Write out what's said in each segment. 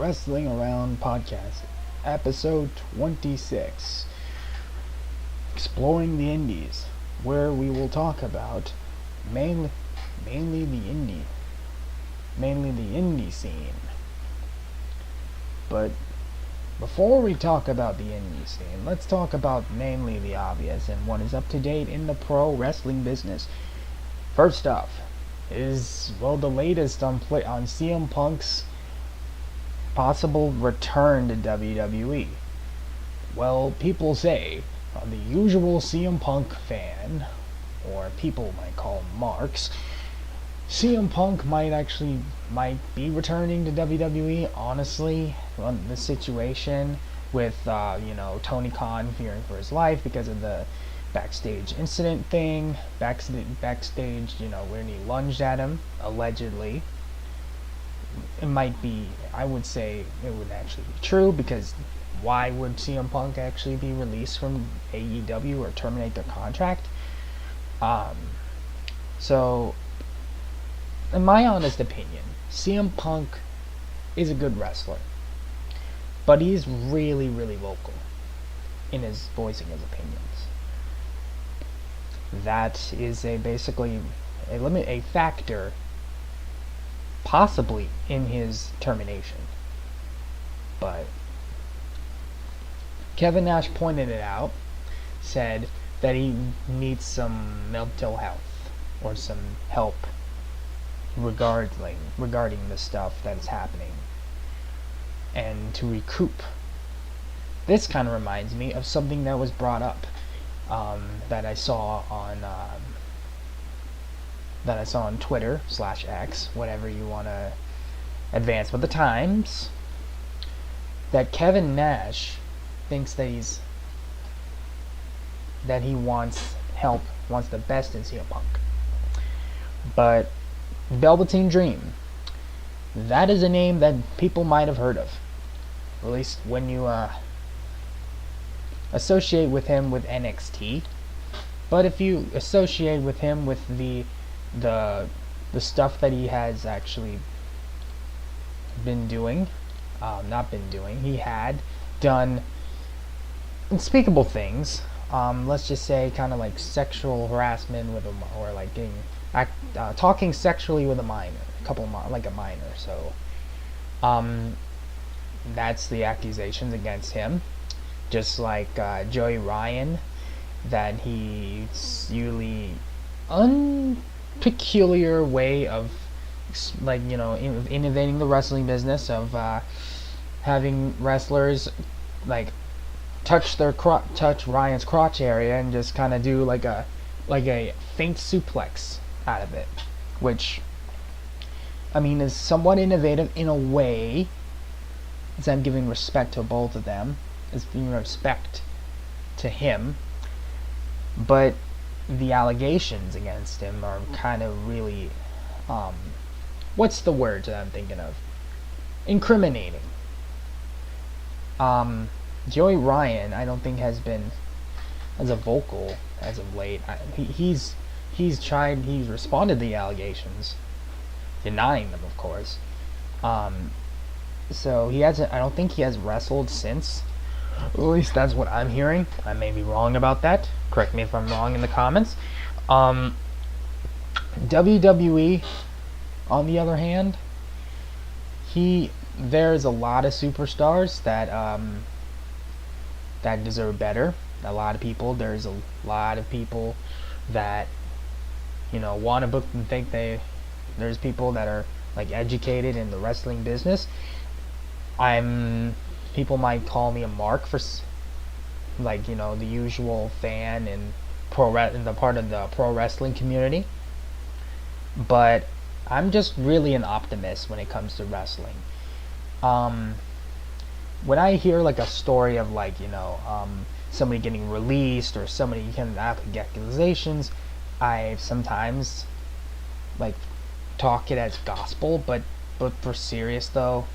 Wrestling Around podcast, episode 26, exploring the indies, where we will talk about mainly the indie scene. But before we talk about the indie scene, let's talk about mainly the obvious and what is up to date in the pro wrestling business. First off is the latest on CM Punk's possible return to WWE. Well, people say, the usual CM Punk fan, or people might call him marks, CM Punk might be returning to WWE. Honestly, the situation with Tony Khan fearing for his life because of the backstage incident thing, backstage, when he lunged at him allegedly. It might be, I would say it would actually be true, because why would CM Punk actually be released from AEW or terminate their contract? So, in my honest opinion, CM Punk is a good wrestler, but he's really, really vocal in his voicing his opinions. That is basically a factor possibly in his termination. But Kevin Nash pointed it out, said that he needs some mental health or some help regarding the stuff that's happening and to recoup. This kind of reminds me of something that was brought up that I saw on Twitter /X, whatever you want to advance with the times, that Kevin Nash thinks that he wants help, wants the best in CM Punk. But Velveteen Dream, that is a name that people might have heard of, at least when you associate with him with NXT. But if you associate with him with the stuff that he has actually been doing, he had done unspeakable things. Let's just say kind of like sexual harassment with or like talking sexually with a minor, like a minor. So, that's the accusations against him. Just like Joey Ryan, that he's usually peculiar way of innovating the wrestling business, of having wrestlers like touch Ryan's crotch area and just kind of do like a faint suplex out of it, which is somewhat innovative in a way, as I'm giving respect to both of them, as being respect to him. But the allegations against him are kind of really, what's the word that I'm thinking of? Incriminating. Joey Ryan, I don't think has been as a vocal as of late. He's responded to the allegations, denying them, of course. So he hasn't. I don't think he has wrestled since. At least that's what I'm hearing. I may be wrong about that. Correct me if I'm wrong in the comments. WWE, on the other hand, there's a lot of superstars that deserve better. There's a lot of people that want to book and think there's people that are like educated in the wrestling business. People might call me a mark for the usual fan and the part of the pro wrestling community, but I'm just really an optimist when it comes to wrestling. When I hear like a story of somebody getting released or somebody getting accusations, I sometimes talk it as gospel, but for serious though,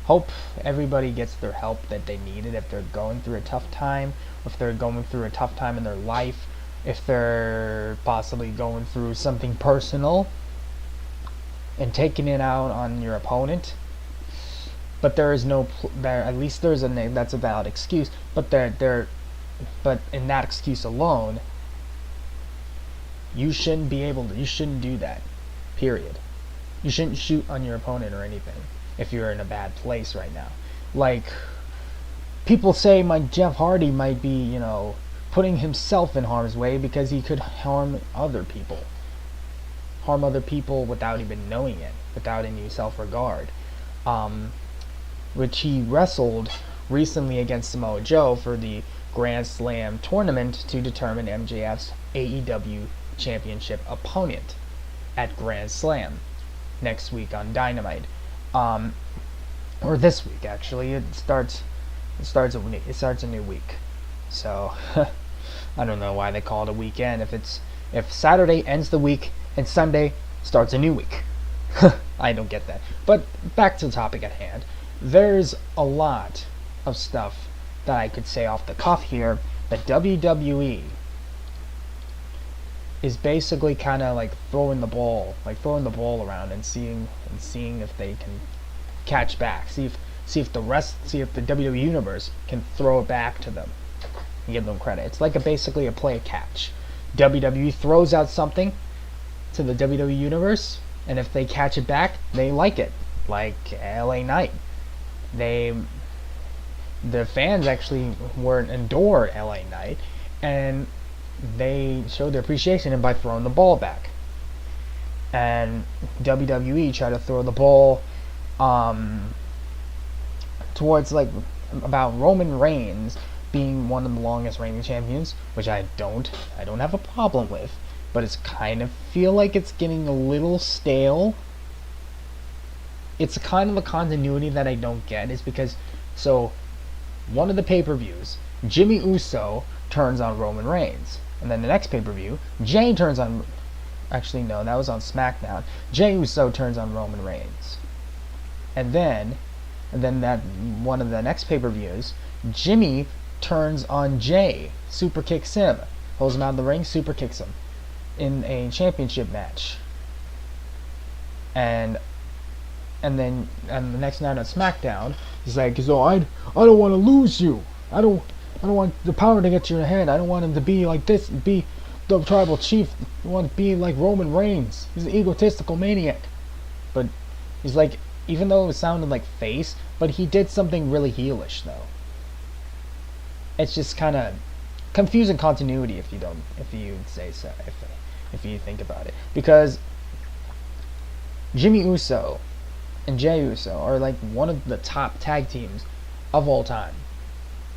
hope everybody gets their help that they needed if they're going through a tough time, or if they're going through a tough time in their life, if they're possibly going through something personal and taking it out on your opponent. but there is no there. At least there's a name that's a valid excuse. But but in that excuse alone, you shouldn't be able to. You shouldn't do that. Period. You shouldn't shoot on your opponent or anything if you're in a bad place right now. Like, people say Jeff Hardy might be, putting himself in harm's way because he could harm other people. Harm other people without even knowing it, without any self-regard. Which he wrestled recently against Samoa Joe for the Grand Slam tournament to determine MJF's AEW championship opponent at Grand Slam next week on Dynamite, or this week actually. It starts a new week, so I don't know why they call it a weekend if Saturday ends the week and Sunday starts a new week. I don't get that. But back to the topic at hand. There's a lot of stuff that I could say off the cuff here that WWE is basically kind of like throwing the ball around and seeing if they can catch back. See if the WWE Universe can throw it back to them and give them credit. It's like basically a play catch. WWE throws out something to the WWE Universe, and if they catch it back, they like it. Like LA Knight. The fans actually adore LA Knight, and they showed their appreciation by throwing the ball back. And WWE tried to throw the ball towards about Roman Reigns being one of the longest reigning champions, which I don't have a problem with, but it's kind of feel like it's getting a little stale. It's kind of a continuity that I don't get, is because one of the pay-per-views, Jimmy Uso turns on Roman Reigns, and then the next pay-per-view, Jay turns on, actually no, that was on SmackDown, Jay Uso turns on Roman Reigns, and then that one of the next pay-per-views, Jimmy turns on Jay, super kicks him, holds him out of the ring, super kicks him in a championship match, and then the next night on SmackDown, he's like, so I don't want to lose you. I don't want the power to get to your head. I don't want him to be like this, be the tribal chief. I want to be like Roman Reigns. He's an egotistical maniac. But he's like, even though it sounded like face, but he did something really heelish though. It's just kind of confusing continuity if you say so, if you think about it, because Jimmy Uso and Jey Uso are like one of the top tag teams of all time,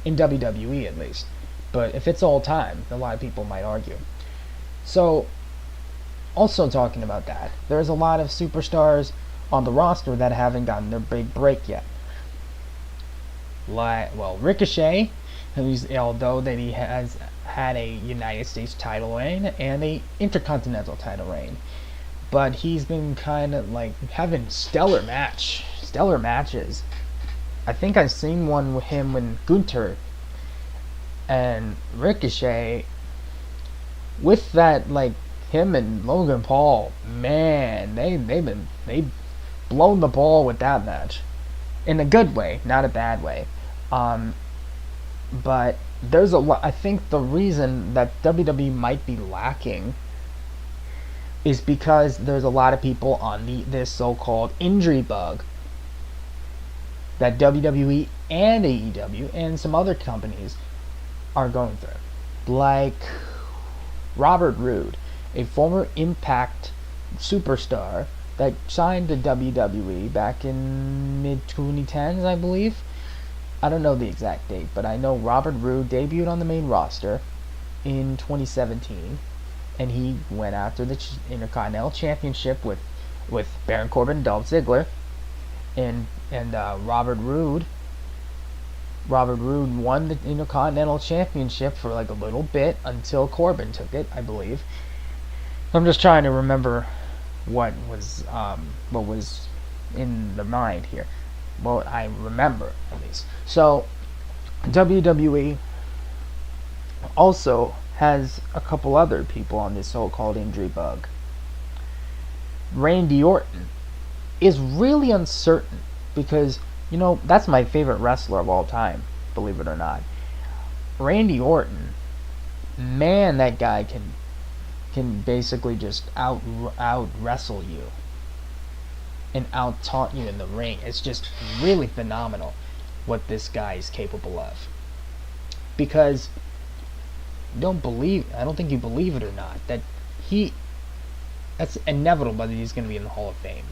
in WWE at least. But if it's all time, a lot of people might argue. So, also talking about that, there's a lot of superstars on the roster that haven't gotten their big break yet. Ricochet, although that he has had a United States title reign and a Intercontinental title reign, but he's been kind of like having stellar matches. I think I've seen one with him with Gunther and Ricochet. With that, like him and Logan Paul, man, they've blown the ball with that match, in a good way, not a bad way. But there's a lot. I think the reason that WWE might be lacking is because there's a lot of people on this so-called injury bug that WWE and AEW and some other companies are going through. Like Robert Roode, a former Impact superstar that signed to WWE back in mid-2010s, I believe. I don't know the exact date, but I know Robert Roode debuted on the main roster in 2017. And he went after the Intercontinental Championship with Baron Corbin and Dolph Ziggler, and Robert Roode won the Intercontinental Championship for like a little bit until Corbin took it, I believe. I'm just trying to remember what was in the mind here. Well, I remember at least. So WWE also has a couple other people on this so-called injury bug. Randy Orton is really uncertain because You know, that's my favorite wrestler of all time, believe it or not. Randy Orton, man, that guy can basically just out wrestle you and out taunt you in the ring. It's just really phenomenal what this guy is capable of. Because I don't think you believe it or not, that that's inevitable that he's going to be in the Hall of Fame.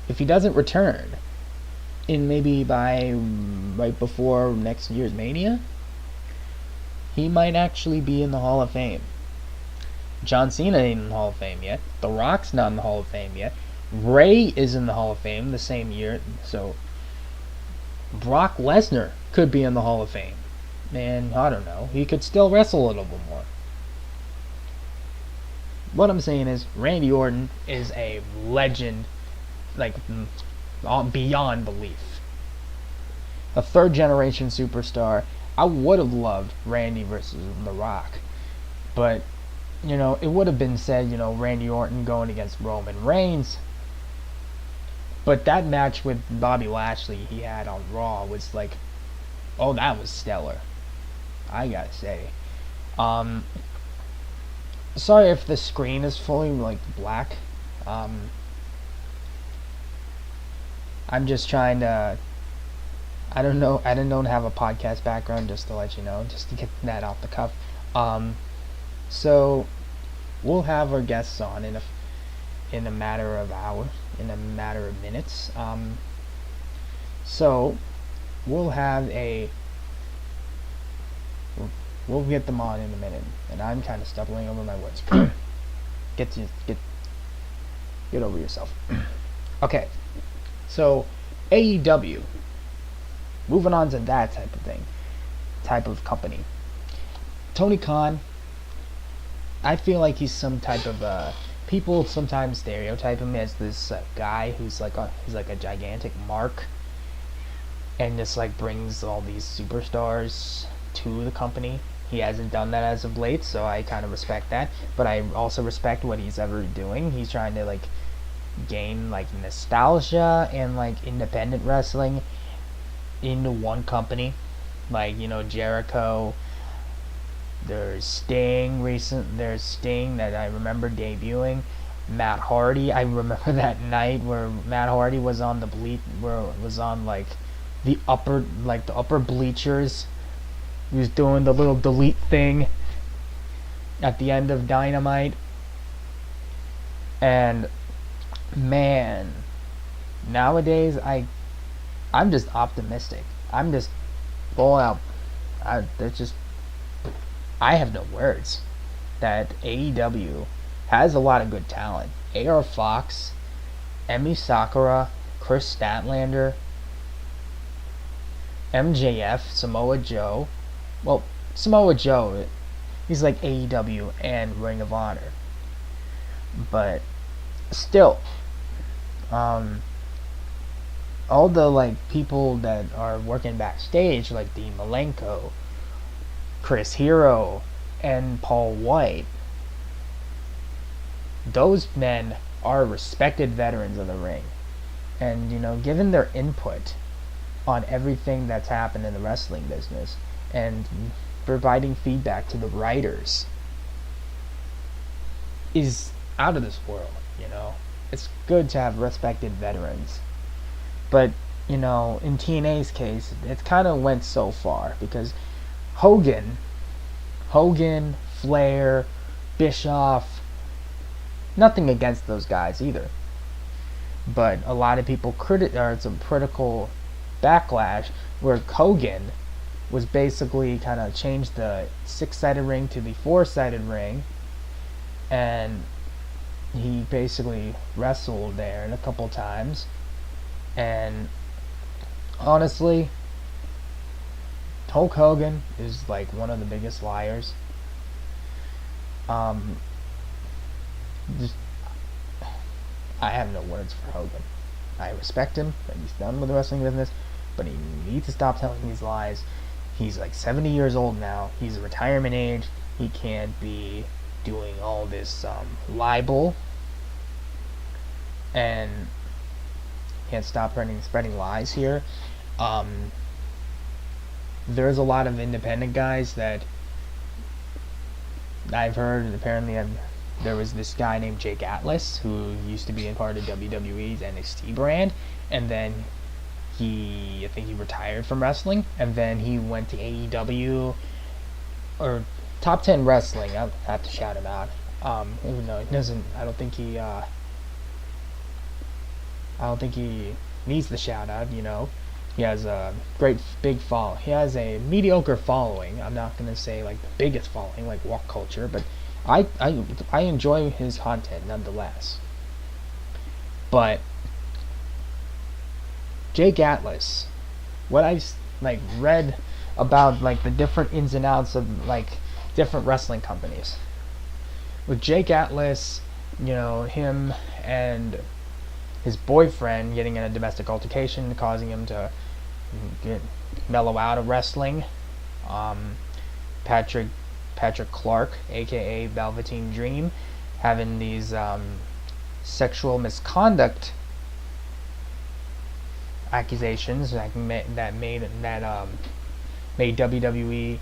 If he doesn't return in maybe by right before next year's Mania, he might actually be in the Hall of Fame. John Cena ain't in the Hall of Fame yet. The Rock's not in the Hall of Fame yet. Ray is in the Hall of Fame the same year, so Brock Lesnar could be in the Hall of Fame. And I don't know, he could still wrestle a little bit more. What I'm saying is, Randy Orton is a legend, like, beyond belief. A third generation superstar. I would have loved Randy versus The Rock, but it would have been said, Randy Orton going against Roman Reigns. But that match with Bobby Lashley he had on Raw was like, oh, that was stellar, I gotta say. Sorry if the screen is fully like black. I'm just trying to. I don't know. I don't have a podcast background, just to let you know, just to get that off the cuff. So we'll have our guests on in a matter of hours, in a matter of minutes. So we'll get them on in a minute, and I'm kind of stumbling over my words. Get over yourself. Okay, so AEW. Moving on to that type of company. Tony Khan. I feel like he's some type of people sometimes stereotype him as this guy who's he's like a gigantic mark, and just like brings all these superstars to the company. He hasn't done that as of late, so I kind of respect that. But I also respect what he's ever doing. He's trying to gain nostalgia and independent wrestling into one company. Jericho. There's Sting There's Sting that I remember debuting. Matt Hardy. I remember that night where Matt Hardy was on the the upper bleachers. He was doing the little delete thing at the end of Dynamite. And man, nowadays I'm just optimistic. I'm just full out. I have no words. That AEW has a lot of good talent. AR Fox, Emi Sakura, Chris Statlander, MJF, Samoa Joe. Well, Samoa Joe, he's like AEW and Ring of Honor. But still, all the people that are working backstage, like Dean Malenko, Chris Hero, and Paul White, those men are respected veterans of the ring. And given their input on everything that's happened in the wrestling business and providing feedback to the writers is out of this world. It's good to have respected veterans. But in TNA's case, it kind of went so far because Hogan, Flair, Bischoff, nothing against those guys either. But a lot of people some critical backlash where Hogan was basically kind of changed the 6-sided ring to the 4-sided ring, and he basically wrestled there a couple times. And honestly, Hulk Hogan is one of the biggest liars. I have no words for Hogan. I respect him, and he's done with the wrestling business, but he needs to stop telling these lies. He's 70 years old now. He's retirement age. He can't be doing all this libel. And can't stop spreading lies here. Um, there's a lot of independent guys that I've heard. Apparently, there was this guy named Jake Atlas who used to be a part of WWE's NXT brand, and then I think he retired from wrestling, and then he went to AEW or Top 10 Wrestling. I'll have to shout him out. Even though it doesn't, I don't think he needs the shout out. He has a great big follow. He has a mediocre following. I'm not gonna say like the biggest following like Walk Culture, but I enjoy his content nonetheless. But Jake Atlas, what I've like read about like the different ins and outs of like different wrestling companies. With Jake Atlas, him and his boyfriend getting in a domestic altercation, causing him to mellow out of wrestling. Patrick Clark, aka Velveteen Dream, having these sexual misconduct accusations that made WWE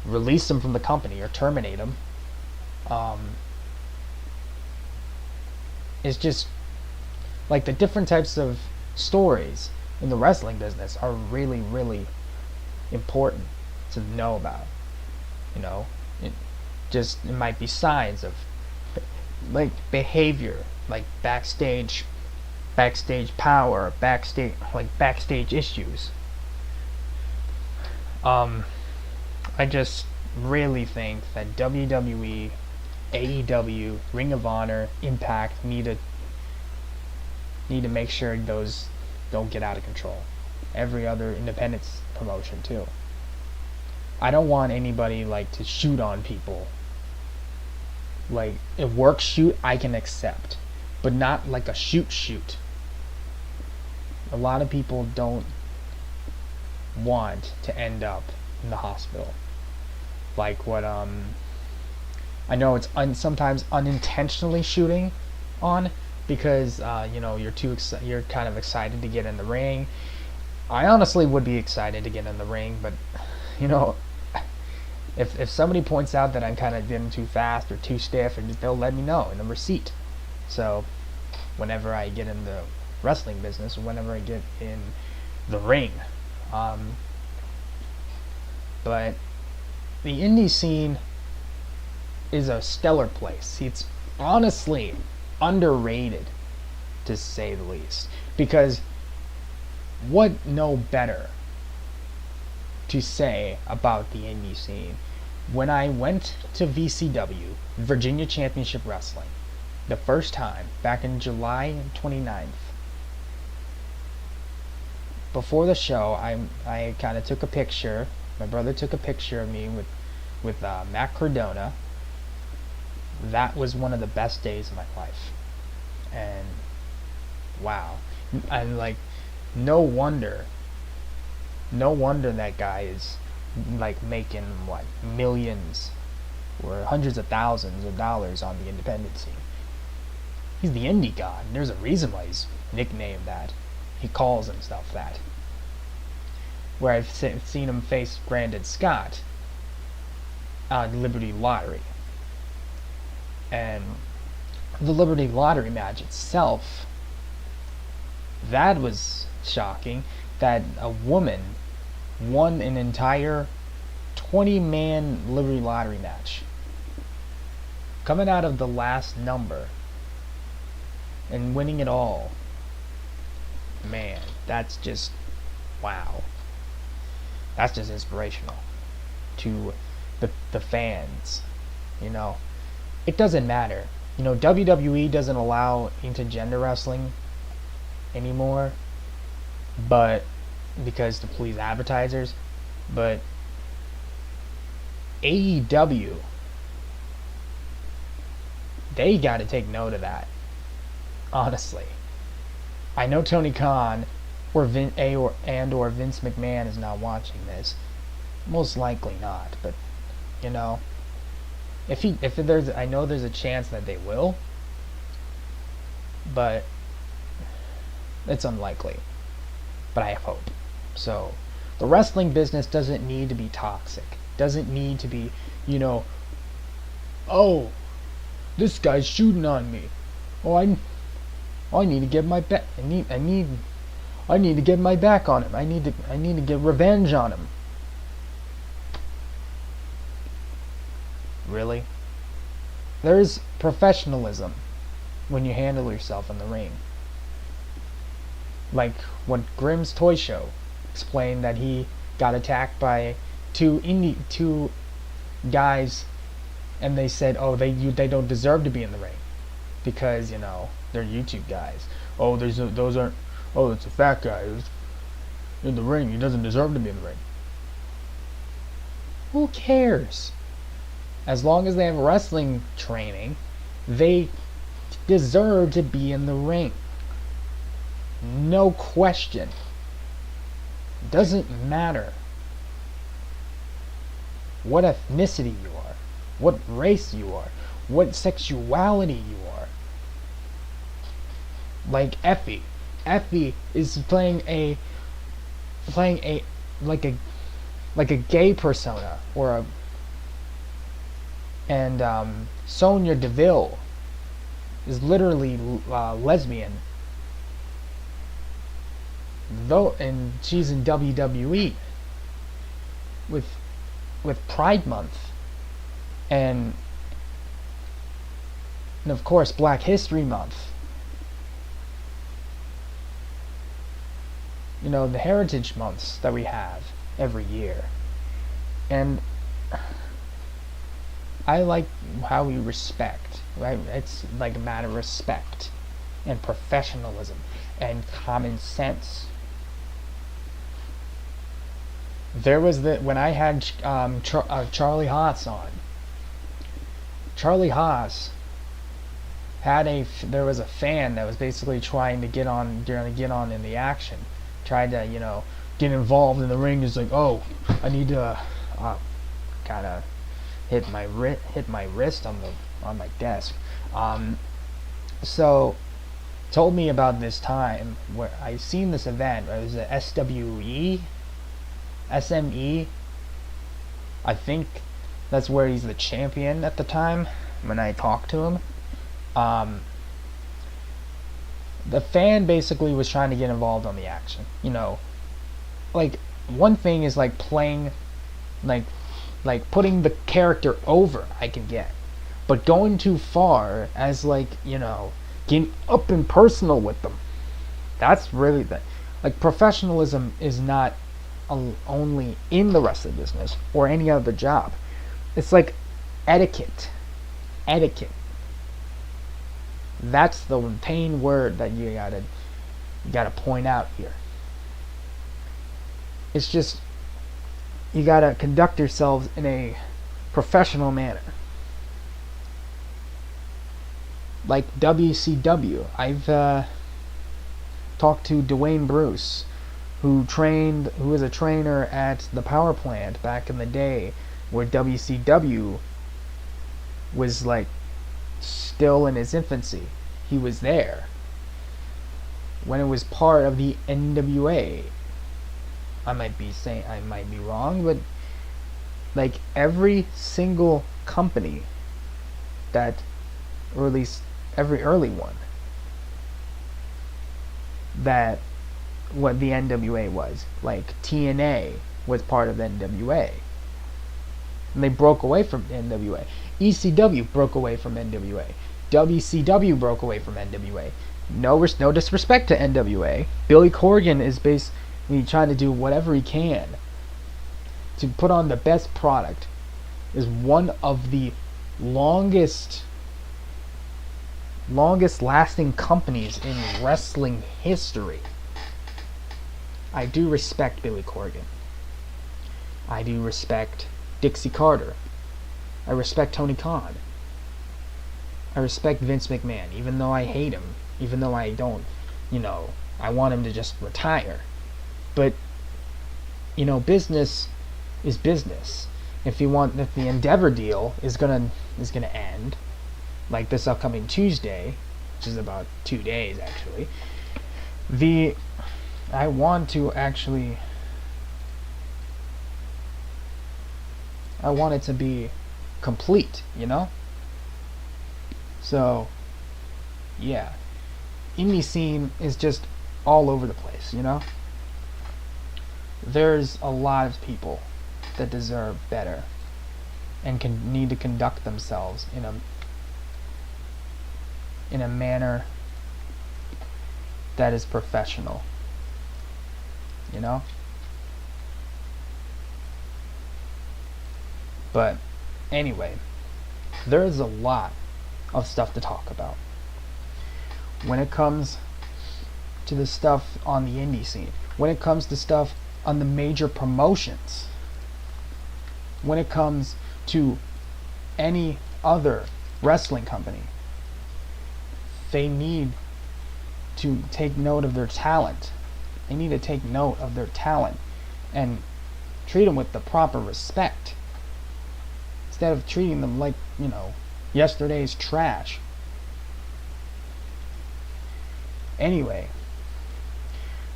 release him from the company or terminate him. It's just like the different types of stories in the wrestling business are really, really important to know about. It might be signs of like behavior, like backstage power, backstage issues. I just really think that WWE, AEW, Ring of Honor, Impact need to make sure those don't get out of control. Every other independent promotion too. I don't want anybody like to shoot on people. Like a work shoot I can accept, but not like a shoot. A lot of people don't want to end up in the hospital. Like what I know it's sometimes unintentionally shooting on because you're kind of excited to get in the ring. I honestly would be excited to get in the ring, but if somebody points out that I'm kind of getting too fast or too stiff, and they'll let me know in the receipt. So whenever I get in the wrestling business, or whenever I get in the ring, but the indie scene is a stellar place. It's honestly underrated, to say the least, because what no better to say about the indie scene. When I went to VCW, Virginia Championship Wrestling, the first time, back in July 29th, before the show, I kind of took a picture. My brother took a picture of me with Matt Cardona. That was one of the best days of my life. And wow. And like, no wonder that guy is like making what, millions or hundreds of thousands of dollars on the independent scene. He's the indie god, and there's a reason why he's nicknamed that. He calls himself that. Where I've seen him face Brandon Scott on Liberty Lottery. And the Liberty Lottery match itself, that was shocking, that a woman won an entire 20-man Liberty Lottery match. Coming out of the last number and winning it all. Man, that's just wow. That's just inspirational to the fans. It doesn't matter. WWE doesn't allow intergender wrestling anymore, but because to please advertisers, but AEW, they got to take note of that. Honestly, I know Tony Khan or Vince McMahon is not watching this. Most likely not, but I know there's a chance that they will, but It's unlikely, but I have hope. So, the wrestling business doesn't need to be toxic. Doesn't need to be, oh, this guy's shooting on me. Oh, I need to get my back. I need to get my back on him. I need to get revenge on him. Really? There's professionalism when you handle yourself in the ring. Like when Grimm's Toy Show explained that he got attacked by two guys, and they said, "Oh, they don't deserve to be in the ring because they're YouTube guys. Oh, those aren't. Oh, it's a fat guy who's in the ring. He doesn't deserve to be in the ring." Who cares? As long as they have wrestling training, they deserve to be in the ring. No question. Doesn't matter what ethnicity you are, what race you are, what sexuality you are. Like Effie. Effie is playing a like a gay persona and Sonya Deville is literally lesbian. And she's in WWE with Pride Month and of course Black History Month. The heritage months that we have every year. And I like how we respect, right? It's like a matter of respect and professionalism and common sense. There was when I had Charlie Haas on. Charlie Haas there was a fan that was basically trying to get on in the action, tried to get involved in the ring. It's like, oh, I need to kind of hit my wrist on my desk. So told me about this time where I seen this event. It was a SME. I think that's where he's the champion at the time when I talked to him. The fan basically was trying to get involved on the action. Like one thing is like playing, like putting the character over, I can get, but going too far as getting up and personal with them, that's really professionalism is not only in the wrestling business or any other job. It's like etiquette. That's the main word that you gotta point out here. It's just you gotta conduct yourselves in a professional manner. Like WCW, I've talked to Dwayne Bruce, who was a trainer at the power plant back in the day, where WCW was still in its infancy. He was there when it was part of the NWA. I might be wrong, but every single company that, or at least every early one, that what the NWA was, TNA was part of the NWA, and they broke away from NWA. ECW broke away from NWA. WCW broke away from NWA. No disrespect to NWA. Billy Corgan is basically trying to do whatever he can to put on the best product. Is one of the longest lasting companies in wrestling history. I do respect Billy Corgan. I do respect Dixie Carter. I respect Tony Khan. I respect Vince McMahon, even though I hate him, even though I don't, I want him to just retire. But, business is business. If the Endeavor deal is gonna end, like this upcoming Tuesday, which is about 2 days actually, the I want to actually I want it to be complete, you know? So, yeah. Indie scene is just all over the place, you know? There's a lot of people that deserve better and can need to conduct themselves in a manner that is professional, you know? But anyway, there's a lot of stuff to talk about when it comes to the stuff on the indie scene, when it comes to stuff on the major promotions, when it comes to any other wrestling company. They need to take note of their talent. They need to take note of their talent and treat them with the proper respect, instead of treating them like, yesterday's trash. Anyway,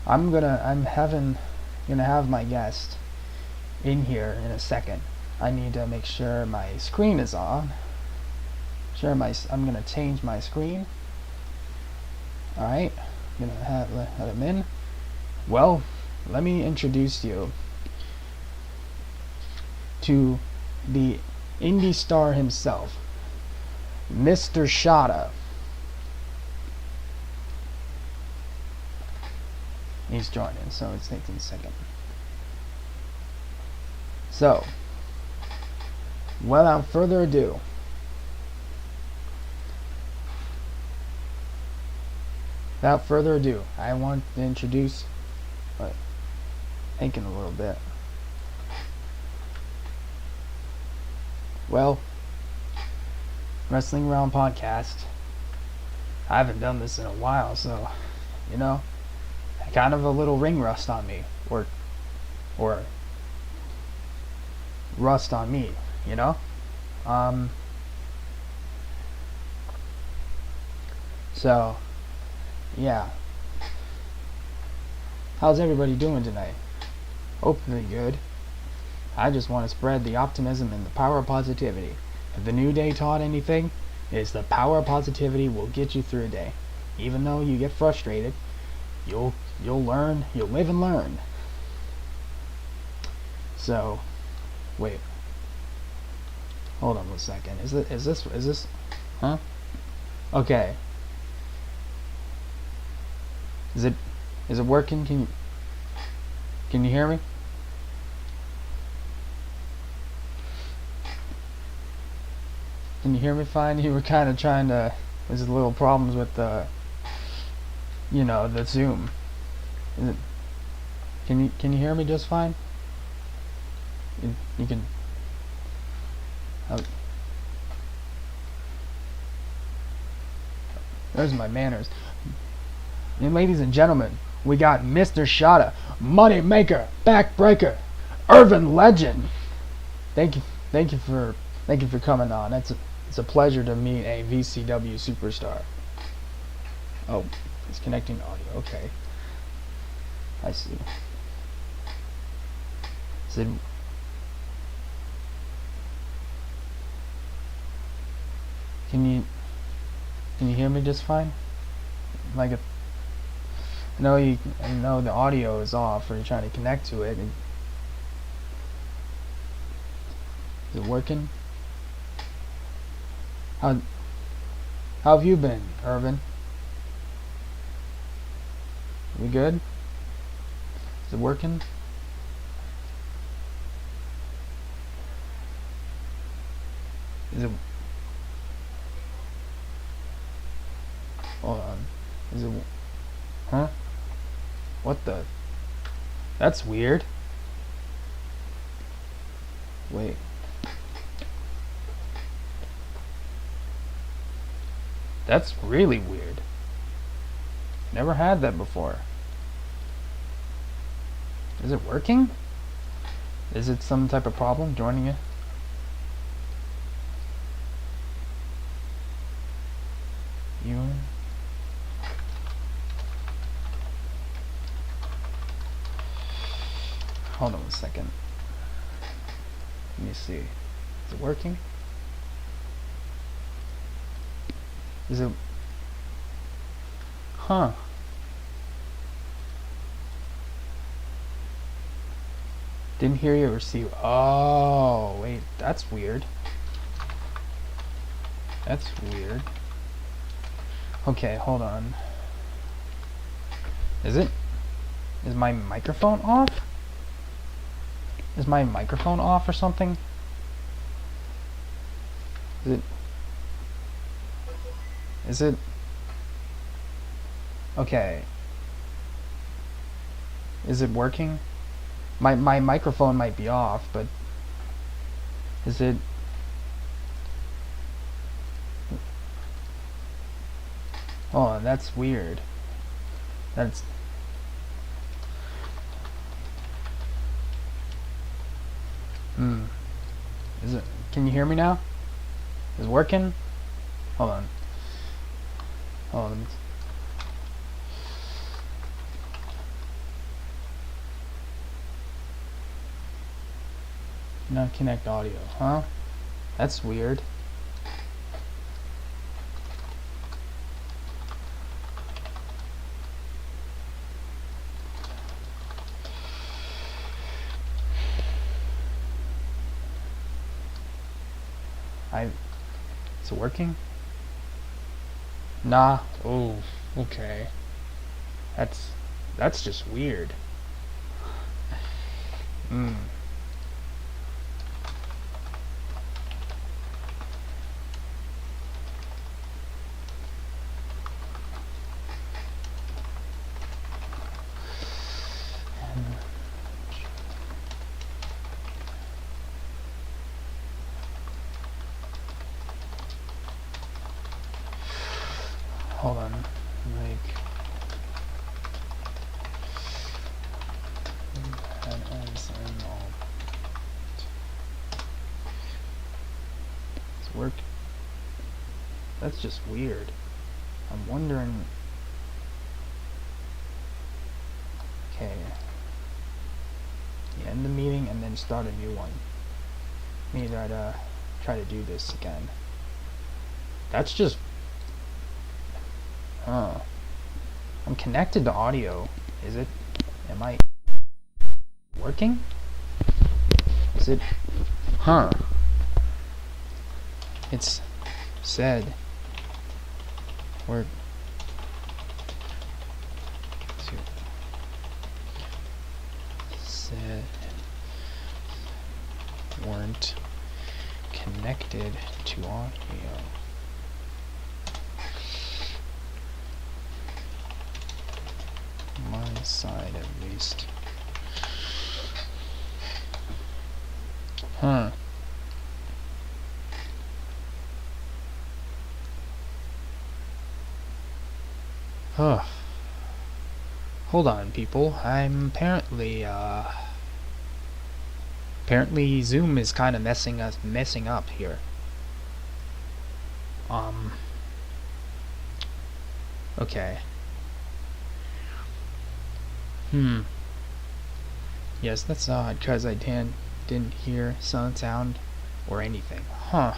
I'm gonna have my guest in here in a second. I need to make sure my screen is on. I'm gonna change my screen. Alright, I'm gonna let him in. Well, let me introduce you to the indie star himself, Mr. Shada. He's joining, so it's taking a second. So, without further ado, I want to introduce, thinking a little bit. Well, Wrestling Round Podcast. I haven't done this in a while, so, kind of a little ring rust on me, or rust on me, So, yeah. How's everybody doing tonight? Hopefully good. I just want to spread the optimism and the power of positivity. If the new day taught anything, it's the power of positivity will get you through a day. Even though you get frustrated, you'll learn, you'll live and learn. So, wait. Hold on 1 second. Is this huh? Okay. Is it working? Can you hear me? Can you hear me fine? You were kind of trying to. There's little problems with the Zoom. Is it? Can you hear me just fine? You can. There's my manners. And ladies and gentlemen, we got Mr. Shada, Money Maker, Backbreaker, Irvin Legend. Thank you for coming on. It's a pleasure to meet a VCW superstar. Oh, it's connecting audio. Okay, I see. Can you hear me just fine? I know the audio is off, or you're trying to connect to it. Is it working? How have you been, Irvin? We good? Is it working? Is it? Hold on. Is it? Huh? What the? That's weird. Wait. That's really weird. Never had that before. Is it working? Is it some type of problem joining it? Hold on a second. Let me see. Is it working? Is it? Huh. Didn't hear you receive. Oh, wait. That's weird. That's weird. Okay, hold on. Is it? Is my microphone off? Is my microphone off or something? Is it? Is it? Okay. Is it working? My microphone might be off, but is it? Oh, that's weird. That's Is it? Can you hear me now? Is it working? Hold on. Hold on. Not connect audio, huh? That's weird. Is it working? Nah. Oh, okay. That's just weird. Hold on. Like as in all. Does it work? That's just weird. I'm wondering. Okay. You end the meeting and then start a new one. Maybe I'd try to do this again. That's just. I'm connected to audio. Is it? Am I working? Is it? Huh. It's said. We're. Said. Weren't connected to audio. My side at least. Huh. Huh. Hold on, people. I'm apparently Zoom is kind of messing up here. Okay. Yes, that's odd, because I didn't hear sound or anything. Huh.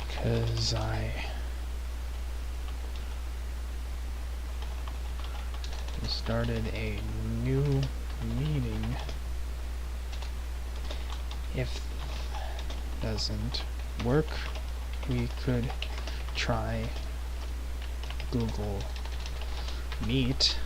Because I started a new meeting. If doesn't work, we could try Google Meet.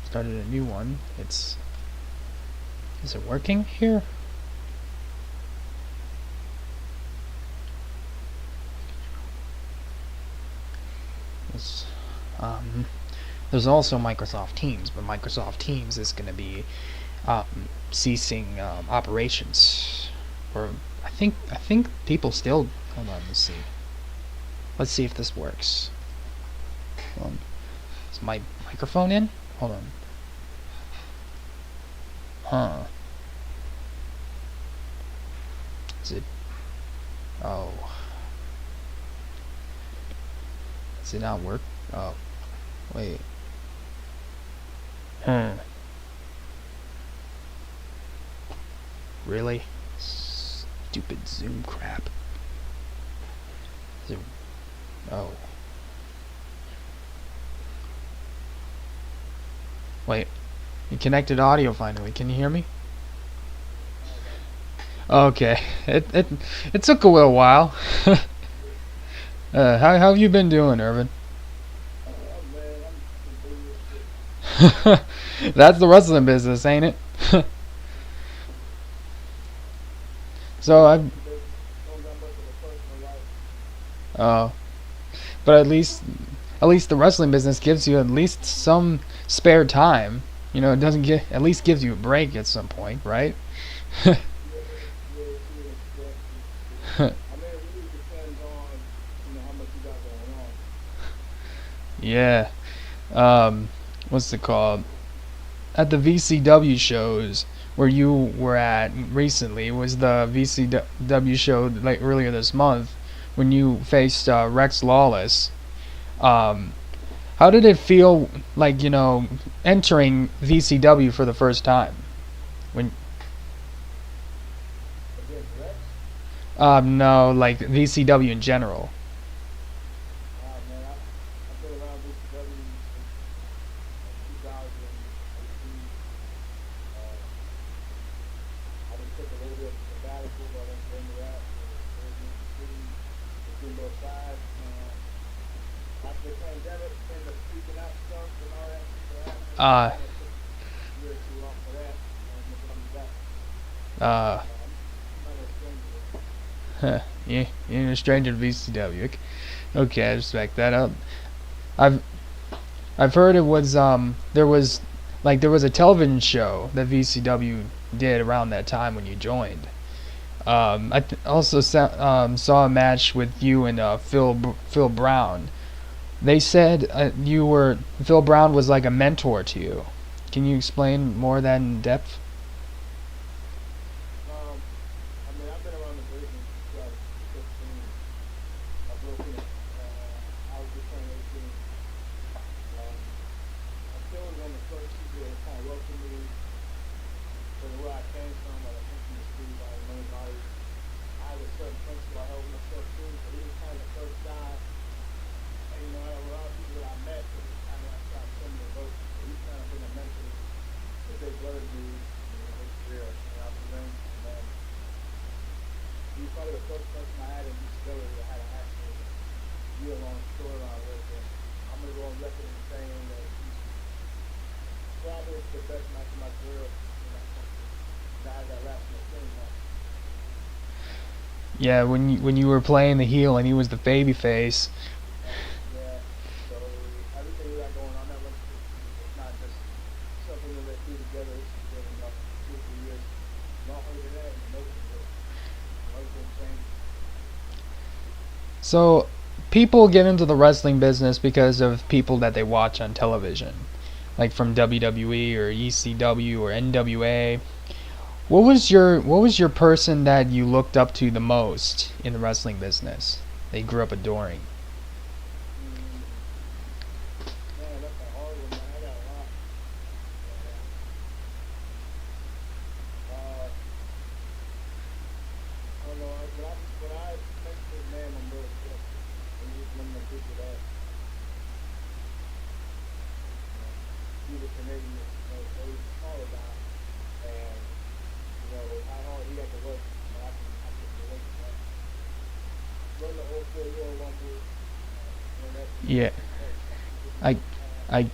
Started a new one. Is it working here? It's, there's also Microsoft Teams, but Microsoft Teams is going to be ceasing operations. Or I think people still. Hold on, let's see. Let's see if this works. Is my microphone in? Hold on. Huh. Is it? Oh. Does it not work? Oh. Wait. Really? Stupid Zoom crap. Is it? Oh. Wait. You connected audio finally. Can you hear me? Okay. It took a little while. How have you been doing, Irvin? That's the wrestling business, ain't it? So uh, but at least the wrestling business gives you at least some spare time. You know, it doesn't get at least gives you a break at some point, right? Yeah. What's it called? At the VCW shows where you were at recently, was the VCW show like earlier this month when you faced Rex Lawless. Um, how did it feel like, entering VCW for the first time? When no, like VCW in general. Uh, uh, yeah, you're a stranger to VCW. Okay, I respect that. I've I've heard it was there was a television show that VCW did around that time when you joined. Also saw a match with you and Phil Brown. They said Phil Brown was like a mentor to you. Can you explain more of that in depth? Yeah, when you were playing the heel and he was the baby face. So, people get into the wrestling business because of people that they watch on television, like from WWE or ECW or NWA. What was your person that you looked up to the most in the wrestling business? They grew up adoring. Yeah, I I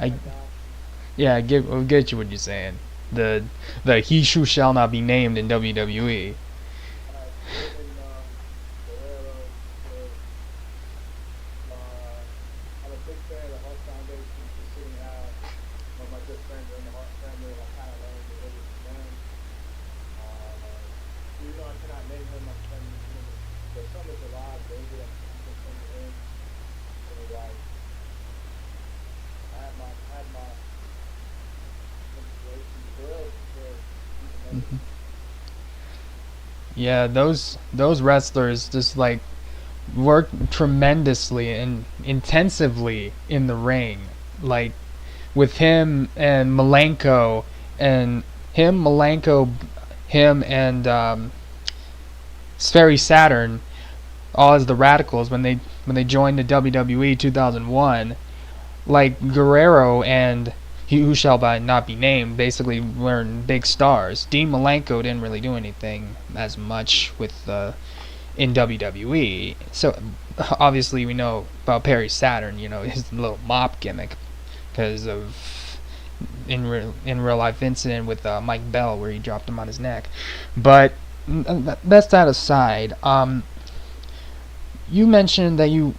I that guy. yeah, I get you what you're saying. The the he who shall not be named in WWE. Him and Guerrero were. I'm a big fan of the Hart Foundation, considering how my good friends are in the Hart family, and I kind of learned a little from them. Even though I cannot name him, my friend, there's some that's alive, David, I'm good friends with him. And like, I had my inspiration. Guerrero for sure, he's amazing. Mhm. Yeah, those wrestlers just like work tremendously and intensively in the ring. Like with him and Malenko and Malenko, him and Sperry Saturn, all as the Radicals when they joined the WWE 2001. Like Guerrero and he who shall by not be named basically were big stars. Dean Malenko didn't really do anything as much with in WWE. So obviously we know about Perry Saturn, his little mop gimmick because of in real life incident with Mike Bell where he dropped him on his neck. But that's that aside. You mentioned that you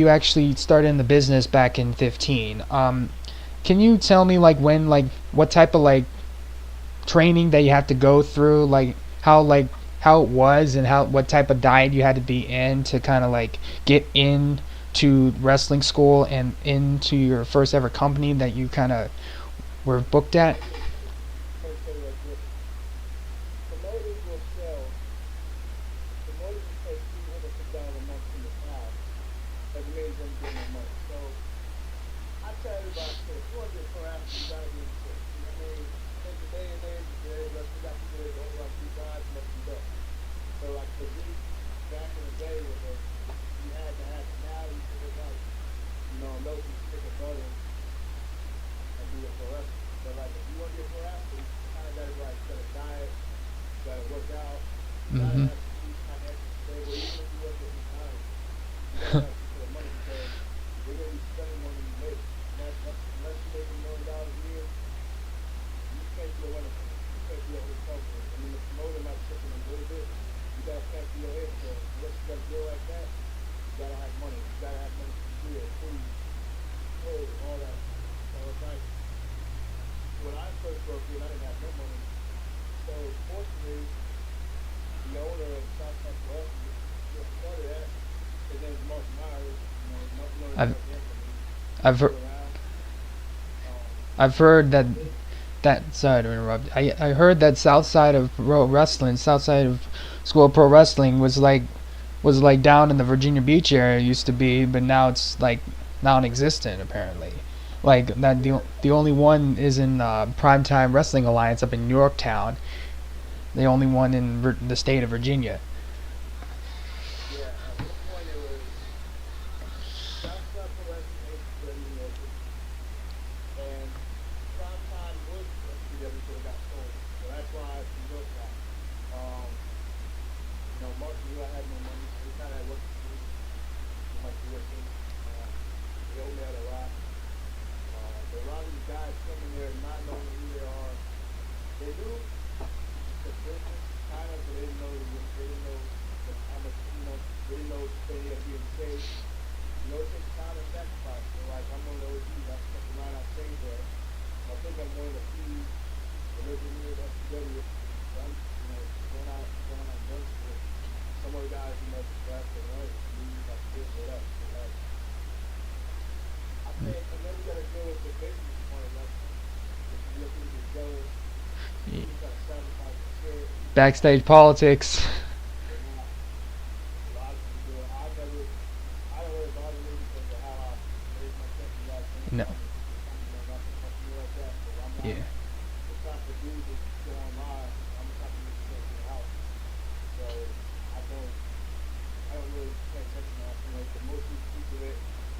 actually started in the business back in 15. Can you tell me what type of training that you had to go through, how it was and how what type of diet you had to be in to kind of get into wrestling school and into your first ever company that you kind of were booked at? I'm gonna say it like this: promoters will sell. Promoters will pay $300 a month in the past. Doesn't mean they're getting no money. So I tell everybody, if you want to be a pro athlete, you gotta be in shape. You know what I mean? In the day and age, we got people that don't run 3 times, must be done. So like the week back in the day, was you had to have it. Now you can look like, no some stick of butter and be a pro wrestler. But like if you want to be a pro athlete, you kind of gotta like set a diet, you gotta work out, you gotta Mm-hmm. have some keep financially stable. Even if you work at McDonald's, you gotta have some sort of money because they're gonna be spending more than you make. Unless you're making $1 million a year, you can't be a winner for them. You can't be a whole company. I mean, the promoter might chip in a little bit. You gotta factor your head. So unless you got a deal like that, you gotta have money. You gotta have money for beer, food, clothes, all that. So it's like when I first broke in, I didn't have no money. So fortunately, the owner of Southside West just started that. His name's Mark Myers. Mark knows I've Mark Anthony. He's I've still heard, around. Um, I've heard that they, sorry to interrupt. I heard that Southside of Pro Wrestling, Southside of School of Pro Wrestling was like down in the Virginia Beach area it used to be, but now it's like non-existent apparently. Like that the only one is in Primetime Wrestling Alliance up in Yorktown. The only one in the state of Virginia. yeah, at one point it was Southside Pro Wrestling HW local, and Primetime was HW so it got sold. So that's why it's in Yorktown. Um, Mark knew I had no money, so we kind of had work to do. We might be working. They owe me out a lot. But a lot of these guys come in there not knowing who they are. They knew the business kind of, but they didn't know how much, they didn't know they had to be in shape. It takes time and sacrifice. So like I'm one of those dudes, I stuck around, I stayed there. I think I'm one of the few that lives in here that's together. I'm, going out and done with some other guys, just left and right, leave, like this or that. So like, I think, and then we gotta deal with the business part of wrestling. Which is people get jealous, people try to sabotage the shit. Backstage politics. A lot. A lot of people do it. I don't really bother me because of how I raise myself. You guys know No. me. Not to talk to me like that. Because I'm not Yeah. the type of dude that go online. I'm the type of dude that stays in the house. So I don't really pay attention to that. The most of these people that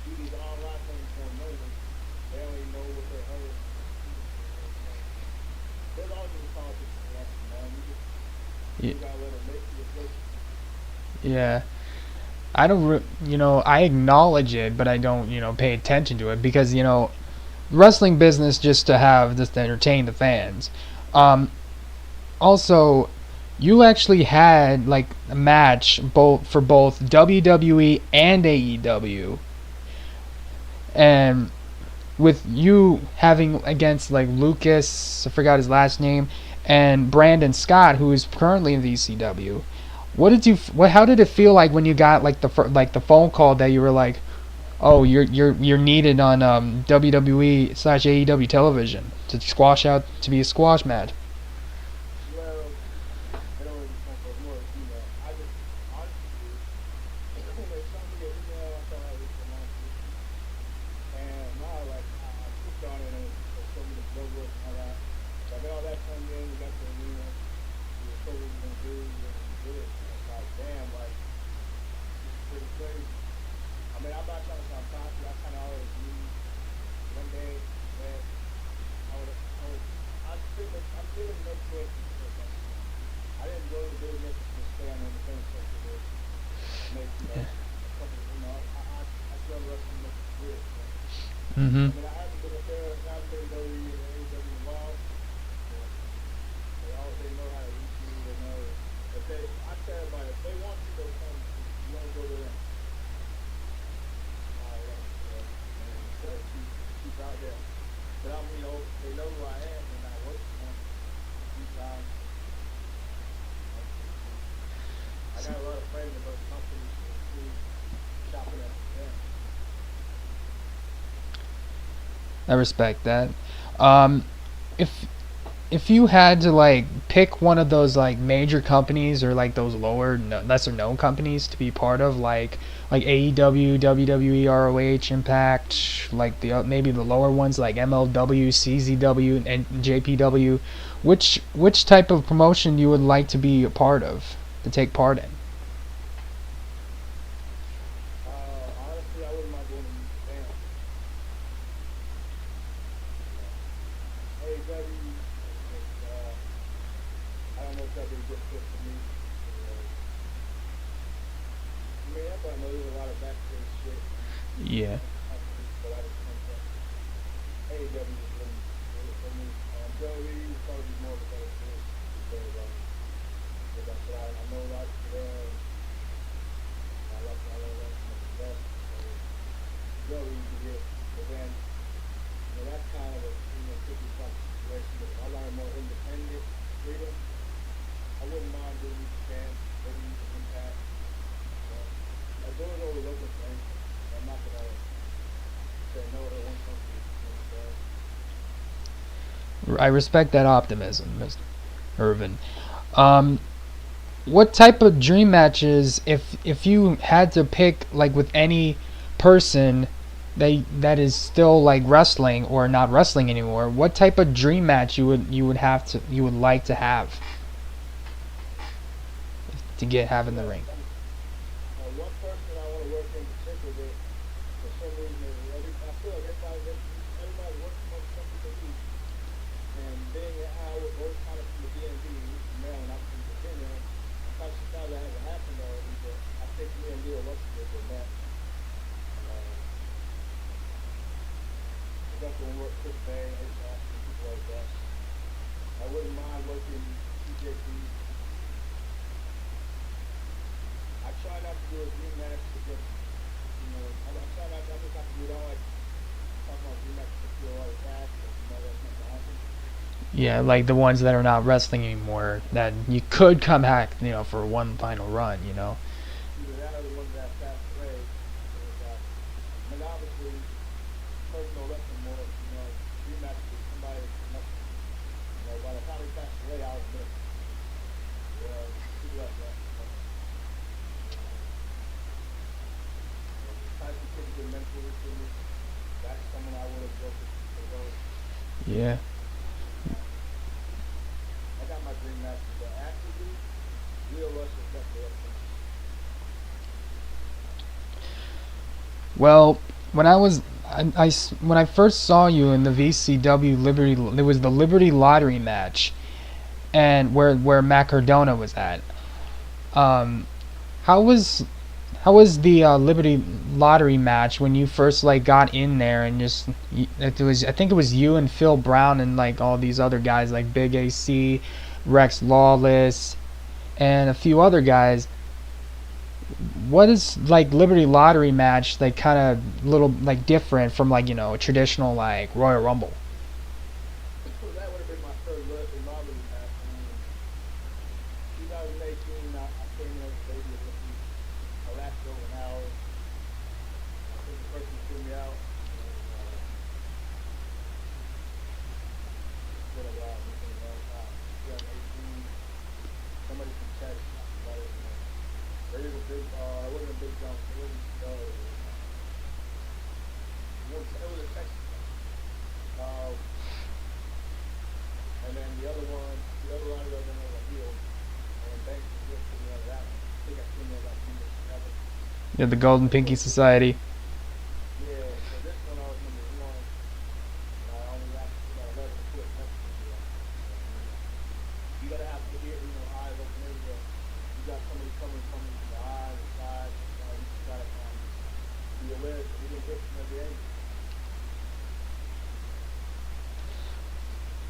do these online things for a million, they don't even know what they heard. There's always a politics in wrestling, man. Yeah. You gotta let them make the decision. Yeah. I don't, I acknowledge it, but I don't, pay attention to it because, wrestling business just to have just to entertain the fans. Um, Also, you actually had like a match both for both WWE and AEW, and with you having against like Lucas, I forgot his last name, and Brandon Scott, who is currently in VCW. What did you? What? How did it feel like when you got like the phone call that you were like, oh, you're needed on WWE / AEW television to squash out to be a squash match? Well, they don't really come for more, you know. I just honestly, when they sent me an email, I thought I was announcing, and now like I clicked on it and it showed me the logo and all that. So I got all that turned in. We got the arena. We were told what we were gonna do, and we did it. And it's like, damn, like this is pretty crazy. I mean, I'm not trying to sound cocky. I kind of always knew one day that I'm still in no choice. I didn't go to the business to stay on the defense sector to make, you know, a couple, you know, I still wrestling make it good. So. Mm-hmm. I mean, I haven't been up there, I haven't been WWE and AEW involved. So they know how to reach me, they know. If they, I tell everybody, if they want you, they'll come. You want to go to them. And instead of keep out there. But I'm, you know, they know who I am and I work for them. Keep out. I got a lot of friends in those companies who shopping at them. I respect that. Um, if if you had to like pick one of those like major companies or like those lesser known companies to be part of, like AEW, WWE, ROH, Impact, like the maybe the lower ones like MLW, CZW, and JPW, which type of promotion you would like to be a part of, to take part in? Honestly, I wouldn't mind going to Japan. AEW, I don't know if that'd be a good fit for me. I mean, everybody knows there's a lot of backstage shit Yeah. companies, but I just think that AEW is really for me. WWE would probably be more of a better fit because that's what I know a lot of there. I know that from the best. So WWE you can get, but then that's kind of a tricky situation. But if I learn more independent freedom, I wouldn't mind doing Japan, maybe even Impact. My door's always open for anything. I'm not gonna say no to one company. You know what I'm saying? I respect that optimism, Mr. Irvin. Um, what type of dream matches, if you had to pick like with any person that is still like wrestling or not wrestling anymore, what type of dream match you would like to have have in the ring? One person I want to work in particular with, for some reason, I feel like everybody works for some people do. And being that I was both kind of from the DMV, from Maryland, I'm from Virginia, I'm kind of surprised that hasn't happened already, but I think me and Leo Russell did a match. I definitely work Chris Bay, Ace Austin, people like that. I wouldn't mind working TJP. I try not to do a dream match because, you know, I try not to, I just have to do it. I don't like talking about dream matches to feel all the cash, but you know that's not going to happen. Yeah, like the ones that are not wrestling anymore that you could come back, for one final run. Either that or the ones that passed away. I mean, obviously, personal wrestling more, dream matches with somebody that's connected. By the time he passed away, I was missed. People like that. Tyson Kidd good mentally for me. That's someone I would have broken for those. Yeah. I got my dream matches, but actively, Leo Rush is definitely up there. Well, when when I first saw you in the VCW Liberty, it was the Liberty Lottery match, and where Matt Cardona was at. Um, how was How was the Liberty Lottery match when you first like got in there and just it was I think it was you and Phil Brown and like all these other guys like Big AC, Rex Lawless, and a few other guys. What is like Liberty Lottery match like kind of little like different from like a traditional like Royal Rumble? That would have been my first lottery match. 2018, I came in as a baby and I lasted over an hour. I think the person threw me out. And, it's been a while. It's been a long time. 2018, somebody from Texas. It was a big, it wasn't a big jump. It wasn't, it was a Texas match. And then the other one, the other round was on a heel. And Banks was good for me out of that one. I think I seen that like 2 years together. Yeah, the Golden Pinky Society. Yeah, so this one I was number one. And I only lasted about 11 quick months. You gotta have to get, eyes open everywhere. You got somebody coming from the eye, the side, you just gotta be aware that you didn't hit from every angle.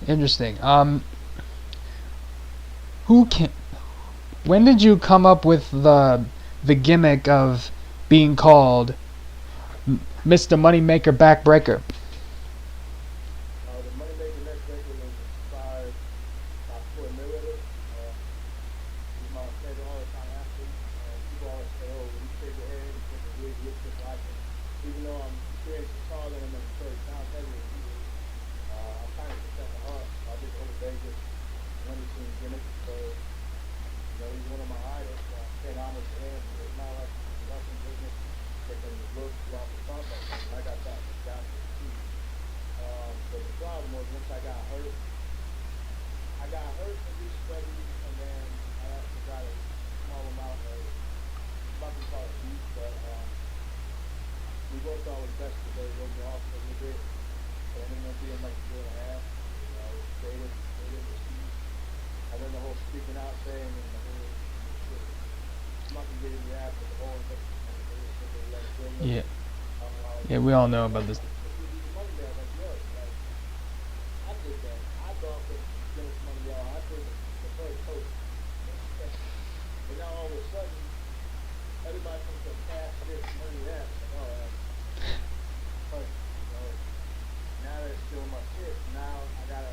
Interesting. Who can? When did you come up with the gimmick of being called Mr. Moneymaker Backbreaker? The Moneymaker next record was inspired by Floyd Mayweather. He's my favorite all-time athlete. People always say, "Oh, when you shake your head, you take a big look just like him." Even though I'm 3 inches taller than him and 30 pounds heavier than he is, I'm kind of protect my heart. So I did the whole Vegas money team gimmick. So, he's one of my idols. So I pay homage to him. It's not like the wrestling business. They can look throughout the contract. And I got that down to the T. But the problem was once I got hurt in this study, and then I actually got a small amount of, I'm not going to call it beef, but we both thought it was best to go me off for a little bit. But it ended up being like a year and a half. They didn't receive. And then the whole speaking out thing and the whole shit. I'm not going to get into that, but the whole investment, they let it go. Yeah, yeah, we all know about this. I did that. I thought that Dennis Moneyal, I did the first coach. But now all of a sudden, everybody comes to cash this, money that. Like, oh, that's perfect. Now they're stealing my shit. Now I gotta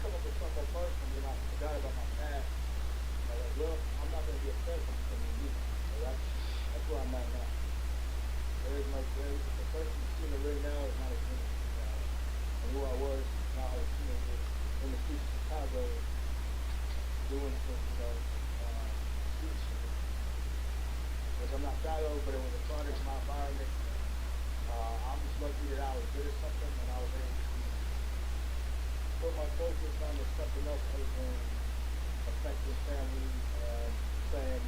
come up with something personal, and I forgot about my past. I was like, well, I'm not gonna be a president for me either. So that's where I'm at now. The person you see in the ring now is not a good. And who I was now as a teenager in the streets of Chicago doing some, street shit. Which I'm not proud of, but it was a product of my environment. I'm just lucky that I was good at something and I was able to put my focus on something else other than affecting family and saying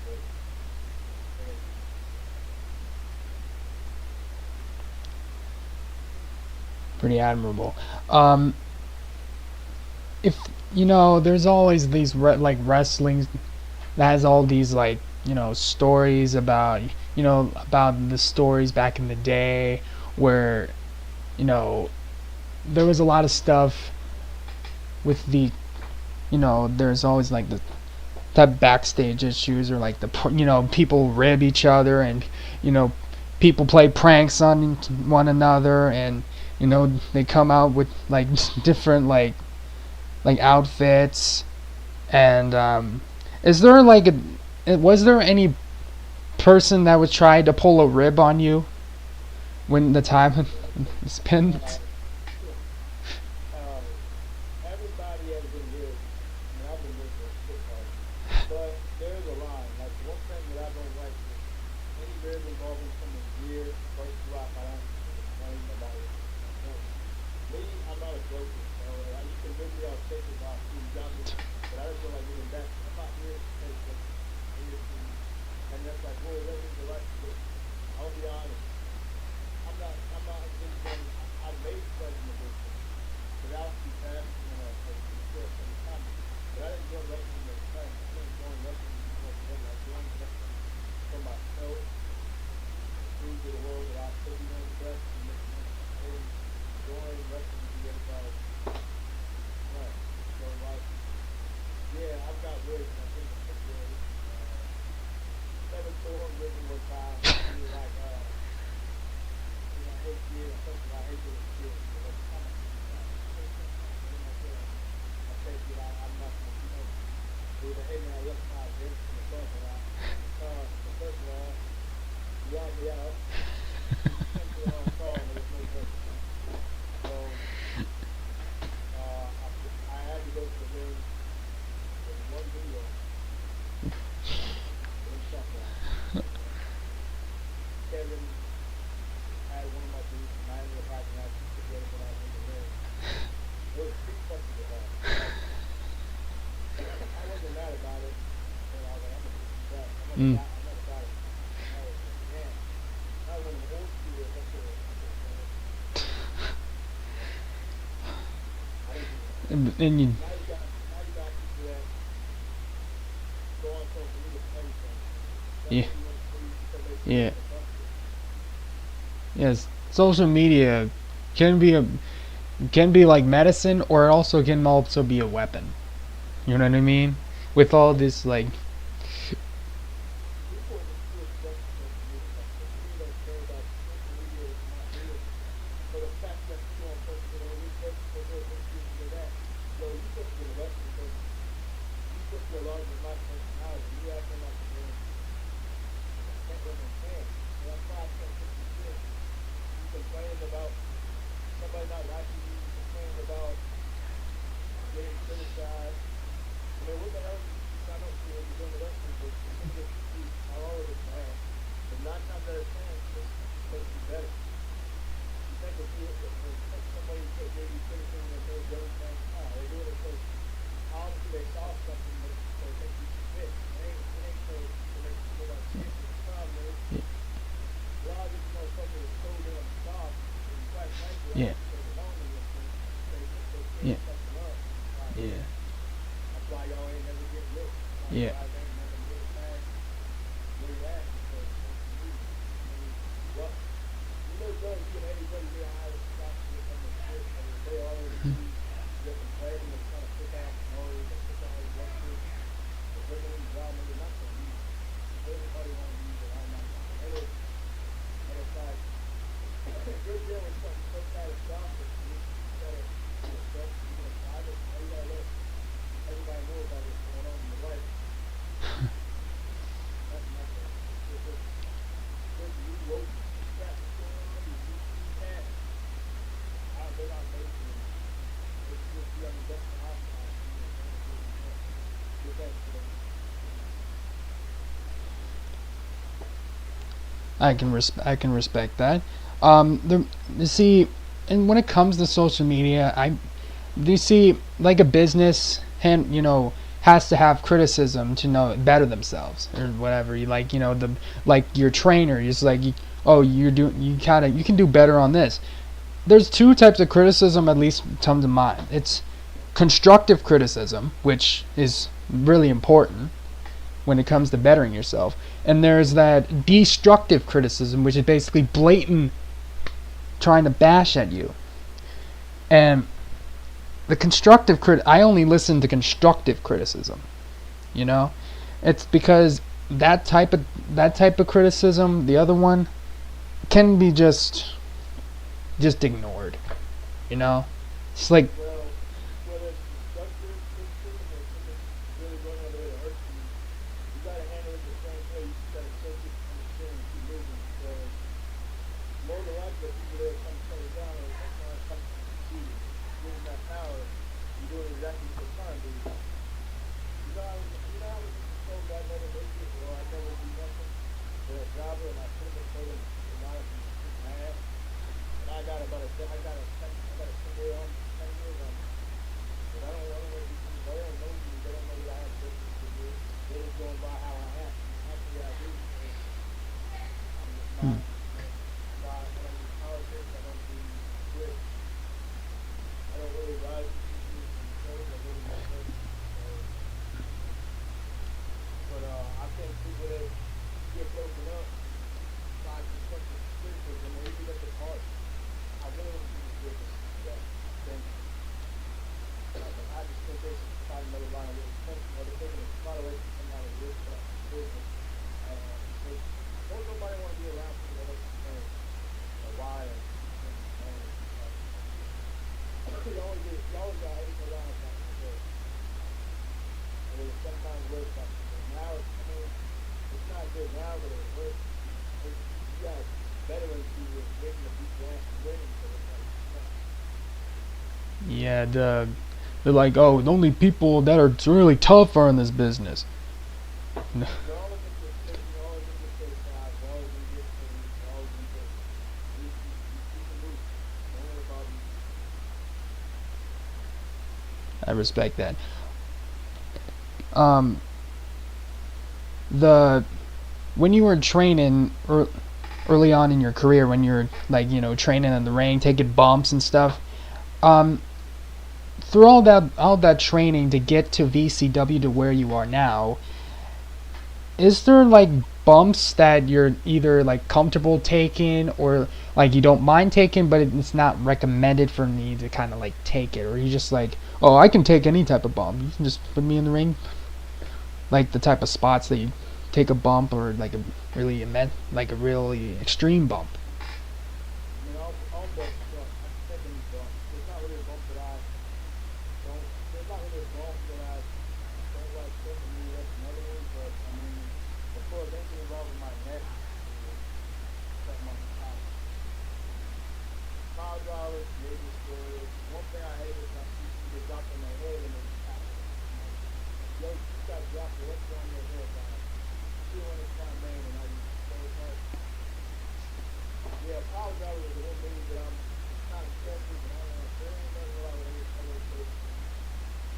that Pretty admirable. If there's always these like wrestling that has all these like stories about about the stories back in the day where you know there was a lot of stuff with the there's always like the that backstage issues or like the people rib each other and you know people play pranks on one another and they come out with like different like outfits and is there like was there any person that was trying to pull a rib on you when the time spent? everybody has been good. I've been good for a shit hard. But there's a line. Like, one thing that I don't like is any rib involving someone's gear, first drop, I don't complain about it. Me, I'm not a joker. You can rib me off tape about who got me, but I just feel like giving back. I'm not here to take it. And that's like, well, that means the right to do. I'll be honest. I'm not a big fan. I made president of this without the past, time. But I didn't join wrestling at the time. I didn't join wrestling before the end. I joined wrestling for myself first of all, I hate doing shit. But every time I see that, I take that. And then I feel like I take it. I'm not going to, they were like, hey man, I left my drinks in the parking lot. So first of all, you got me out. You sent to the wrong car and there was no drink. So I had to go to the ring. There was one video. It was shut down. Kevin had one of my dudes, and I ended up having that together when I was in the ring. It was pretty fucking good. I wasn't mad about it, and I was like, I'm gonna do that. I'm not about it. I was like, man, I was in the old school. That's what I didn't do that. And you, Now you got people that go on social media for everything. That's yeah, what you want to see because they see yeah, the busted. yes. Social media can be a can be like medicine, or it also can also be a weapon. You know what I mean? With all this like, People are just too obsessed with social media. Like social media don't care about social media is not real. So the fact that you on social media, we post for this, we do that. Yo, you supposed to get arrested because you supposed to be larger than my personality. You acting like a man. I can't understand. And that's why I can't take this shit. You complain about somebody not liking you. You complain about getting criticized. I mean, what the hell did you sign up for when you're doing the wrestling business? You're gonna get beat all over this man. But 9 times out of 10, it's just supposed to be better. You think if somebody gave you criticism and they're doing things, they're doing it because obviously they saw something that they think you should fix. It ain't to make you feel like shit. The problem is, a lot of these motherfuckers are so damn soft, and quite frankly, I yeah, don't think they belong in this thing. They think they yeah, can't fucking up. Like, yeah, that's why y'all ain't never get lit. That's yeah, why y'all ain't never get past where you at because social media. I mean, what? You know, Doug, you and everybody get high with stuff with them and shit, and they already see your complaining and trying to pick out noise and pick out all wrestlers. They're bringing in drama. They're not going to use it. Everybody want to use it. I'm not going to. And it's like, if you're dealing with something so catastrophic, you gotta, yourself, you gotta private, you gotta let everybody know about what's going on in your life. That's my thing. If you wrote that what's going on, you see that, they're not making it. It's just you have the best of house, get that shit. I can respect that. You see, and when it comes to social media, you see, like a business, and has to have criticism to know better themselves or whatever. You like, the like your trainer is like, oh, you can do better on this. There's two types of criticism at least come to mind. It's constructive criticism, which is really important when it comes to bettering yourself. And there's that destructive criticism, which is basically blatant trying to bash at you. And the constructive I only listen to constructive criticism. It's because that type of criticism, the other one, can be just ignored. It's like, Well, whether it's constructive criticism or something really going on the way to hurt you, you gotta handle it the same way. You just gotta take it from the chin and keep moving because more than likely the people that are trying to shut it down are trying to come to succeed. Given that power, you're doing exactly what they're trying to do. You know how we told me I never make it or I never do nothing for a jobber and I put them told them a lot of them kick my ass. And I got a 10 year on 10 years on. But I don't know these people. They don't know me. They don't know that I have business to do. They're just going by how I act. Actually, I do. I'm just not. I don't do politics. I don't do quit. I don't really rise to people and shows. I really don't know. But I think people that get broken up by constructive criticism or even if it's hard, I really want to do this business. Yeah, I think. I just think they should find another line of work. Or they're taking a lot away from some kind of risk for business. Because don't nobody want to be around people that don't complain or lie or man, you always got 8 rounds back in the day, and it was sometimes worse back in the day. Now, I mean, it's not good now, but it was worse. You got veterans who were waiting to beat your ass and winning, so it's like, nah. Yeah, they're like, oh, the only people that are really tough are in this business. You're always gonna get sick, you're always gonna get criticized, you're always gonna get paid, you're always gonna get. You keep it moving. Don't worry about it. I respect that. Um, the when you were training early on in your career, when you're like training in the ring, taking bumps and stuff, um, through all that training to get to VCW to where you are now, is there like bumps that you're either like comfortable taking or like you don't mind taking, but it's not recommended for me to kind of like take it, or you just like, oh, I can take any type of bump. You can just put me in the ring, like the type of spots that you take a bump or like a really immense, like a really extreme bump. I mean, all bumps suck. I can take any bump. There's not really a bump that I don't. There's not really a bump that I don't like taking any less than other ones, but I mean, of course, anything involving my neck is something I'm out. Power drivers, maybe destroyers. One thing I hate is when people get dropped on their head and they just tackle it. I'm like, yo, you just got dropped. What's on your head, guy? 200-pound man, and now you so hard. Yeah, power driver is the one move that I'm kind of sketchy, but I don't know. There ain't nothing wrong with any other place.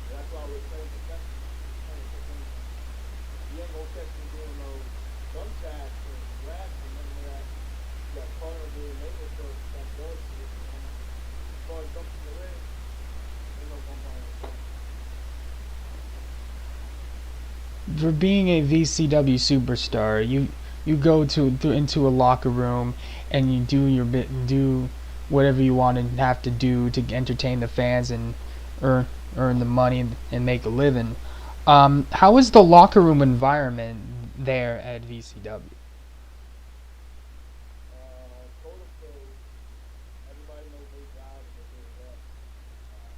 That's why we're trained professionals. We're trained to take anything. You ain't gonna catch me doing no thumbtacks or wrestling, none of that. You got partners doing maintenance work, that does shit. As far as bumps in the ring, ain't no bump on it. For being a VCW superstar, you go into a locker room and you do your bit and do whatever you want and have to do to entertain the fans and earn earn the money and make a living. How is the locker room environment there at VCW? Code of code, everybody knows their job and they're good at that. Um,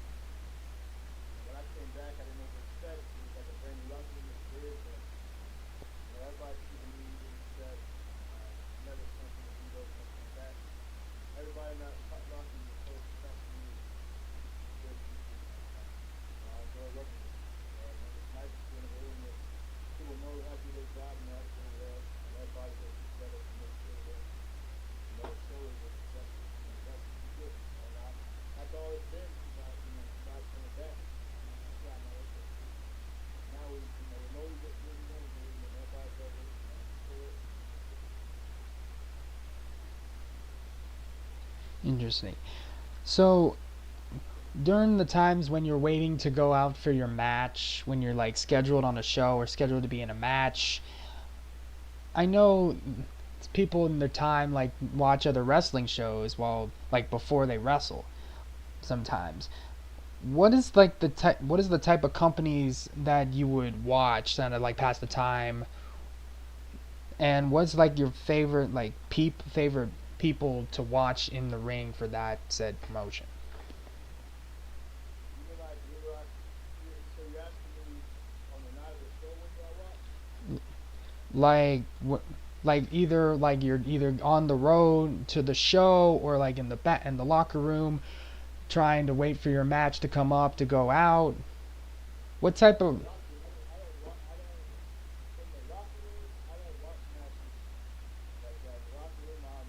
when I came back, I didn't know what to expect. It was like a brand new locker room was weird, but everybody's keeping me in check. Never something to beat up, nothing like that. Everybody in that locker room is so professional, good people. I enjoy working with them. It's nice to be in a room where people know how to do their job and know how to do it well, and everybody works together to make sure that the show is a successful. That's good. And that's all it's been since since I came back. That's why I know it's good. Now we know what we're going to do, and everybody does it. So it's good. Interesting. So during the times when you're waiting to go out for your match, when you're like scheduled on a show or scheduled to be in a match, I know people in their time like watch other wrestling shows while like before they wrestle sometimes. What is like the type? What is the type of companies that you would watch that like pass the time? And what's like your favorite like favorite people to watch in the ring for that said promotion? You mean like so you're asking me on the night of the show what do I watch? Like like either like you're either on the road to the show or like in the locker room trying to wait for your match to come up to go out. What type In the of locker room, I don't, in the locker room, I don't watch matches like that. In the locker room, I'm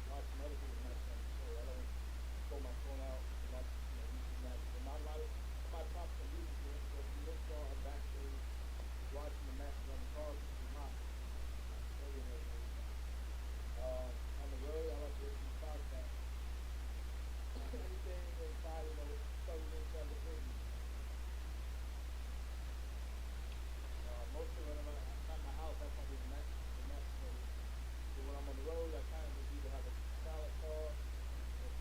watching other people's matches on the show. I don't pull my phone out and watch, YouTube matches. And I'm not talking to music here, so if you look for I'm backstage watching the matches on the card, which is not show and everything. On the road, I like to listen to podcasts. Anything inside, 30 minutes of the business. Mostly when I'm at my house, that's probably the match show. But when I'm on the road, I kind of just either have a silent car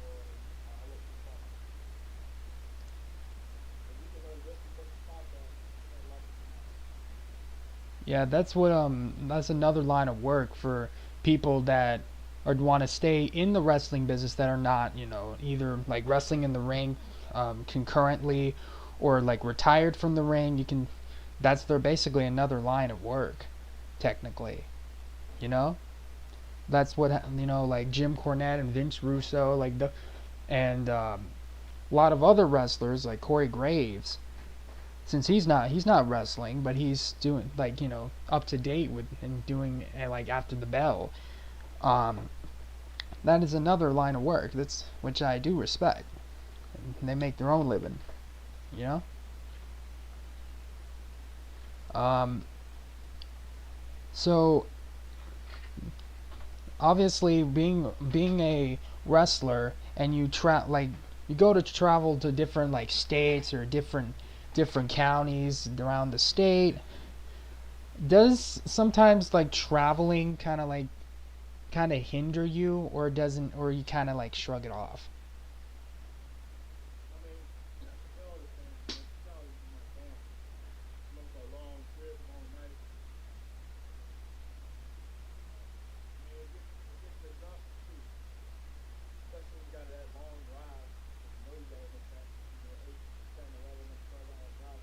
or I listen to podcasts. But you can listen to podcasts and watch the match. Yeah, that's another line of work for people that or want to stay in the wrestling business that are not, either like wrestling in the ring concurrently or like retired from the ring. They're basically another line of work, technically. You know, that's what like Jim Cornette and Vince Russo, and a lot of other wrestlers like Corey Graves. Since he's not wrestling, but he's doing up to date with and doing like after the bell. Um, that is another line of work that's which I do respect. And they make their own living, you know. Um, so obviously, being a wrestler and you go to travel to different like states or different counties around the state. Does sometimes like traveling kind of hinder you, or doesn't, or you kind of like shrug it off? I mean, it all depends, man. Traveling with my family. You know, for a long trip, long night. I mean, it gets exhausting too. Especially when you got that long drive. And you know you gotta make that, 8, 10, 11, 12 hour drive.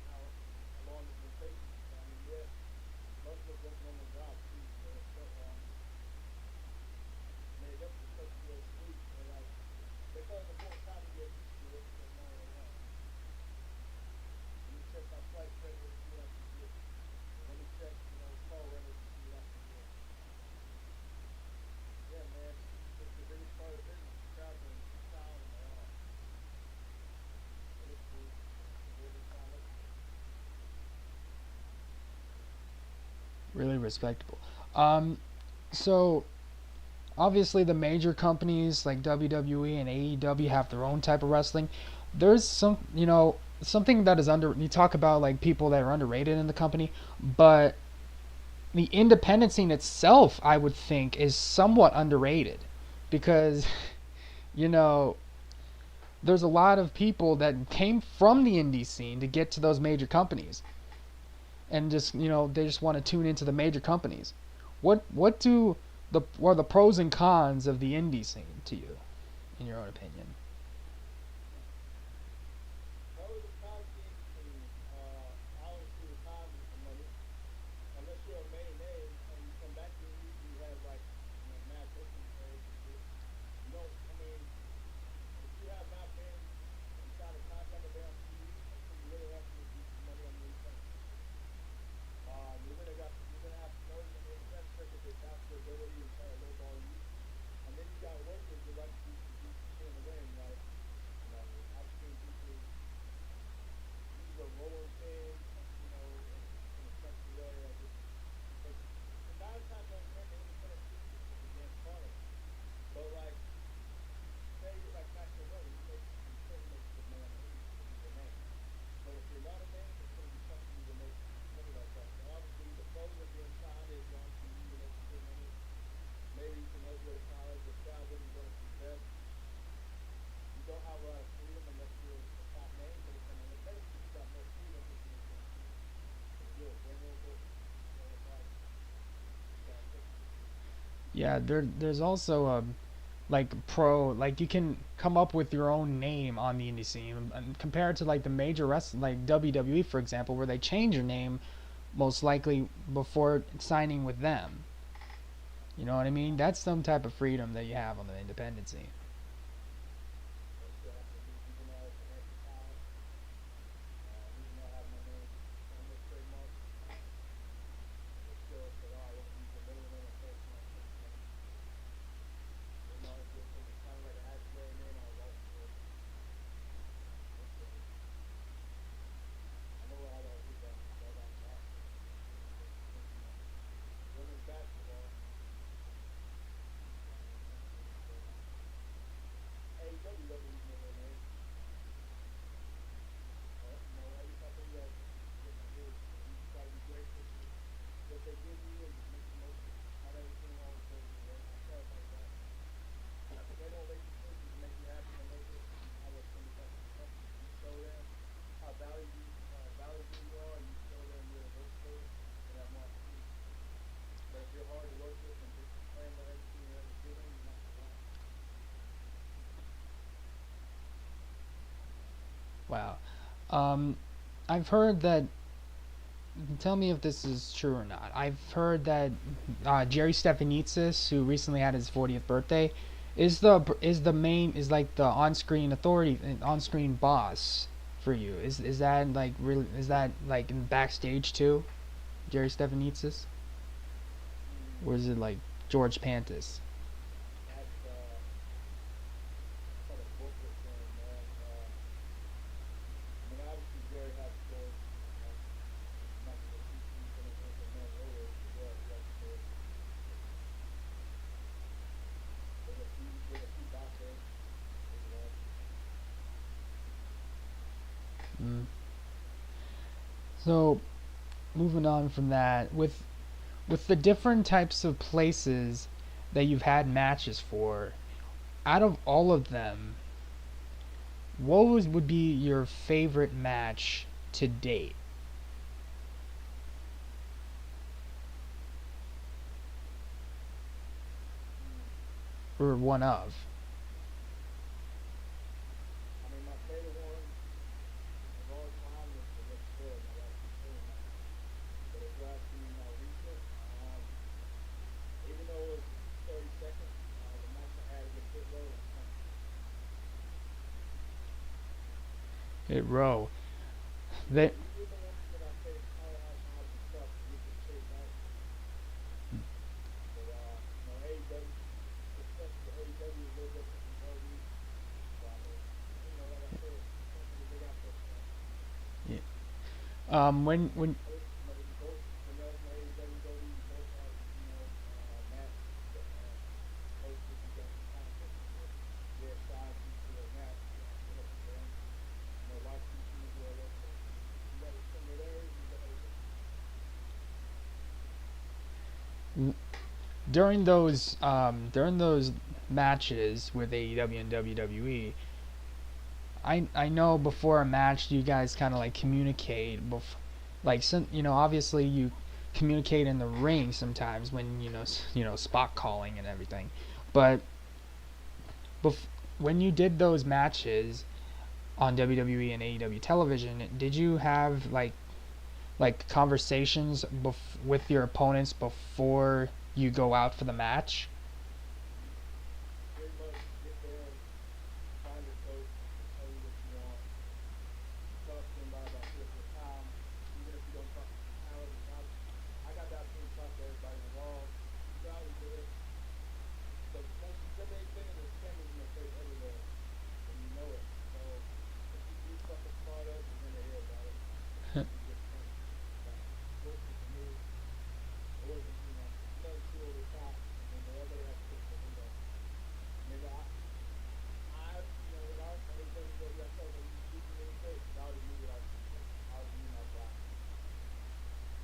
How long it's gonna take you. So, I mean, yeah, most of us don't normally drive too. So, I mean, it definitely puts you to sleep. So, like, they call it the point time to get used to it. But no, let me check my flight schedule to see what I can get. Let me check, call rentals to see what I can get. Yeah, man, it's the biggest part of business is traveling at all. But it's cool. Every time it's cool. Really respectable. So obviously the major companies like WWE and AEW have their own type of wrestling. There's something that is under. You talk about like people that are underrated in the company, but the independent scene itself, I would think, is somewhat underrated because you know there's a lot of people that came from the indie scene to get to those major companies, and just they just want to tune into the major companies. What are the pros and cons of the indie scene to you, in your own opinion? Pros and cons of the indie scene. Obviously, the cons is the money. Unless you're a main name and you come back to the indies and you have like, mad booking players and shit. You don't. I mean, if you have not been and signed a contract or been on TV, until you really have to do some money on the independent circuit. You're gonna have to know on the independent circuit they doubt your ability and try to lowball you. And then you got workers that like to do some shit in the ring, like, I've seen people use a rolling pin, in a sexy way. And 9 times out of 10, the independent scene is against quality. But like, say like Master Money, he certainly makes a good money on the indies because he's a name. But if you're not a name, it's going to be tough for you to make money like that. So obviously, the pros of being signed is you're on TV, you make some good money. Maybe you can go to college or travel and go to some events. You don't have a lot of freedom unless you're a top name, but it's an independent scene, you got more freedom with the independent scene. If you're a general booker, it's like you got to pick. Yeah, there's also like pro, like you can come up with your own name on the indie scene, and compared to like the major wrestling like WWE, for example, where they change your name most likely before signing with them. You know what I mean? That's some type of freedom that you have on the independent scene. But still have to be, even though it's connected talent, even though I have my name on this trademark, they still say, oh, I want to use the middle name or first name, first name. They know it's just because it's kind of like an accident name, I was also good. But I know how to do that. That got boxing and thinking that women's basketball, got an independent scene, so Wow. Um, I've heard that. Tell me if this is true or not. I've heard that Jerry Stephanitsis, who recently had his 40th birthday, is like the on-screen authority, on-screen boss for you. Is that like really? Is that like in backstage too, Jerry Stephanitsis, or is it like George Pantis? That's kind of booklet thing, man. I mean, obviously Jerry has stories. I'm not going to keep implement earlier, but yeah, he has stories. There's a few boxers as well. Mm. So moving on from that, with the different types of places that you've had matches for, out of all of them, would be your favorite match to date, Mm. or one of? I mean, my favorite one of all time was the Ric Flair, my last Flair match. But if you're asking me more recent, even though it was 30 seconds, the match I had against Hit Row and Punk. Hit Row. Yeah, That he was the one that I faced powerhouse Hobbs and stuff, and we just chased after him. But, AEW, especially the AEW is a little different from WWE. So, I mean, like I said, Punk is a big outfit, man. yeah. And When we both, when y'all from AEW, WWE, we both had, match posters we got some contests for. We had signed each of their match, for them. Watched each individual wrestler. You got similarities, you got differences. during those matches with AEW and WWE, I know before a match you guys kind of like communicate like some, obviously you communicate in the ring sometimes when spot calling and everything, but when you did those matches on WWE and AEW television, did you have like conversations with your opponents before you go out for the match? Pretty much get there, find your coach, tell you what you want. You talk to them about 2 or 3 times, even if you don't talk to the talent. I got the opportunity to talk to everybody involved. You got to do it. The most intimidating thing is the cameras in your face everywhere, and you know it. So if you do something smart up, you're gonna hear about it. You get pinned. But fortunately for me, it wasn't nothing too over the top, and then everybody has to put their window. I mean, when I was from AEW, I told them you shoot me in the face, I already knew what I was gonna do. I already knew my job.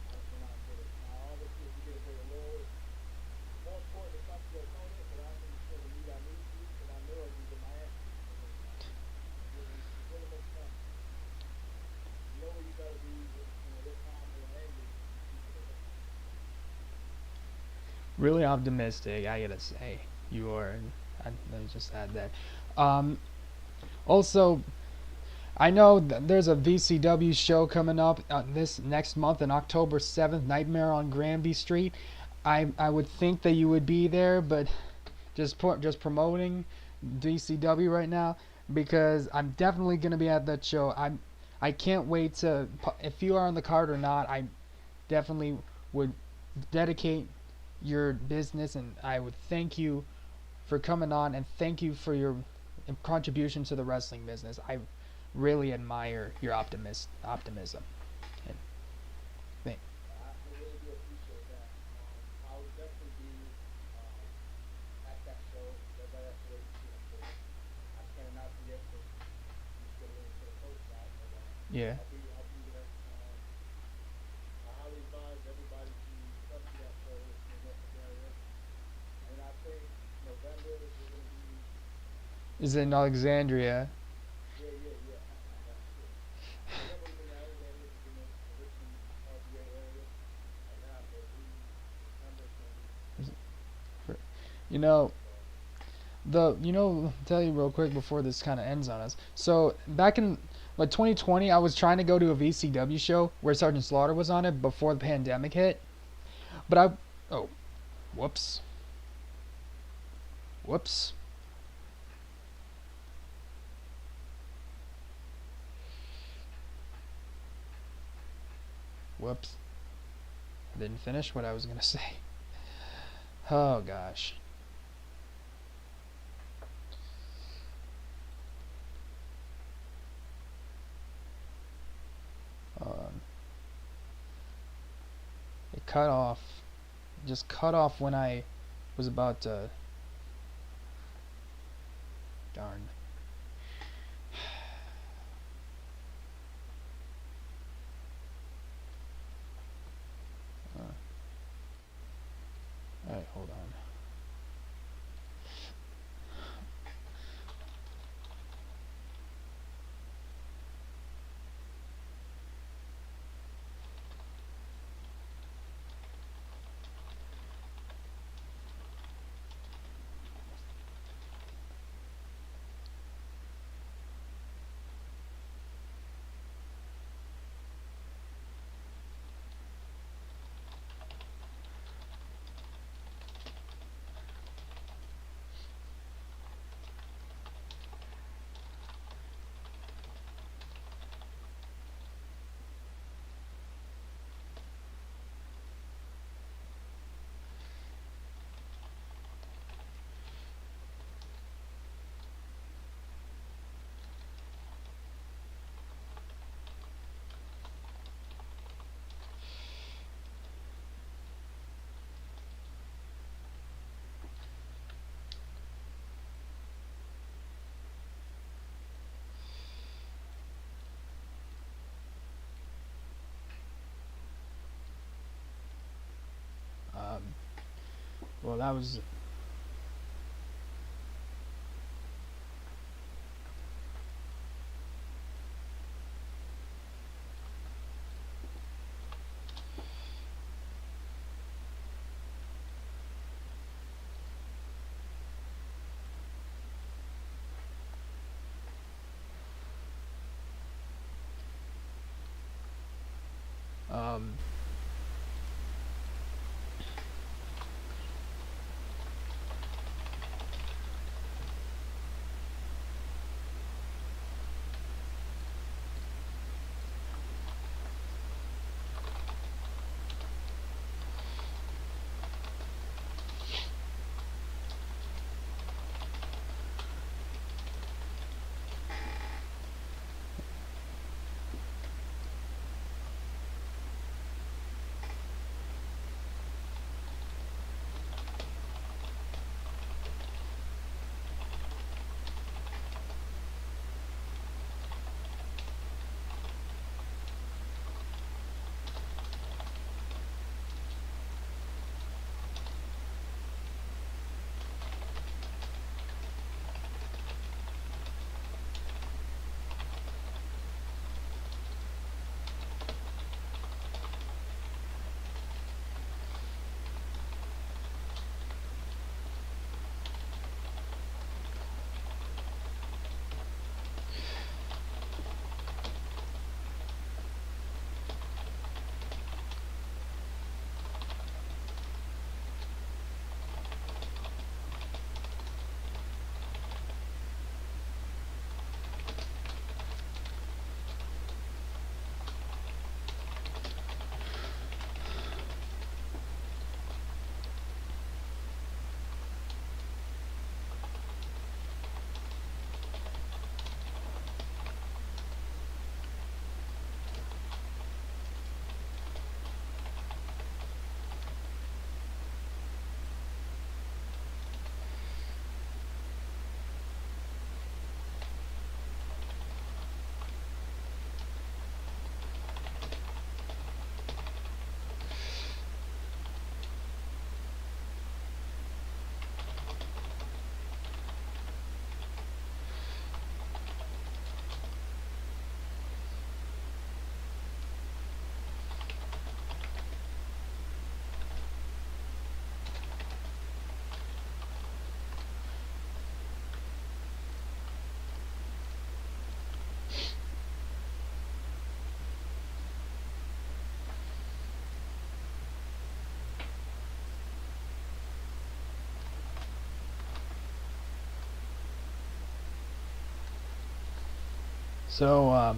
I just went out and did it. Now, obviously, if you get a bigger role, it's more important to talk to your opponent, but I didn't feel the need I needed to because I knew I was gonna get my ass beat. So it really makes sense. You know where you gotta be, what time or angle to keep it away. Really optimistic, I gotta say. You are. Let me just add that. Um, Also, I know there's a VCW show coming up this next month on October 7th, Nightmare on Granby Street. I would think that you would be there, but just promoting VCW right now because I'm definitely gonna be at that show. I can't wait to, if you are on the card or not. I definitely would dedicate your business, and I would thank you for coming on, and thank you for your contribution to the wrestling business. I really admire your optimism. And thank. I really do appreciate that. I will definitely be um, at that show. Everybody has to wait and see, of course. I can't announce it yet because I'm still waiting for the coach out, but Yeah. I'll be there. I highly advise everybody to come to that show if you're in the Memphis area. And I think November we're gonna be Is in Alexandria. yeah. Yeah. November we're in Alexandria, Virginia, the Richmond, RVA area. And then I believe December is gonna be You know, so. tell you real quick before this kind of ends on us. So back in Like 2020, I was trying to go to a VCW show where Sergeant Slaughter was on it before the pandemic hit. But oh, whoops. Whoops. Whoops. I didn't finish what I was going to say. Oh, gosh. Um, it cut off. Just cut off when I was about to. Darn. Alright, hold on. Well, that was. Um, So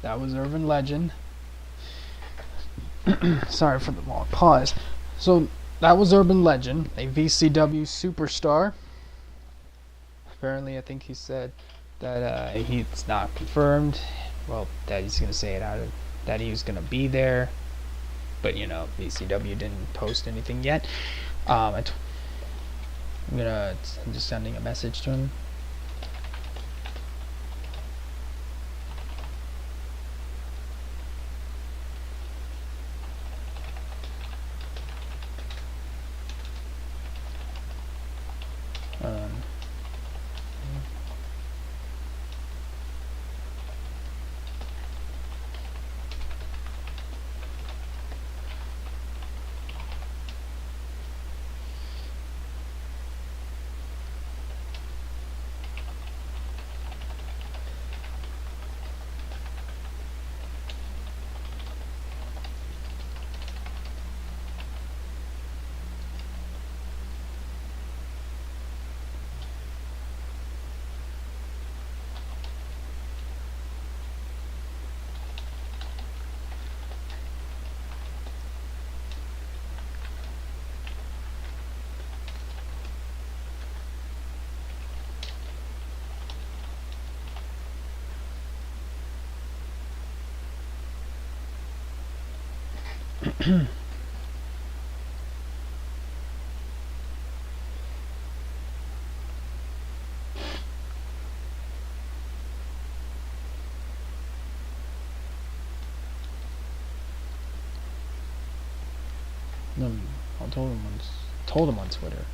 that was Irvin Legend. Sorry for the long pause. So that was Urban Legend, a VCW superstar. Apparently, I think he said that he's not confirmed. Well, that he's gonna say it out of that he was gonna be there, but VCW didn't post anything yet. I'm just sending a message to him. I told him on Twitter.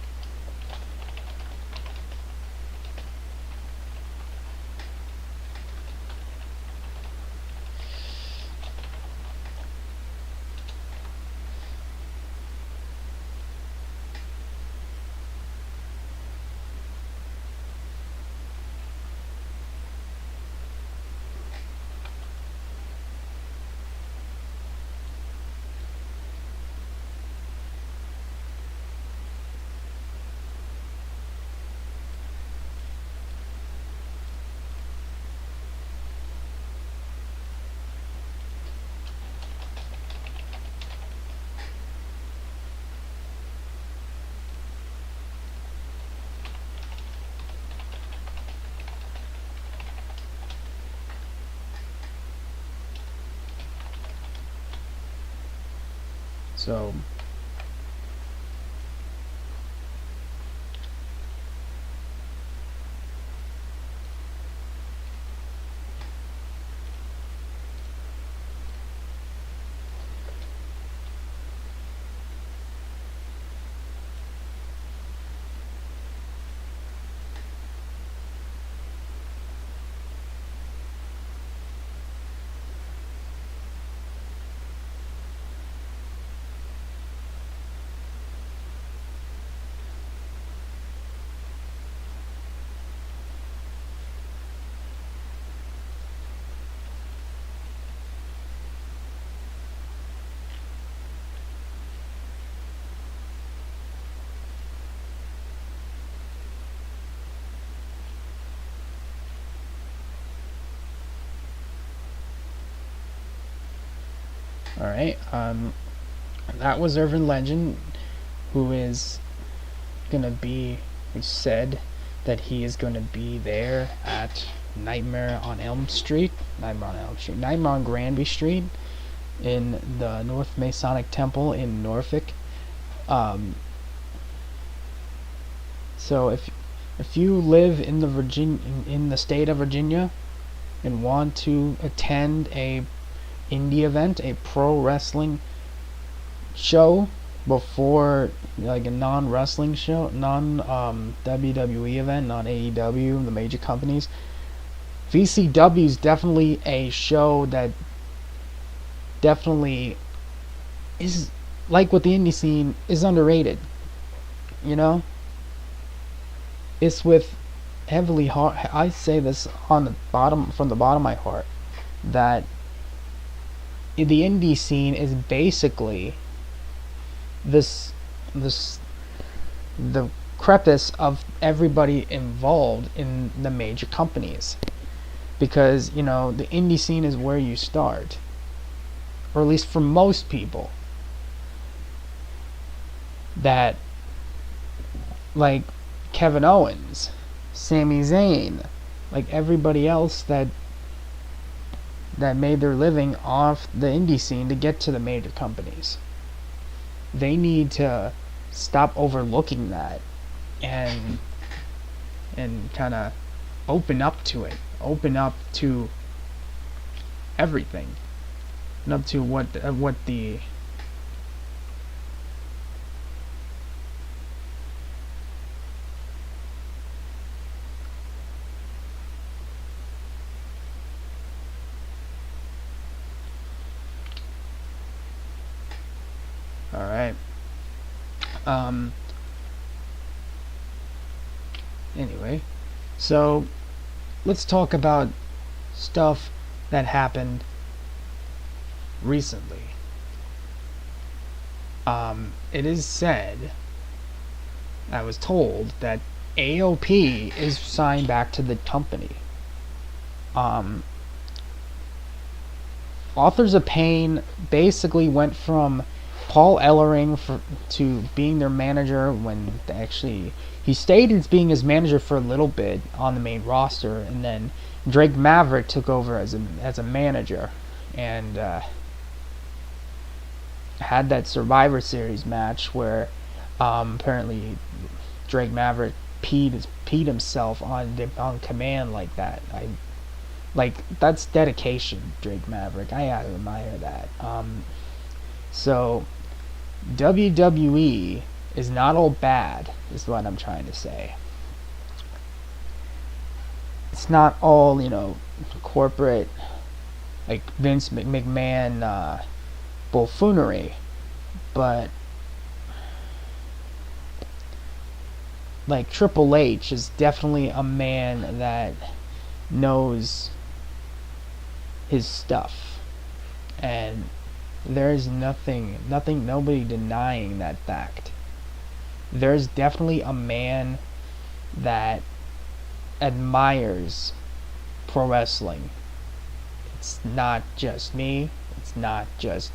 So all right. That was Irvin Legend, who is gonna be. Who said that he is gonna be there at Nightmare on Granby Street, in the North Masonic Temple in Norfolk. So if you live in the state of Virginia and want to attend a indie event, a pro wrestling show before, like a non-wrestling show, WWE event, not AEW, the major companies, VCW is definitely a show that definitely is, like with the indie scene, is underrated. It's with heavily heart. I say this on the bottom, from the bottom of my heart, that the indie scene is basically the crepice of everybody involved in the major companies, because the indie scene is where you start, or at least for most people. That, like Kevin Owens, Sami Zayn, like everybody else that made their living off the indie scene to get to the major companies. They need to stop overlooking that and kind of open up to it, open up to everything, and up to what the all right. Anyway, so let's talk about stuff that happened recently. It is said, I was told, that AOP is signed back to the company. Authors of Pain basically went from Paul Ellering to being their manager, when he stayed as being his manager for a little bit on the main roster, and then Drake Maverick took over as a manager, and had that Survivor Series match where apparently Drake Maverick peed himself on command like that. That's dedication, Drake Maverick. I gotta admire that. So WWE is not all bad, is what I'm trying to say. It's not all, corporate, like Vince McMahon buffoonery, but like Triple H is definitely a man that knows his stuff, and there's nobody denying that fact. There's definitely a man that admires pro wrestling. It's not just me, it's not just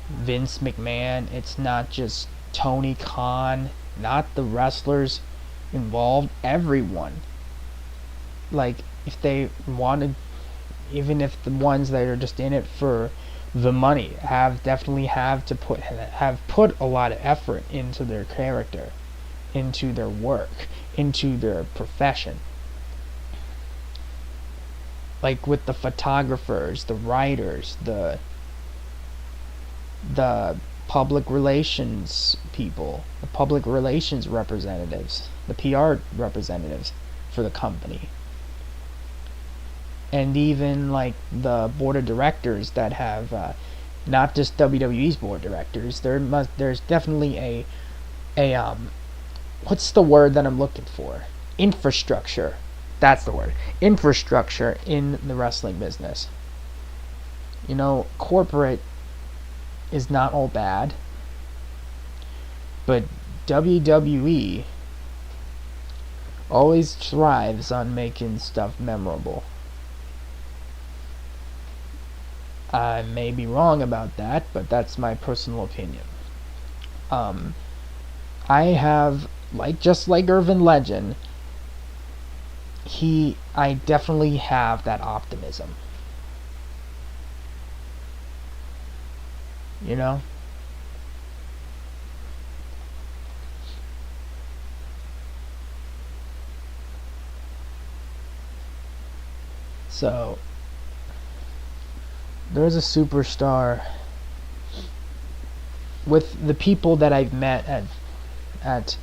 Vince McMahon, it's not just Tony Khan, not the wrestlers involved, everyone. Like, if they wanted, even if the ones that are just in it for the money have put a lot of effort into their character, into their work, into their profession. Like with the photographers, the writers, the public relations people, the public relations representatives, the PR representatives for the company, and even like the board of directors that have not just WWE's board of directors. There's definitely a what's the word that I'm looking for? Infrastructure. That's the word. Infrastructure in the wrestling business. Corporate is not all bad, but WWE always thrives on making stuff memorable. I may be wrong about that, but that's my personal opinion. I have, just like Irvin Legend, I definitely have that optimism. So there's a superstar with the people that I've met at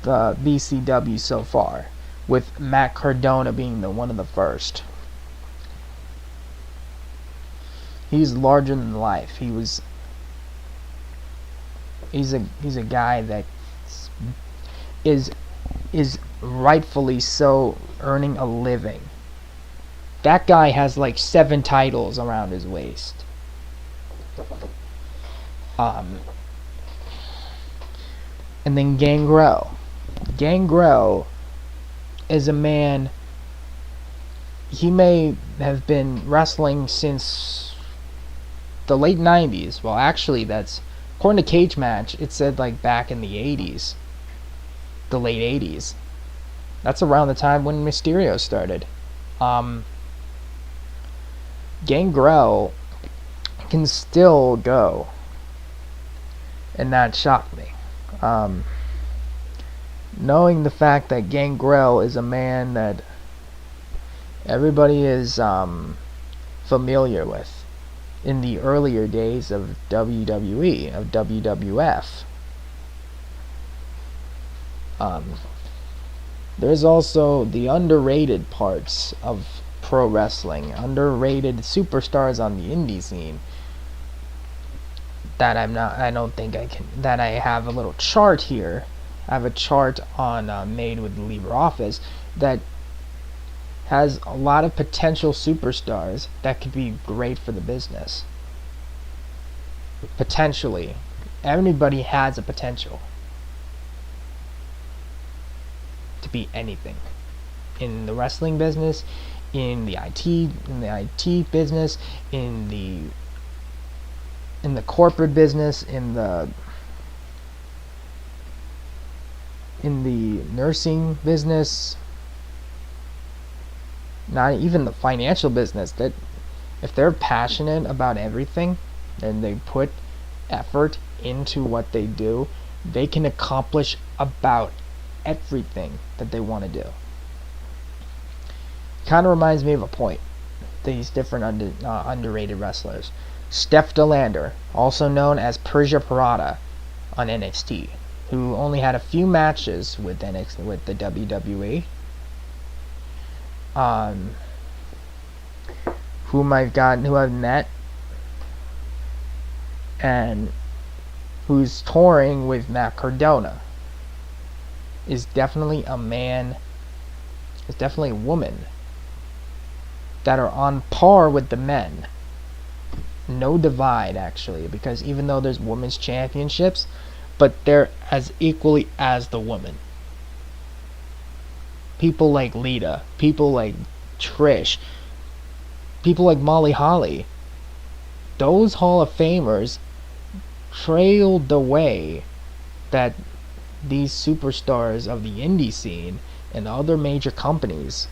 the BCW so far, with Matt Cardona being one of the first. He's larger than life. He's a guy that is rightfully so earning a living. That guy has like 7 titles around his waist. And then Gangrel. Gangrel is a man. He may have been wrestling since the late 90s. Well, actually, that's according to Cage Match. It said like back in the 80s, the late 80s. That's around the time when Mysterio started. Gangrel can still go, and that shocked me. Knowing the fact that Gangrel is a man that everybody is familiar with in the earlier days of WWE, of WWF. There's also the underrated parts of pro wrestling, underrated superstars on the indie scene that I don't think I can, that I have a little chart here. I have a chart on Made with LibreOffice that has a lot of potential superstars that could be great for the business. Potentially. Everybody has a potential to be anything. In the wrestling business, in the IT business, in the corporate business, in the nursing business, not even the financial business. That if they're passionate about everything and they put effort into what they do, they can accomplish about everything that they want to do. Kind of reminds me of a point. These different underrated wrestlers. Steph DeLander, also known as Persia Parada on NXT, who only had a few matches with the WWE. Who I've met, and who's touring with Matt Cardona, is definitely a man, is definitely a woman that are on par with the men. No divide, actually, because even though there's women's championships, but they're as equally as the women. People like Lita, people like Trish, people like Molly Holly, those Hall of Famers trailed the way that these superstars of the indie scene and other major companies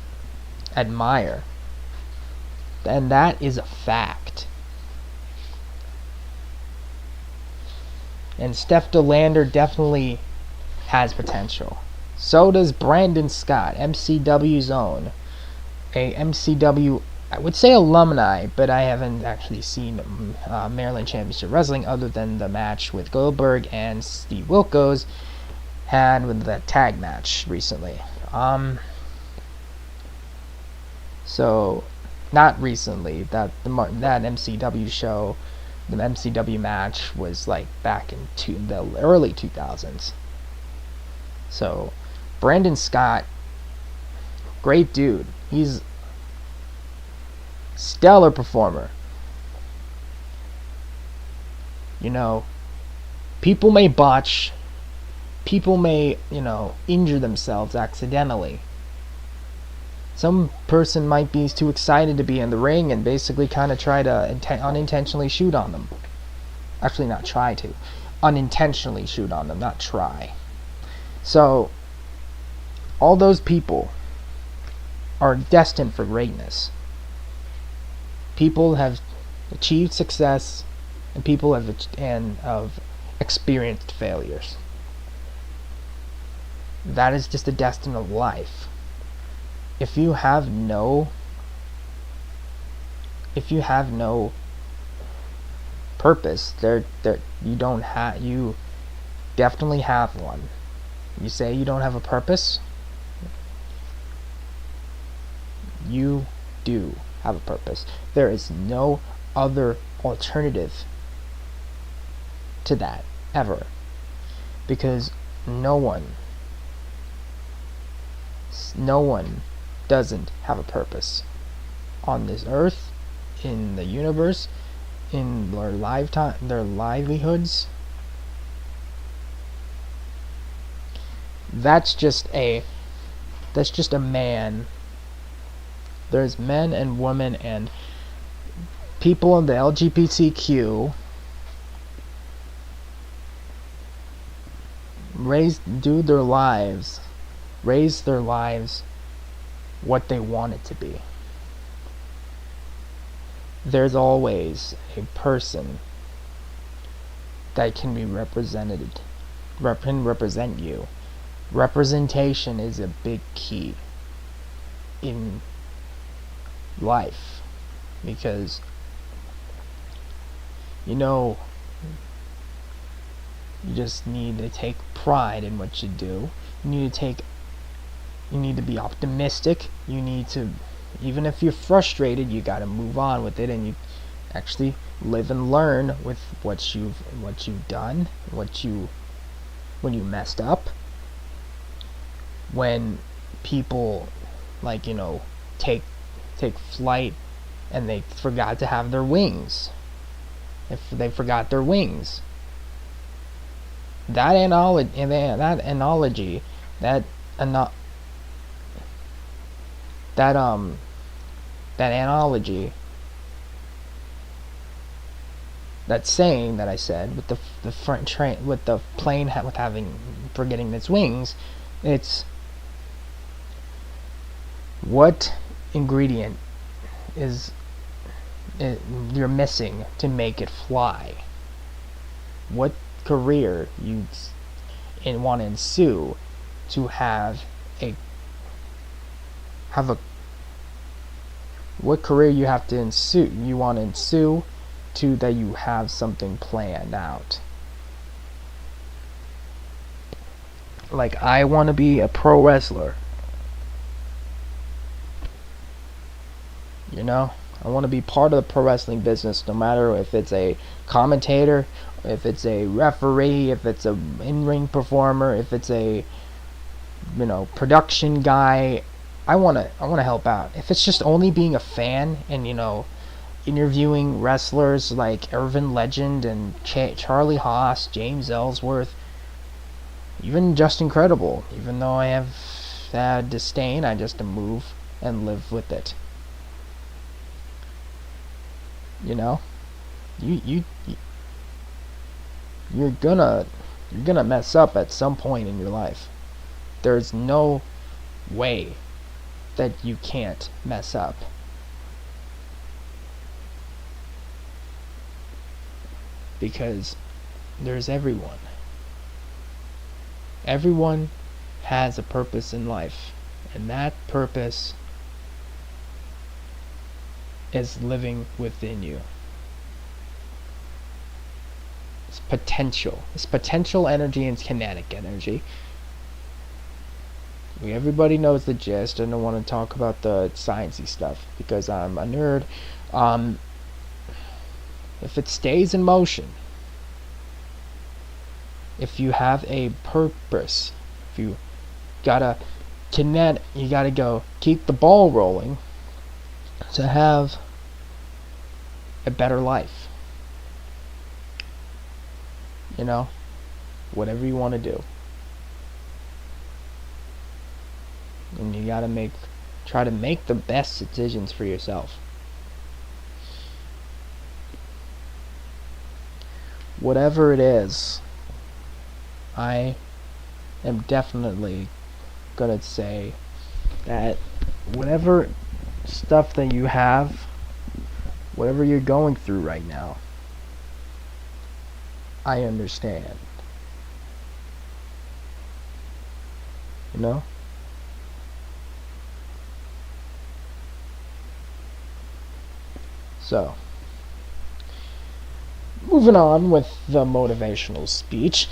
admire. And that is a fact. And Steph DeLander definitely has potential. So does Brandon Scott, MCW's own. A MCW, I would say alumni, but I haven't actually seen Maryland Championship Wrestling other than the match with Goldberg and Steve Wilkos had with that tag match recently. So, not recently. That MCW show, the MCW match was like back in the early 2000s. So, Brandon Scott, great dude. He's stellar performer. You know, people may botch, people may, injure themselves accidentally. Some person might be too excited to be in the ring and basically kind of try to unintentionally shoot on them. Actually, not try to. Unintentionally shoot on them, not try. So, all those people are destined for greatness. People have achieved success, and people have experienced failures. That is just the destiny of life. If you have no purpose, you definitely have one. You say you don't have a purpose, you do have a purpose. There is no other alternative to that ever, because no one doesn't have a purpose on this earth, in the universe, in their lifetime, their livelihoods. that's just a man. There's men and women and people in the LGBTQ raise their lives what they want it to be. There's always a person that can be represented, can represent you. Representation is a big key in life, because you just need to take pride in what you do. You need to be optimistic. You need to, even if you're frustrated, you got to move on with it, and you actually live and learn with what you've done, when you messed up, when people take flight and they forgot to have their wings. If they forgot their wings, that analogy, that saying that I said with the front train, with the plane forgetting its wings, it's what ingredient you're missing to make it fly. What career you want to ensue to what career you want to ensue to, that you have something planned out. Like, I want to be a pro wrestler. I want to be part of the pro wrestling business, no matter if it's a commentator, if it's a referee, if it's a in-ring performer, if it's a production guy. I want to help out. If it's just only being a fan and interviewing wrestlers like Irvin Legend and Charlie Haas, James Ellsworth, even Just Incredible, even though I have that disdain, I just move and live with it. You're gonna mess up at some point in your life. There's no way that you can't mess up. Because there's everyone. Everyone has a purpose in life, and that purpose is living within you. It's potential. It's potential energy and kinetic energy. Everybody knows the gist. I don't want to talk about the sciencey stuff because I'm a nerd. If it stays in motion, if you have a purpose, if you gotta you gotta go keep the ball rolling to have a better life. Whatever you want to do. And you gotta try to make the best decisions for yourself. Whatever it is, I am definitely gonna say that whatever stuff that you have, whatever you're going through right now, I understand. So, moving on with the motivational speech,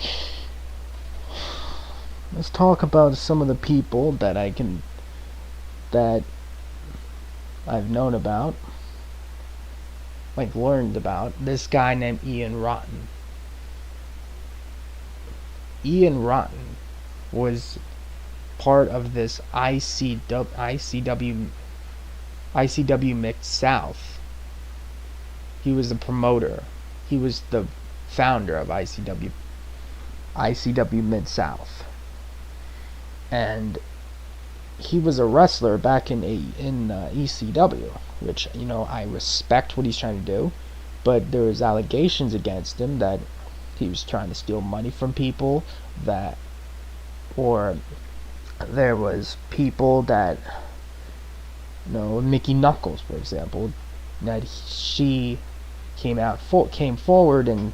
let's talk about some of the people that I've known about, learned about. This guy named Ian Rotten. Ian Rotten was part of this ICW Mid-South. He was the promoter. He was the founder of ICW Mid-South. and he was a wrestler back in ECW, which I respect what he's trying to do, but there was allegations against him that he was trying to steal money from people, that or there was people that Mickey Knuckles, for example, that she came forward and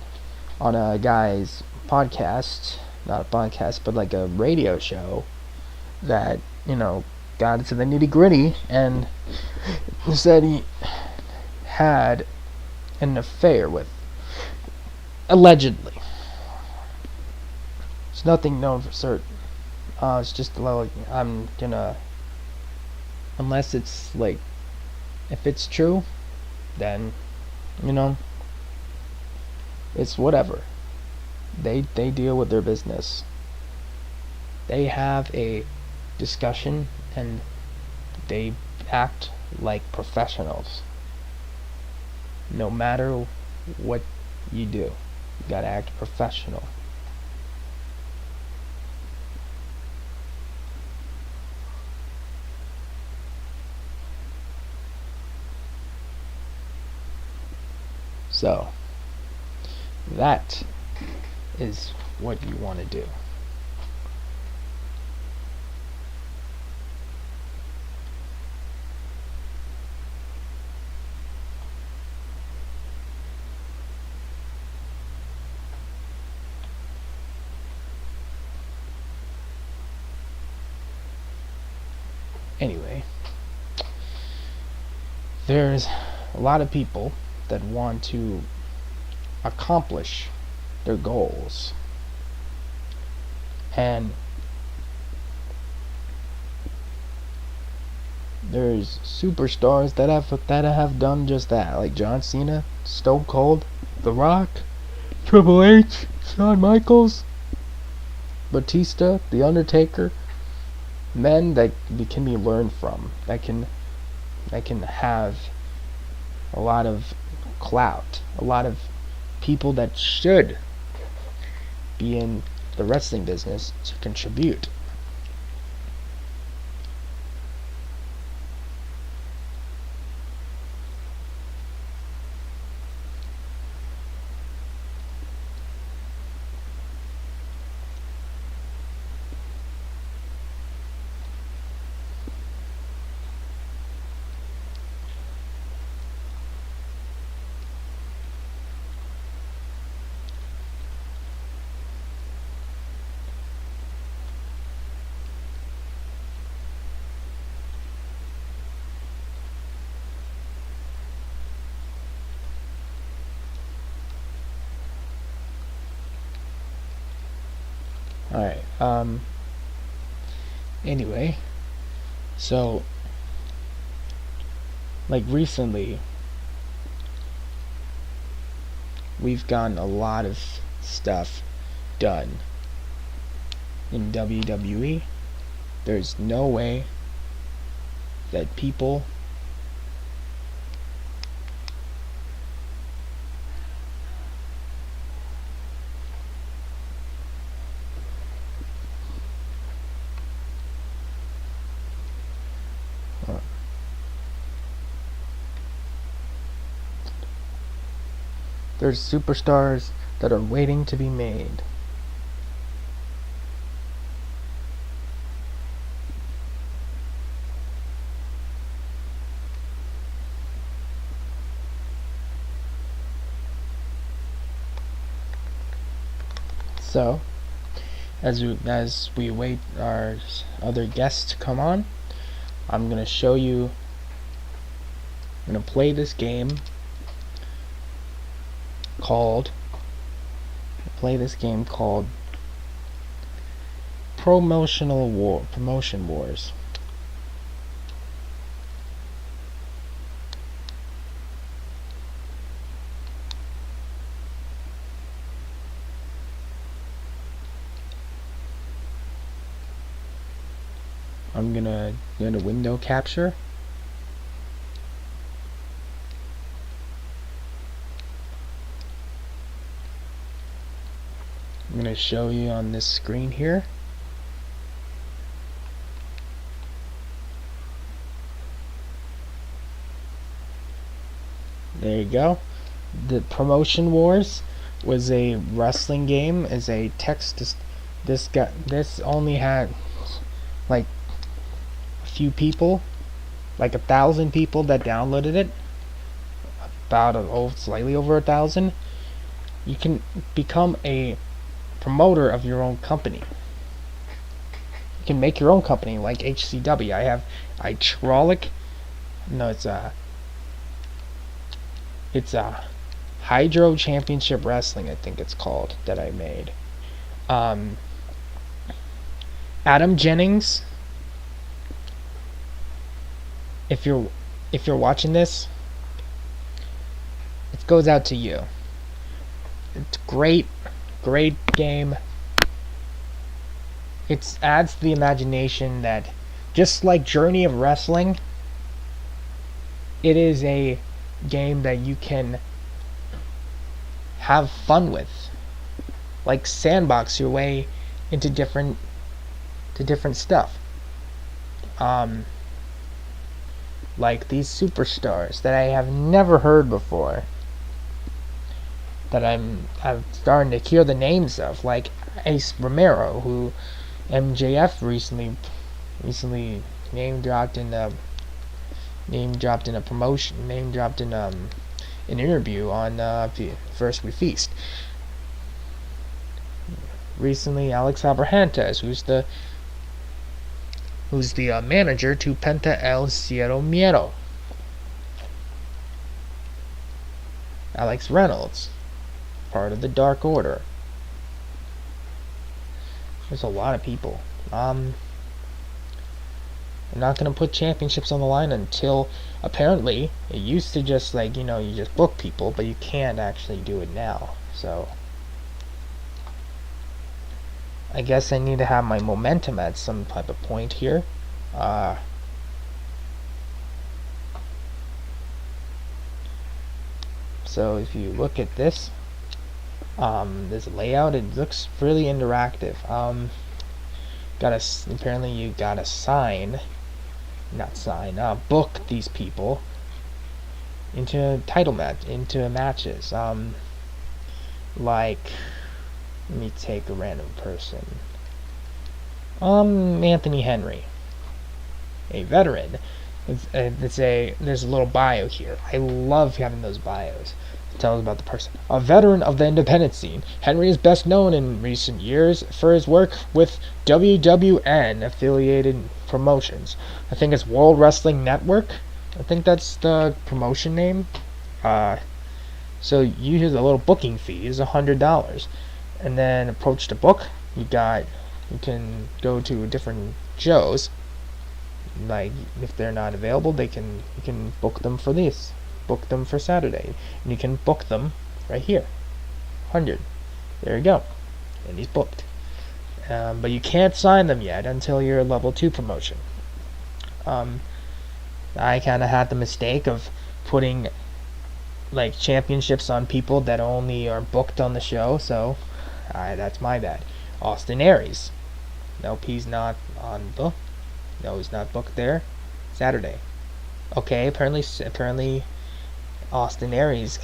on a guy's podcast, not a podcast, but like a radio show, that got into the nitty gritty and said he had an affair with, allegedly. There's nothing known for certain. It's just I'm gonna, unless it's like, if it's true, then it's whatever. They deal with their business. They have a discussion and they act like professionals. No matter what you do, you gotta act professional. So, that is what you want to do. Anyway, there's a lot of people that want to accomplish their goals, and there's superstars that have done just that, like John Cena, Stone Cold, The Rock, Triple H, Shawn Michaels, Batista, The Undertaker. Men that can be learned from, that can have a lot of clout, a lot of people that should be in the wrestling business to contribute. Alright, anyway, so, like recently, we've gotten a lot of stuff done in WWE. There's no way that people there's superstars that are waiting to be made. So, as we wait our other guests to come on, I'm gonna play this game called Promotion Wars. I'm gonna go to window capture. I'm going to show you on this screen here. There you go. The Promotion Wars was a wrestling game. Is a text. This only had like a few people, like 1,000 people that downloaded it. Slightly over 1,000. You can become a promoter of your own company. You can make your own company like HCW. I have Hydraulic. No, it's a Hydro Championship Wrestling, I think it's called, that I made. Um, Adam Jennings, if you're watching this, it goes out to you. It's great game. It adds to the imagination that, just like Journey of Wrestling, it is a game that you can have fun with. Like sandbox your way into different stuff. Like these superstars that I have never heard before, that I'm starting to hear the names of, like Ace Romero, who MJF recently name dropped in a promotion, name dropped in an interview on First We Feast. Recently, Alex Abrahantes, who's the manager to Penta El Cielo Miedo. Alex Reynolds, part of the Dark Order. There's a lot of people. I'm not gonna put championships on the line until, apparently, it used to just you just book people, but you can't actually do it now. So I guess I need to have my momentum at some type of point here. So if you look at this layout, it looks really interactive. Apparently you gotta book these people into matches. Like, let me take a random person. Anthony Henry, a veteran. There's a little bio here. I love having those bios. It tells about the person. A veteran of the independent scene, Henry is best known in recent years for his work with WWN affiliated promotions. I think it's World Wrestling Network. I think that's the promotion name. So you hear the little booking fee is $100, and then approach to book. You can go to different shows. Like, if they're not available, you can book them for this. Book them for Saturday, and you can book them right here. 100. There you go, and he's booked. But you can't sign them yet until you're a level 2 promotion. I kind of had the mistake of putting like championships on people that only are booked on the show, so that's my bad. Austin Aries. Nope, he's not on the. No, he's not booked there. Saturday. Okay, apparently Austin Aries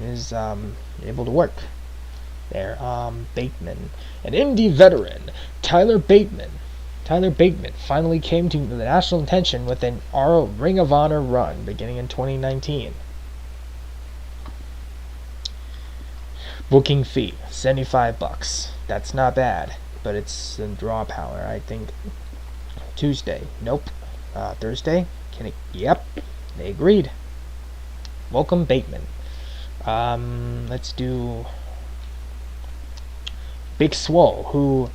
is able to work there. Bateman, an indie veteran, Tyler Bateman finally came to the national attention with an Ring of Honor run beginning in 2019. Booking fee $75. That's not bad, but it's in draw power. I think Tuesday. Nope. Thursday. Yep. They agreed. Welcome, Bateman. Let's do Big Swole, who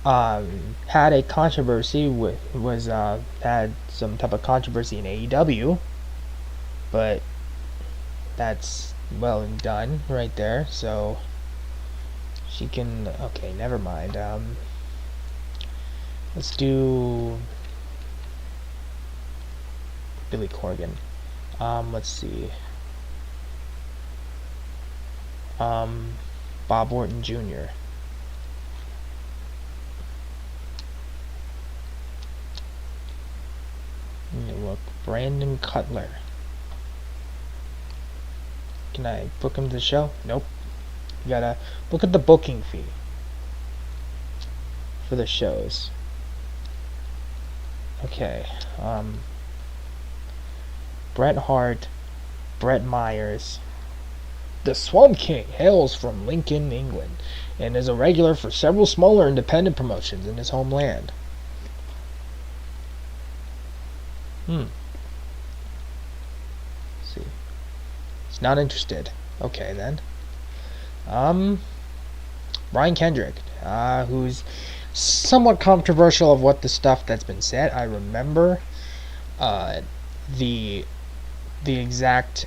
had a controversy had some type of controversy in AEW, but that's well and done right there. So she can. Okay, never mind. Let's do Billy Corgan. Let's see. Bob Orton Jr. Look, Brandon Cutler. Can I book him to the show? Nope. You gotta look at the booking fee for the shows. Okay. Bret Hart, Bret Myers. The Swamp King hails from Lincoln, England, and is a regular for several smaller independent promotions in his homeland. Let's see. He's not interested. Okay, then. Brian Kendrick, who's somewhat controversial of what the stuff that's been said. I remember the exact.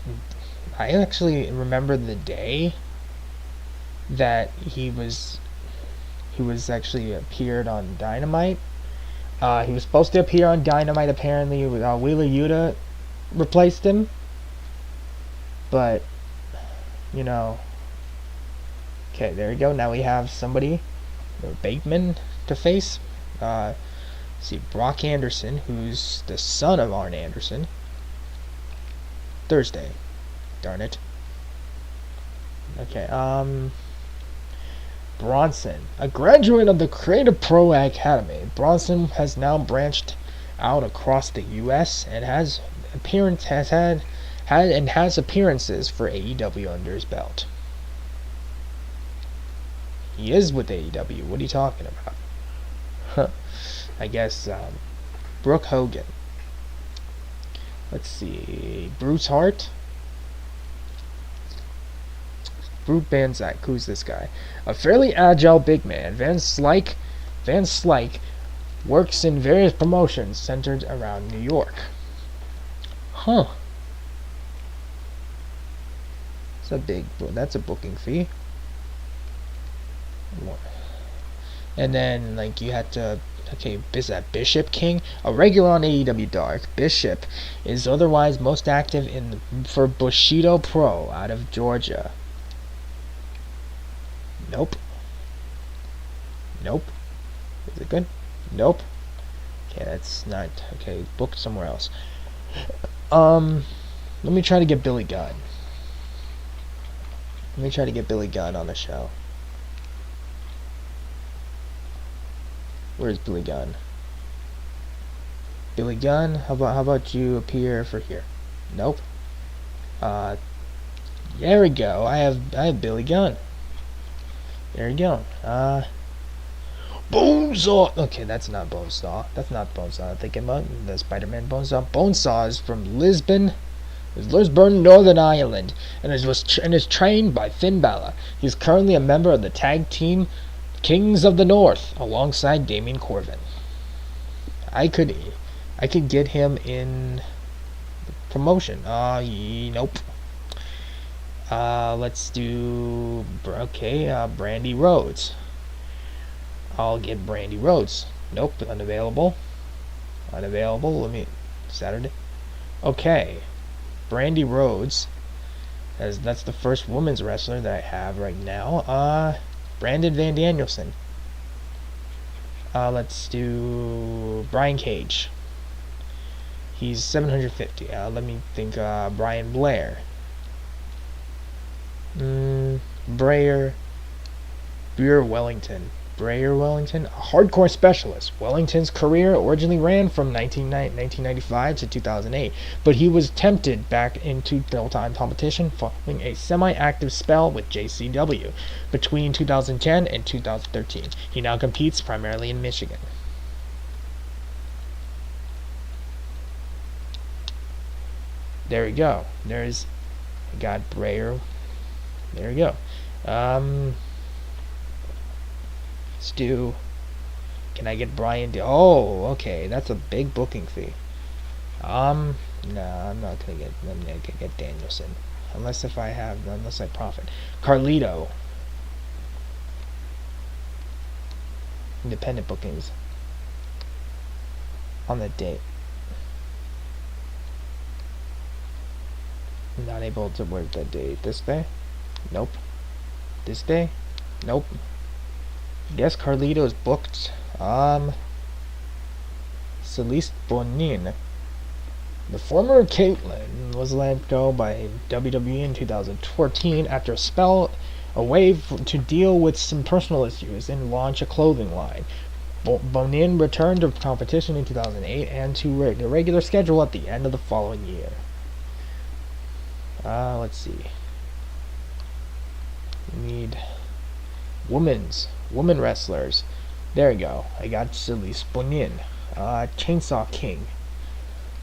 I actually remember the day that he was actually appeared on Dynamite. He was supposed to appear on Dynamite. Apparently, Wheeler Yuta replaced him, but you know. Okay, there we go. Now we have somebody, Bateman, to face. See, Brock Anderson, who's the son of Arn Anderson. Thursday. Darn it. Okay, Bronson, a graduate of the Creative Pro Academy. Bronson has now branched out across the U.S. and has appearances for AEW under his belt. He is with AEW. What are you talking about? I guess Brooke Hogan. Let's see. Bruce Hart. Brute Van Zyke. Who's this guy? A fairly agile big man. Van Slyke works in various promotions centered around New York. Huh. That's a booking fee. And then, like, you had to. Okay, is that Bishop King? A regular on AEW Dark, Bishop is otherwise most active for Bushido Pro out of Georgia. Nope. Is it good? Nope. Okay, that's not. Okay, booked somewhere else. Let me try to get Billy Gunn. On the show. Where's Billy Gunn? Billy Gunn, how about you appear for here? Nope. There we go. I have Billy Gunn. There you go. Bonesaw. Okay, that's not Bonesaw. I'm thinking about the Spider-Man Bonesaw. Bonesaw is from Lisbon, Northern Ireland, and is trained by Finn Balor. He's currently a member of the tag team Kings of the North, alongside Damien Corvin. I could get him in promotion. Nope. Let's do. Okay, Brandy Rhodes. I'll get Brandy Rhodes. Nope, unavailable. Saturday. Okay, Brandy Rhodes. That's the first women's wrestler that I have right now. Brandon Van Danielson. Let's do Brian Cage. He's 750. Let me think. Brian Blair. Brayer Wellington. A hardcore specialist. Wellington's career originally ran from 1995 to 2008, but he was tempted back into full-time competition following a semi-active spell with JCW between 2010 and 2013. He now competes primarily in Michigan. There we go. I got Brayer. There we go. Let's do. Can I get Brian? Oh, okay. That's a big booking fee. No, I'm not gonna get. I'm gonna get Danielson, unless I profit. Carlito. Independent bookings. On the date. Not able to work that date. This day? Nope. This day? Nope. Guess Carlito is booked. Celeste Bonin. The former Caitlyn was let go by WWE in 2014 after a spell away to deal with some personal issues and launch a clothing line. Bonin returned to competition in 2008 and to the regular schedule at the end of the following year. Let's see. We need women wrestlers. There we go. I got Silly Bonin. Chainsaw King.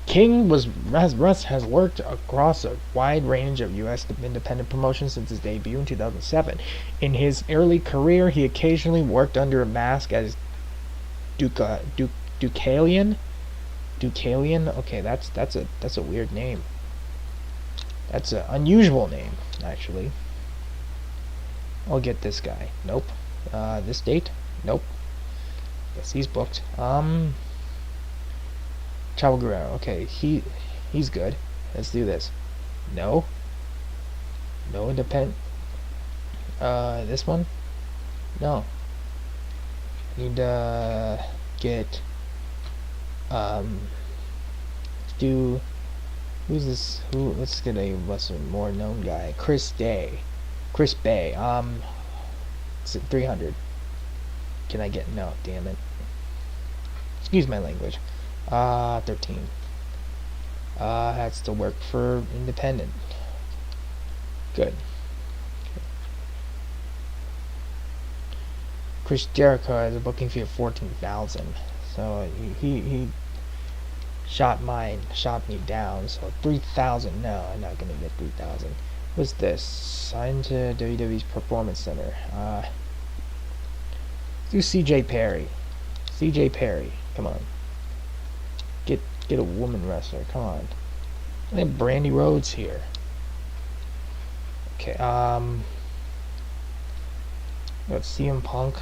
King has worked across a wide range of U.S. independent promotions since his debut in 2007. In his early career, he occasionally worked under a mask as Deucalion. Okay, that's a weird name. That's an unusual name, actually. I'll get this guy. Nope. This date? Nope. Guess he's booked. Chavo Guerrero. Okay, he's good. Let's do this. No. No independent. This one? No. Need to get do who's this? Let's get a more known guy. Chris Bay. It's at 300. Can I get no? Damn it. Excuse my language. 13. Has to work for independent. Good. Chris Jericho has a booking fee of 14,000. So he shot me down. So 3,000. No, I'm not gonna get 3,000. What's this? Signed to WWE's Performance Center. Do CJ Perry. CJ Perry. Come on. Get a woman wrestler. Come on. I have Brandy Rhodes here. Okay. Got CM Punk.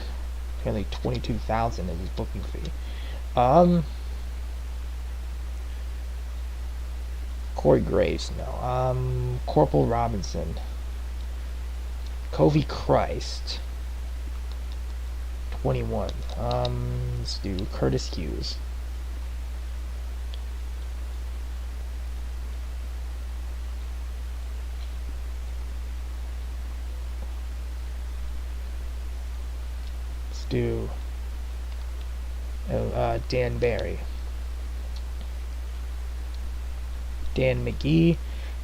Nearly 22,000 is his booking fee. Corey Graves. No. Corporal Robinson. Kofi Christ. 21. Let's do Curtis Hughes. Let's do Dan Barry. Dan McGee.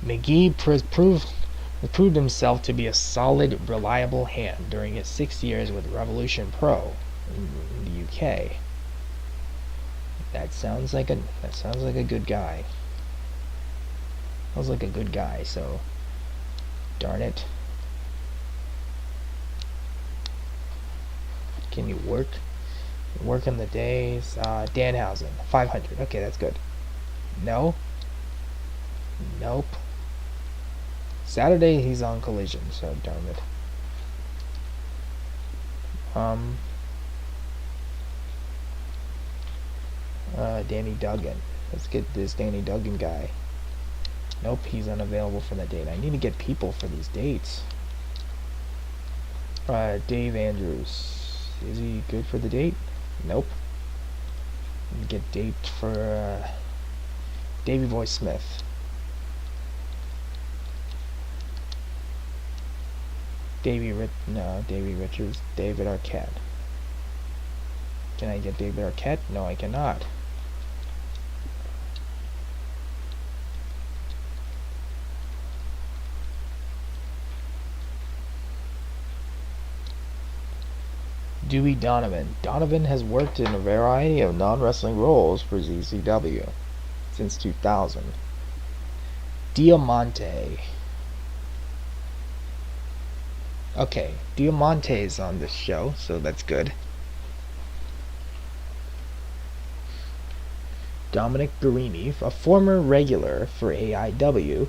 McGee proved himself to be a solid, reliable hand during his 6 years with Revolution Pro in the UK. That sounds like a good guy. Sounds like a good guy. So, darn it. Can you work? Work on the days. Danhausen, 500. Okay, that's good. No. Nope. Saturday he's on Collision, so darn it. Danny Duggan. Let's get this Danny Duggan guy. Nope, he's unavailable for that date. I need to get people for these dates. Dave Andrews. Is he good for the date? Nope. Get date for Davey Boy Smith. Davey Richards. David Arquette. Can I get David Arquette? No, I cannot. Dewey Donovan. Donovan has worked in a variety of non-wrestling roles for ZCW since 2000. Diamante. Okay, Diamante is on this show, so that's good. Dominic Guarini, a former regular for AIW.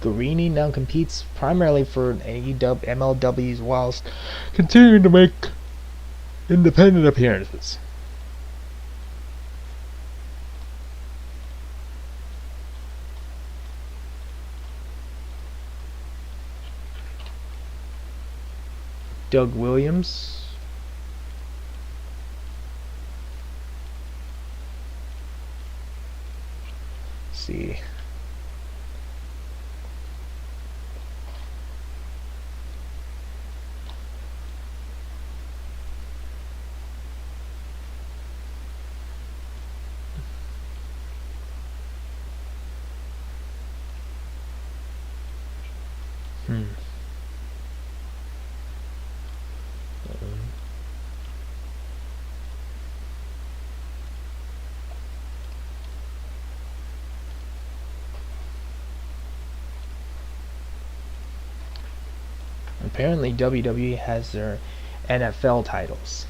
Guarini now competes primarily for AEW, MLWs whilst continuing to make independent appearances. Doug Williams. Let's see. Apparently WWE has their NFL titles.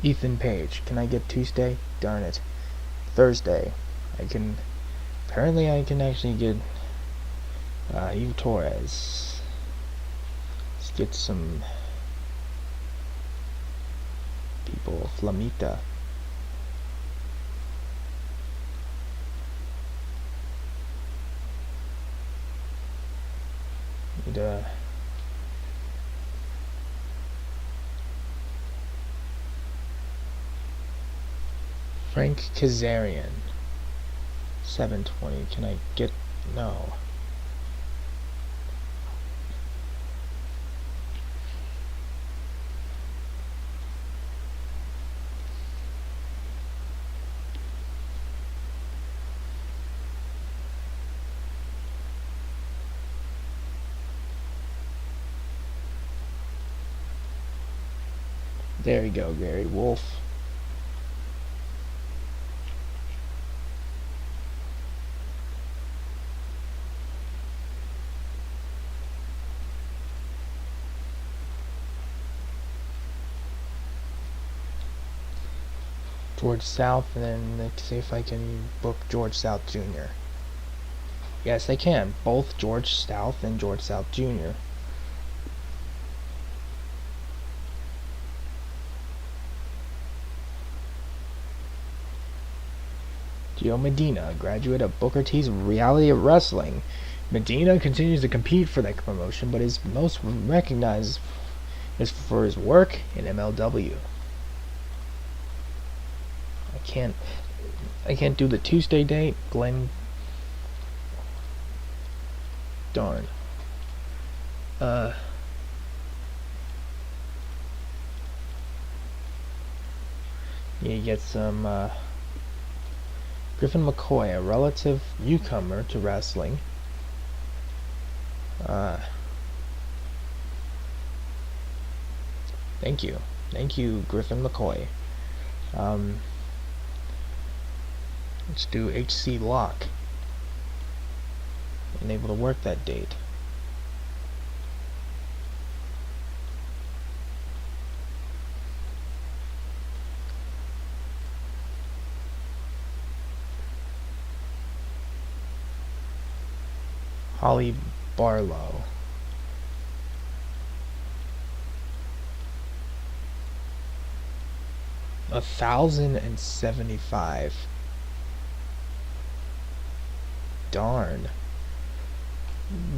Ethan Page. Can I get Tuesday? Darn it. Thursday. Apparently I can actually get Eve Torres. Let's get some people. Flamita. Need Frank Kazarian. 720. Can I get... No. There you go, Gary Wolf. George South, and then let's see if I can book George South Jr. Yes, I can. Both George South and George South Jr. Gio Medina, graduate of Booker T's Reality of Wrestling. Medina continues to compete for that promotion, but is most recognized is for his work in MLW. I can't do the Tuesday date. Glenn. Darn. You get some Griffin McCoy, a relative newcomer to wrestling. Thank you, Griffin McCoy. Let's do HC Lock. Unable to work that date. Holly Barlow. $1,075. Darn.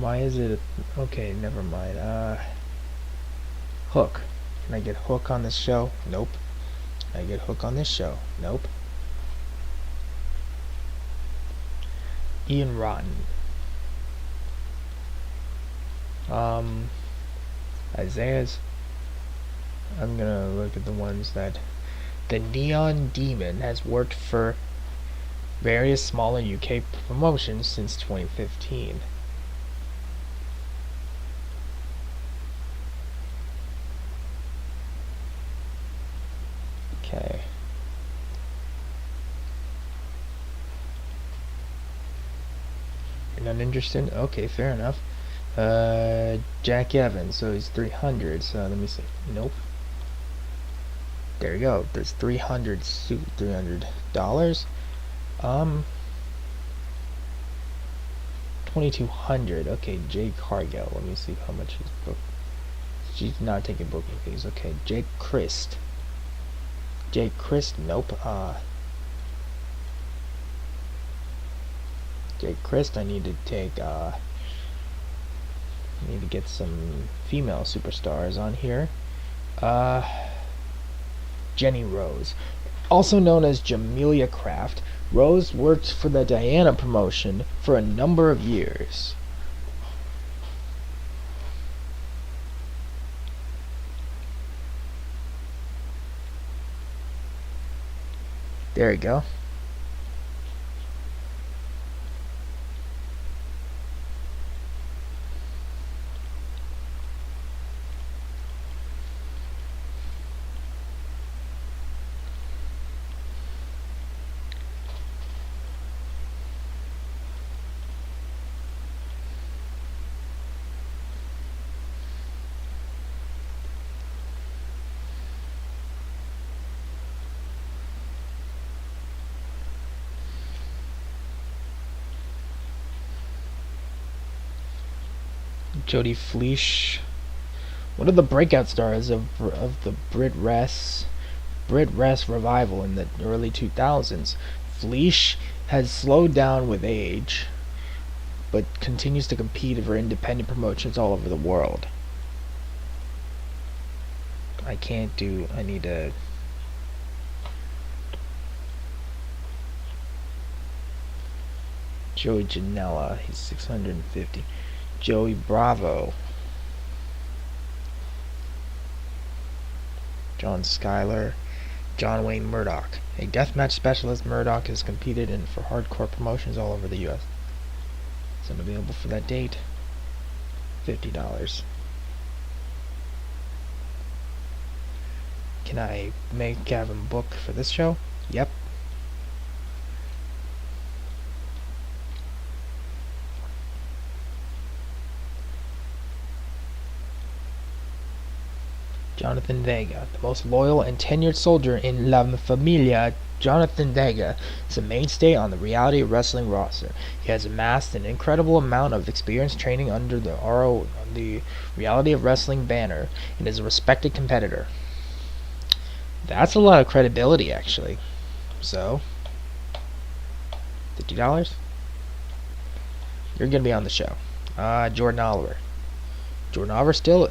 Why is it... Okay, never mind. Hook. Can I get Hook on this show? Nope. Can I get Hook on this show? Nope. Ian Rotten. Isaiah's... I'm gonna look at the ones that... The Neon Demon has worked for various smaller UK promotions since 2015. Okay. You're not interested? Okay, fair enough. Jack Evans, so he's 300, so let me see. Nope. There you go. There's $300. $2,200. Okay, Jay Cargill. Let me see how much he's booked. She's not taking booking fees. Okay, Jake Christ. Nope. Jake Christ, I need to take Need to get some female superstars on here. Jenny Rose, also known as Jamelia Kraft. Rose worked for the Diana promotion for a number of years. There you go. Jodie Fleisch, one of the breakout stars of the Brit Wres revival in the early 2000s. Fleisch has slowed down with age, but continues to compete for independent promotions all over the world. I need to... Joey Janela, he's 650. Joey Bravo. John Schuyler. John Wayne Murdoch. A deathmatch specialist, Murdoch has competed in for hardcore promotions all over the U.S. It's unavailable for that date. $50. Can I have him book for this show? Yep. Jonathan Vega, the most loyal and tenured soldier in La Familia. Jonathan Vega is a mainstay on the Reality of Wrestling roster. He has amassed an incredible amount of experience training under the Reality of Wrestling banner and is a respected competitor. That's a lot of credibility, actually. So, $50? You're going to be on the show. Jordan Oliver. Jordan Oliver still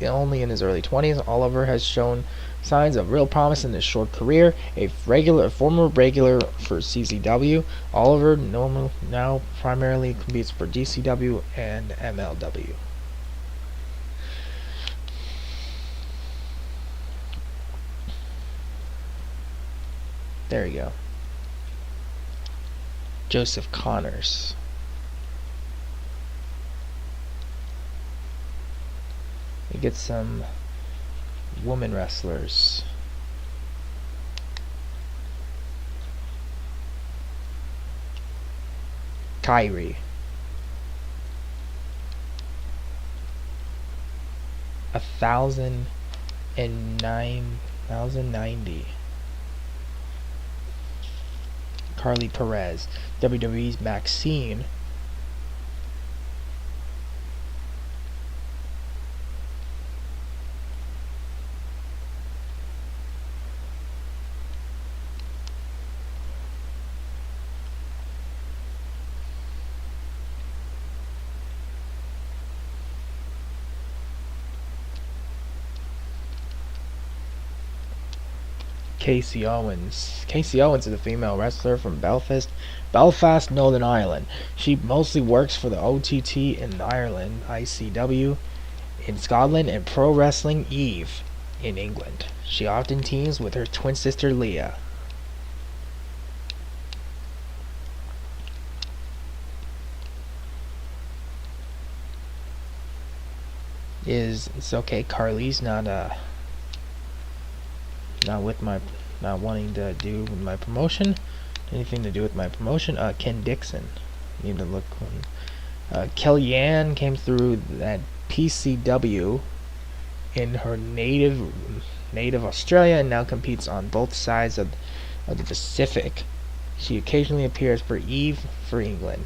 only in his early 20s. Oliver has shown signs of real promise in his short career. A former regular for CZW, Oliver now primarily competes for DCW and MLW. There you go. Joseph Connors. We get some women wrestlers. Kyrie. 1,090. Carly Perez. WWE's Maxine. Casey Owens. Casey Owens is a female wrestler from Belfast, Northern Ireland. She mostly works for the OTT in Ireland, ICW in Scotland, and Pro Wrestling Eve in England. She often teams with her twin sister Leah. It's okay. Carly's not wanting to do with my promotion. Anything to do with my promotion. Ken Dixon. Need to look. Kellyanne came through at PCW in her native Australia and now competes on both sides of the Pacific. She occasionally appears for Eve for England.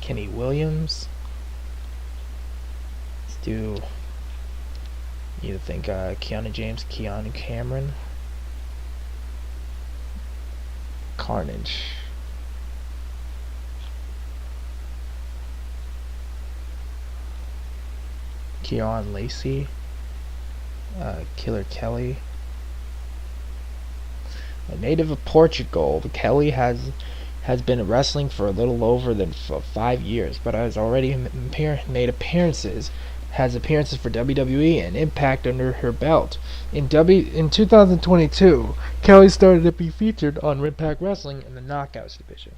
Kenny Williams. Let's do You either think Keanu James, Keanu Cameron, Carnage. Keon Lacey, Killer Kelly. A native of Portugal, Kelly has been wrestling for a little over than 5 years, but has already made appearances for WWE and Impact under her belt. In 2022, Kelly started to be featured on Impact Wrestling in the Knockouts division.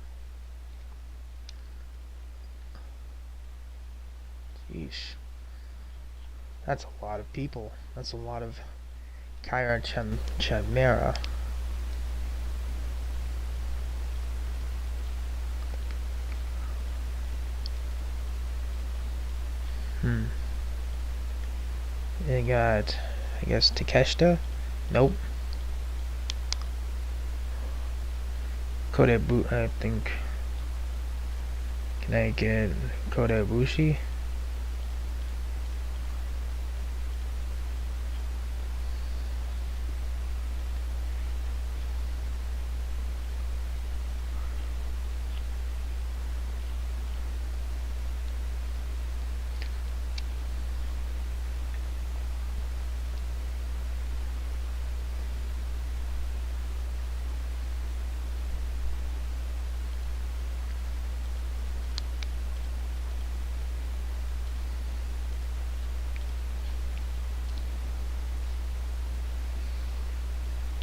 Yeesh. That's a lot of people. That's a lot of Kyra Chimera. They got, I guess, Takeshita? Nope. I think. Can I get Kota Ibushi?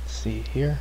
See here.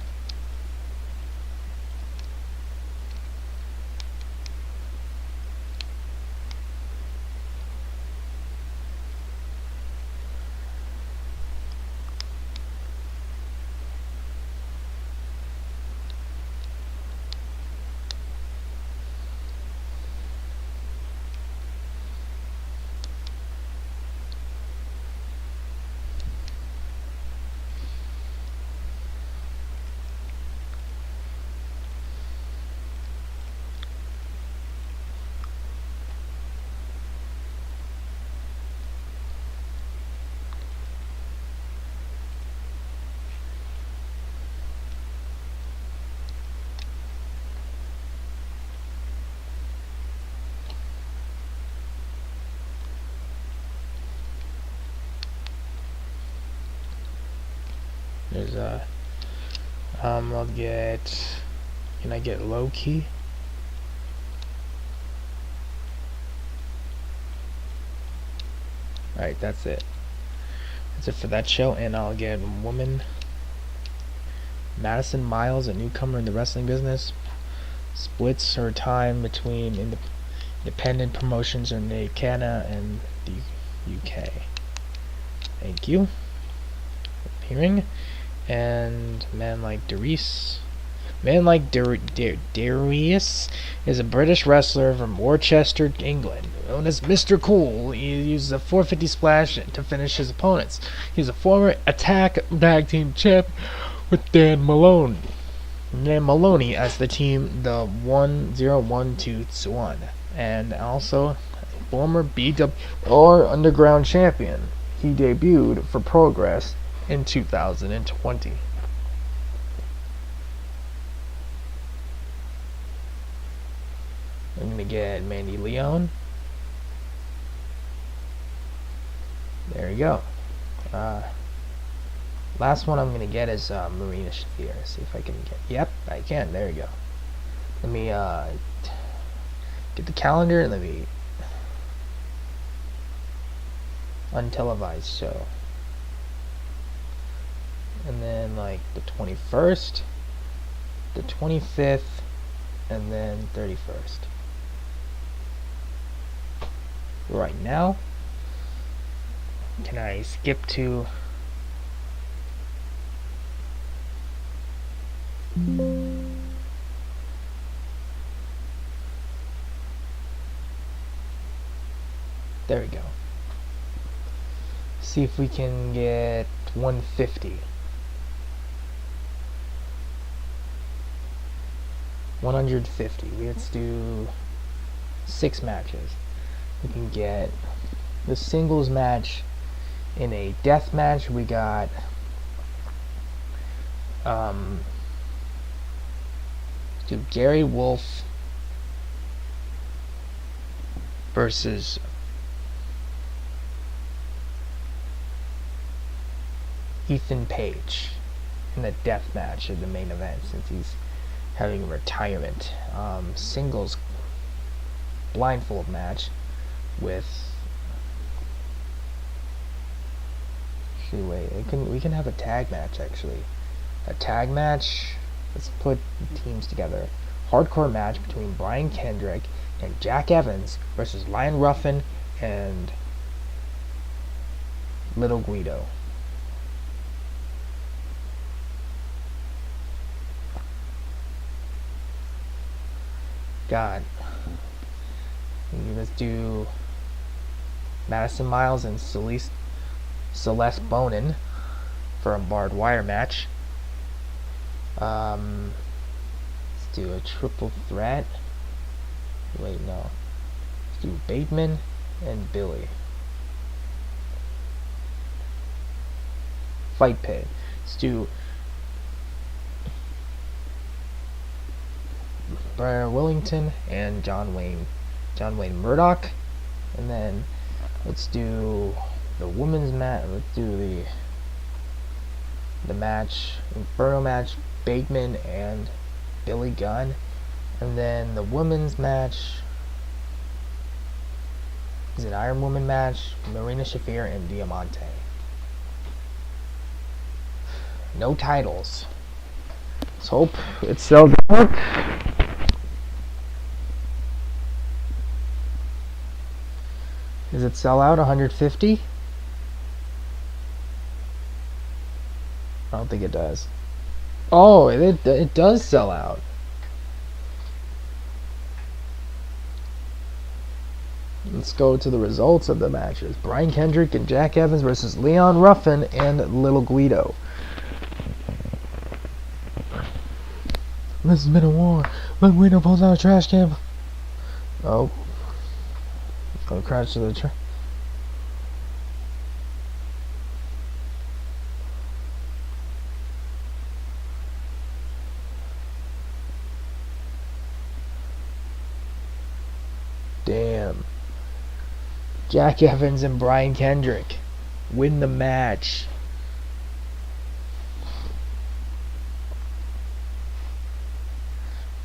There's I'll get. Can I get Low-Key? Alright, that's it. That's it for that show, and I'll get Woman Madison Miles, a newcomer in the wrestling business. Splits her time between independent promotions in Canada and the UK. Thank you for appearing. And Man Like Darius is a British wrestler from Worcester, England. Known as Mr. Cool, he uses a 450 splash to finish his opponents. He's a former Attack Tag Team champ with Dan Maloney as the team, the 101221, and also a former BWR Underground champion. He debuted for Progress in 2020. I'm gonna get Mandy Leon. There you go. Last one I'm gonna get is Marina Shafir. See if I can get. Yep, I can. There you go. Let me get the calendar and let me untelevised show. And then like the 21st, the 25th, and then 31st. Right now, can I skip to there we go. See if we can get 150. 150. Let's do 6 matches. We can get the singles match In a death match, we got Gary Wolf versus Ethan Page in the death match of the main event, since he's having a retirement singles blindfold match with. We can have a tag match actually. A tag match. Let's put teams together. Hardcore match between Brian Kendrick and Jack Evans versus Lion Ruffin and Little Guido. God. Let's do Madison Miles and Celeste Bonin for a barbed wire match. Let's do a triple threat. Wait, no. Let's do Bateman and Billy. Fight pit. Let's do Brian Willington and John Wayne Murdoch. And then let's do the women's match. Let's do the match, Inferno match, Bateman and Billy Gunn. And then the women's match is an Iron Woman match, Marina Shafir and Diamante. No titles. Let's hope it sells out. Does it sell out 150? I don't think it does. Oh, it does sell out. Let's go to the results of the matches. Brian Kendrick and Jack Evans versus Leon Ruffin and Little Guido. This has been a war. Little Guido pulls out a trash can. Oh. I'll crash to the trash. Damn. Jack Evans and Brian Kendrick win the match.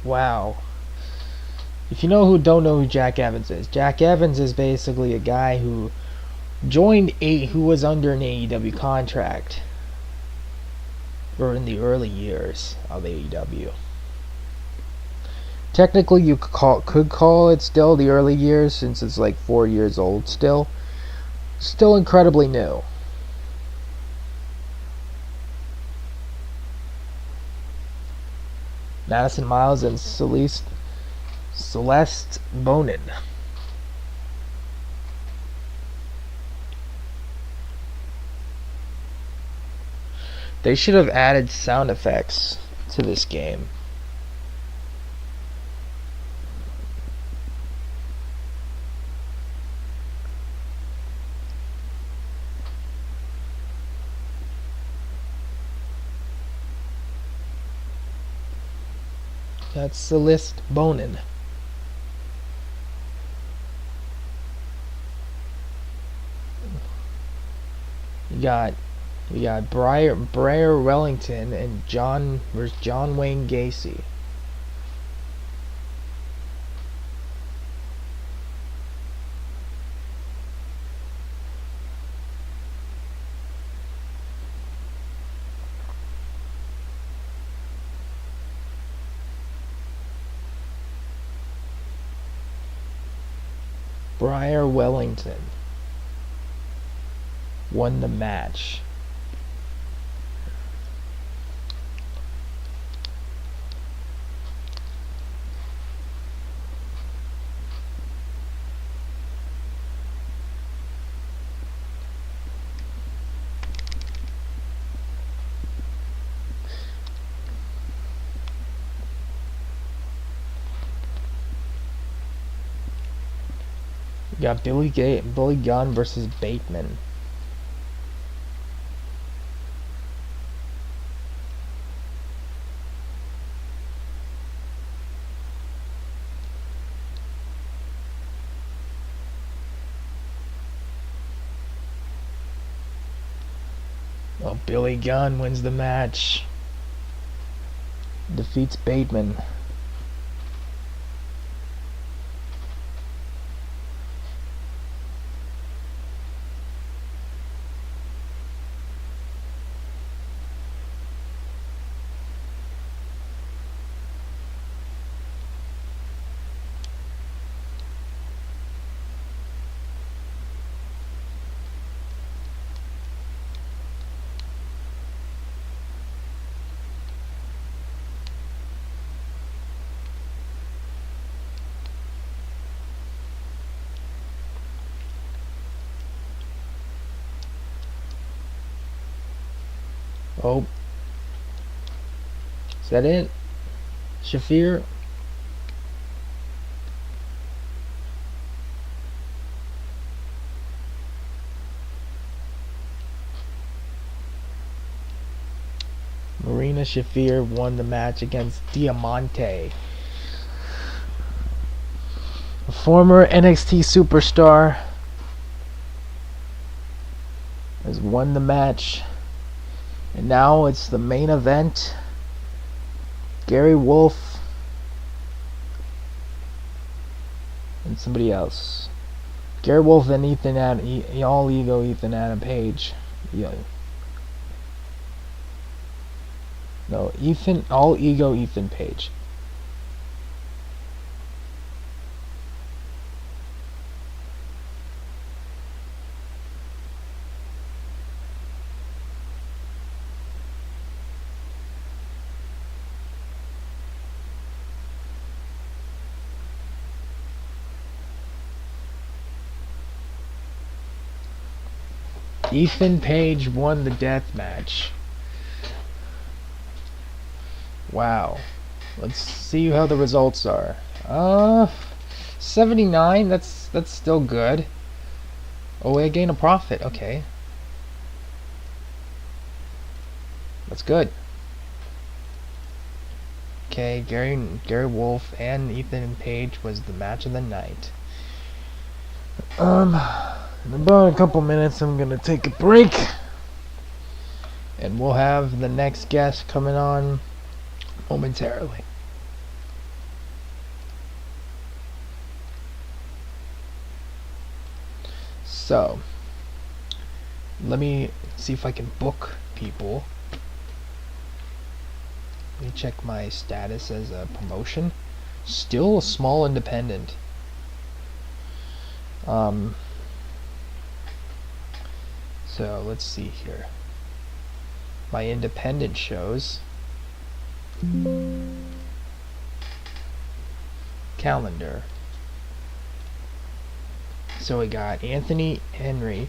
Wow. If you don't know who Jack Evans is basically a guy who who was under an AEW contract, or in the early years of AEW. Technically, you could call it still the early years, since it's like 4 years old still. Still incredibly new. Madison Miles and Celeste Bonin. They should have added sound effects to this game. That's Celeste Bonin. We got Briar Wellington and John Wayne Gacy. Briar Wellington won the match. We got Billy Gunn versus Bateman. Well, Billy Gunn wins the match. Defeats Bateman. Oh. Is that it? Shafir? Marina Shafir won the match against Diamante. A former NXT superstar has won the match. And now it's the main event. Gary Wolf and somebody else. Gary Wolf and Ethan Adam, All Ego Ethan Adam Page. Yeah. No, Ethan, All Ego Ethan Page. Ethan Page won the death match. Wow. Let's see how the results are. 79. That's still good. Oh, I gain a profit. Okay. That's good. Okay, Gary Wolf and Ethan Page was the match of the night. In about a couple minutes, I'm gonna take a break, and we'll have the next guest coming on momentarily. So, let me see if I can book people. Let me check my status as a promotion. Still a small independent. So let's see here. My independent shows. Calendar. So we got Anthony Henry,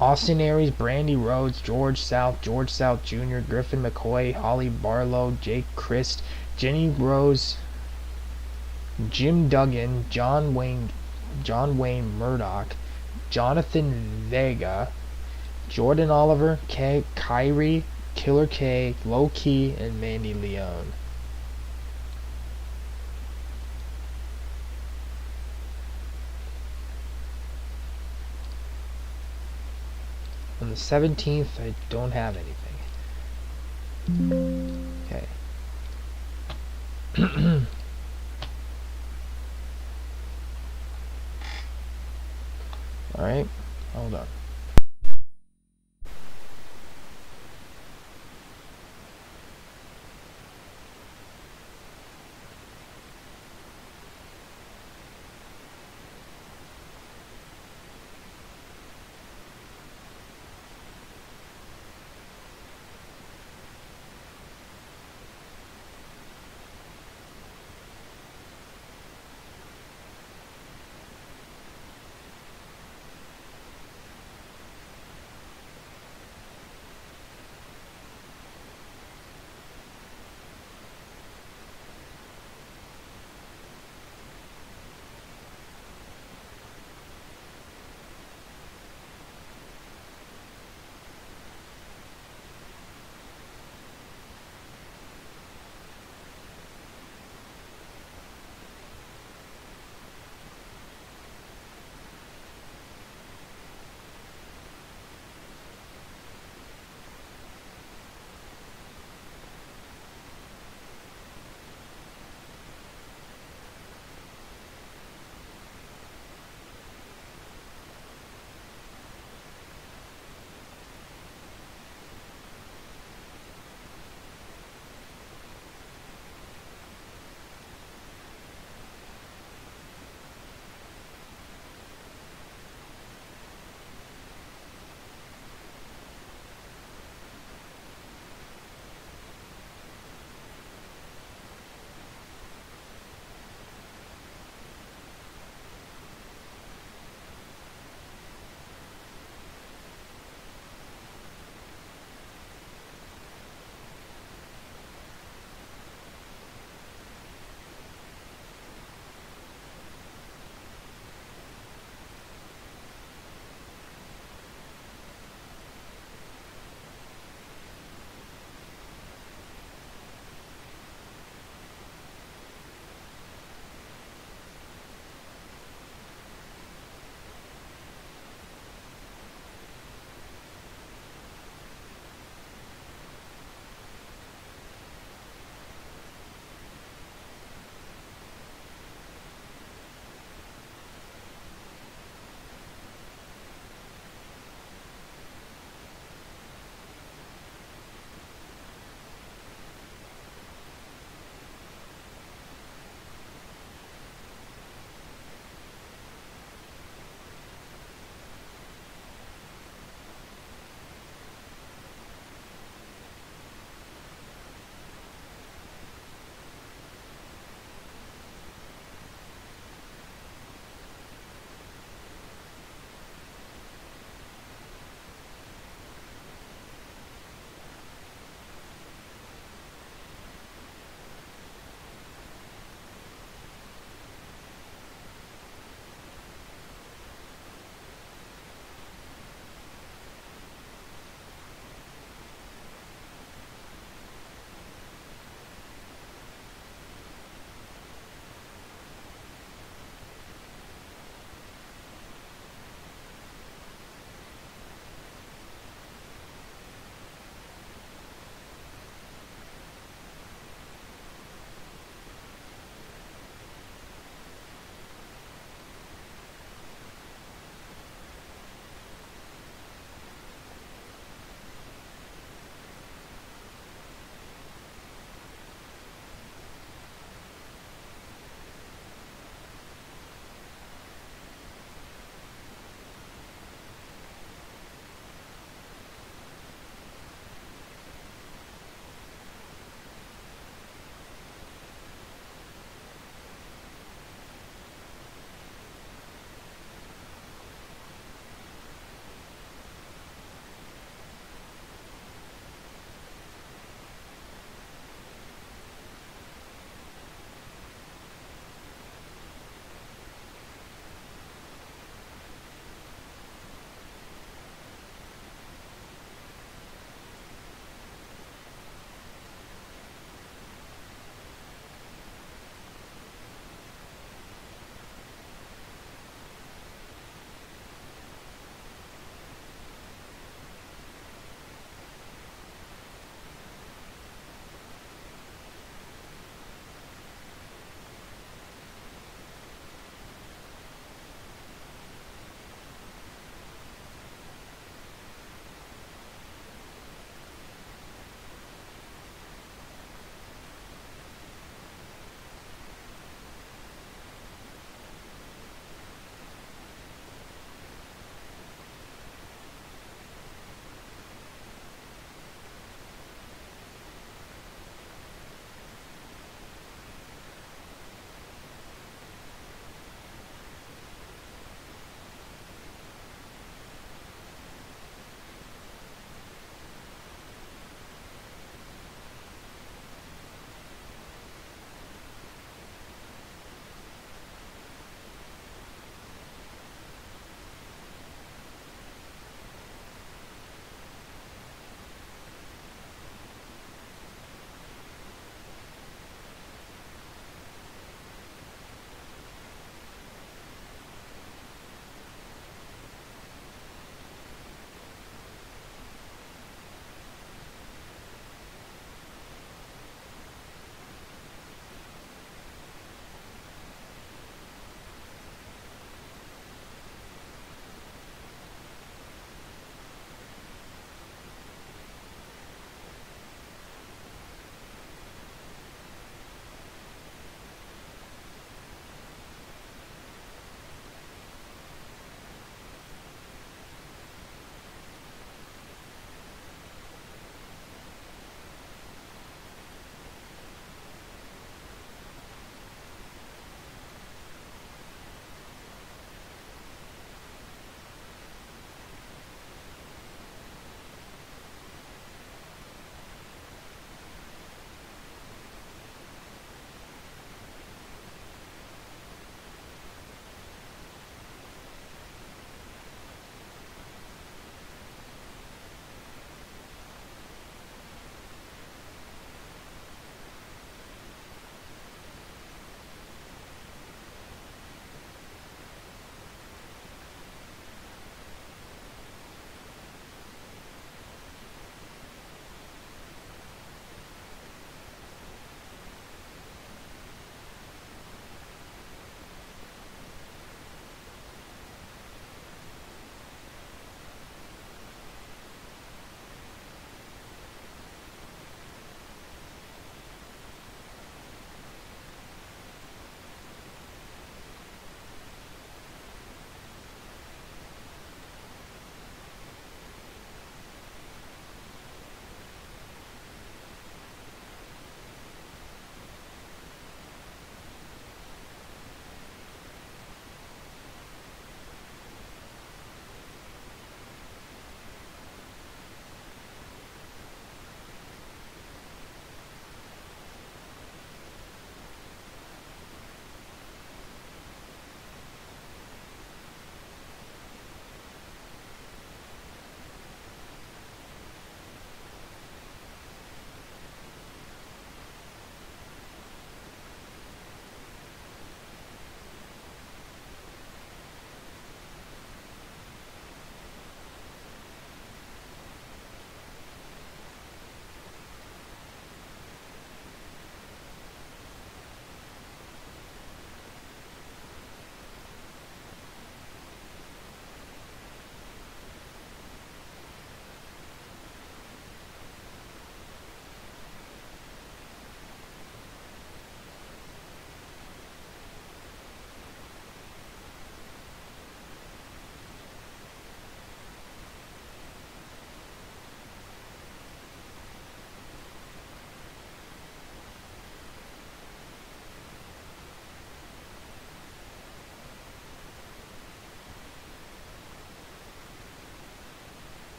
Austin Aries, Brandy Rhodes, George South Jr., Griffin McCoy, Holly Barlow, Jake Christ, Jenny Rose, Jim Duggan, John Wayne Murdoch, Jonathan Vega, Jordan Oliver, Kyrie, Killer K, Low Key, and Mandy Leone. On the 17th, I don't have anything. Okay. Alright, hold on.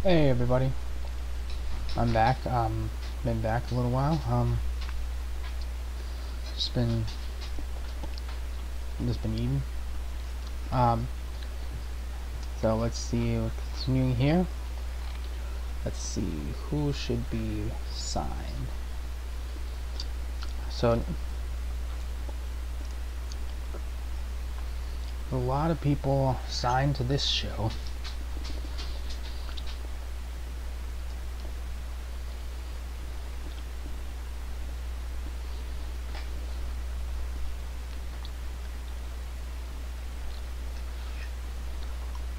Hey everybody, I'm back. Been back a little while. Just been eating. Um, so let's see. We're continuing here. Let's see who should be signed. So a lot of people signed to this show.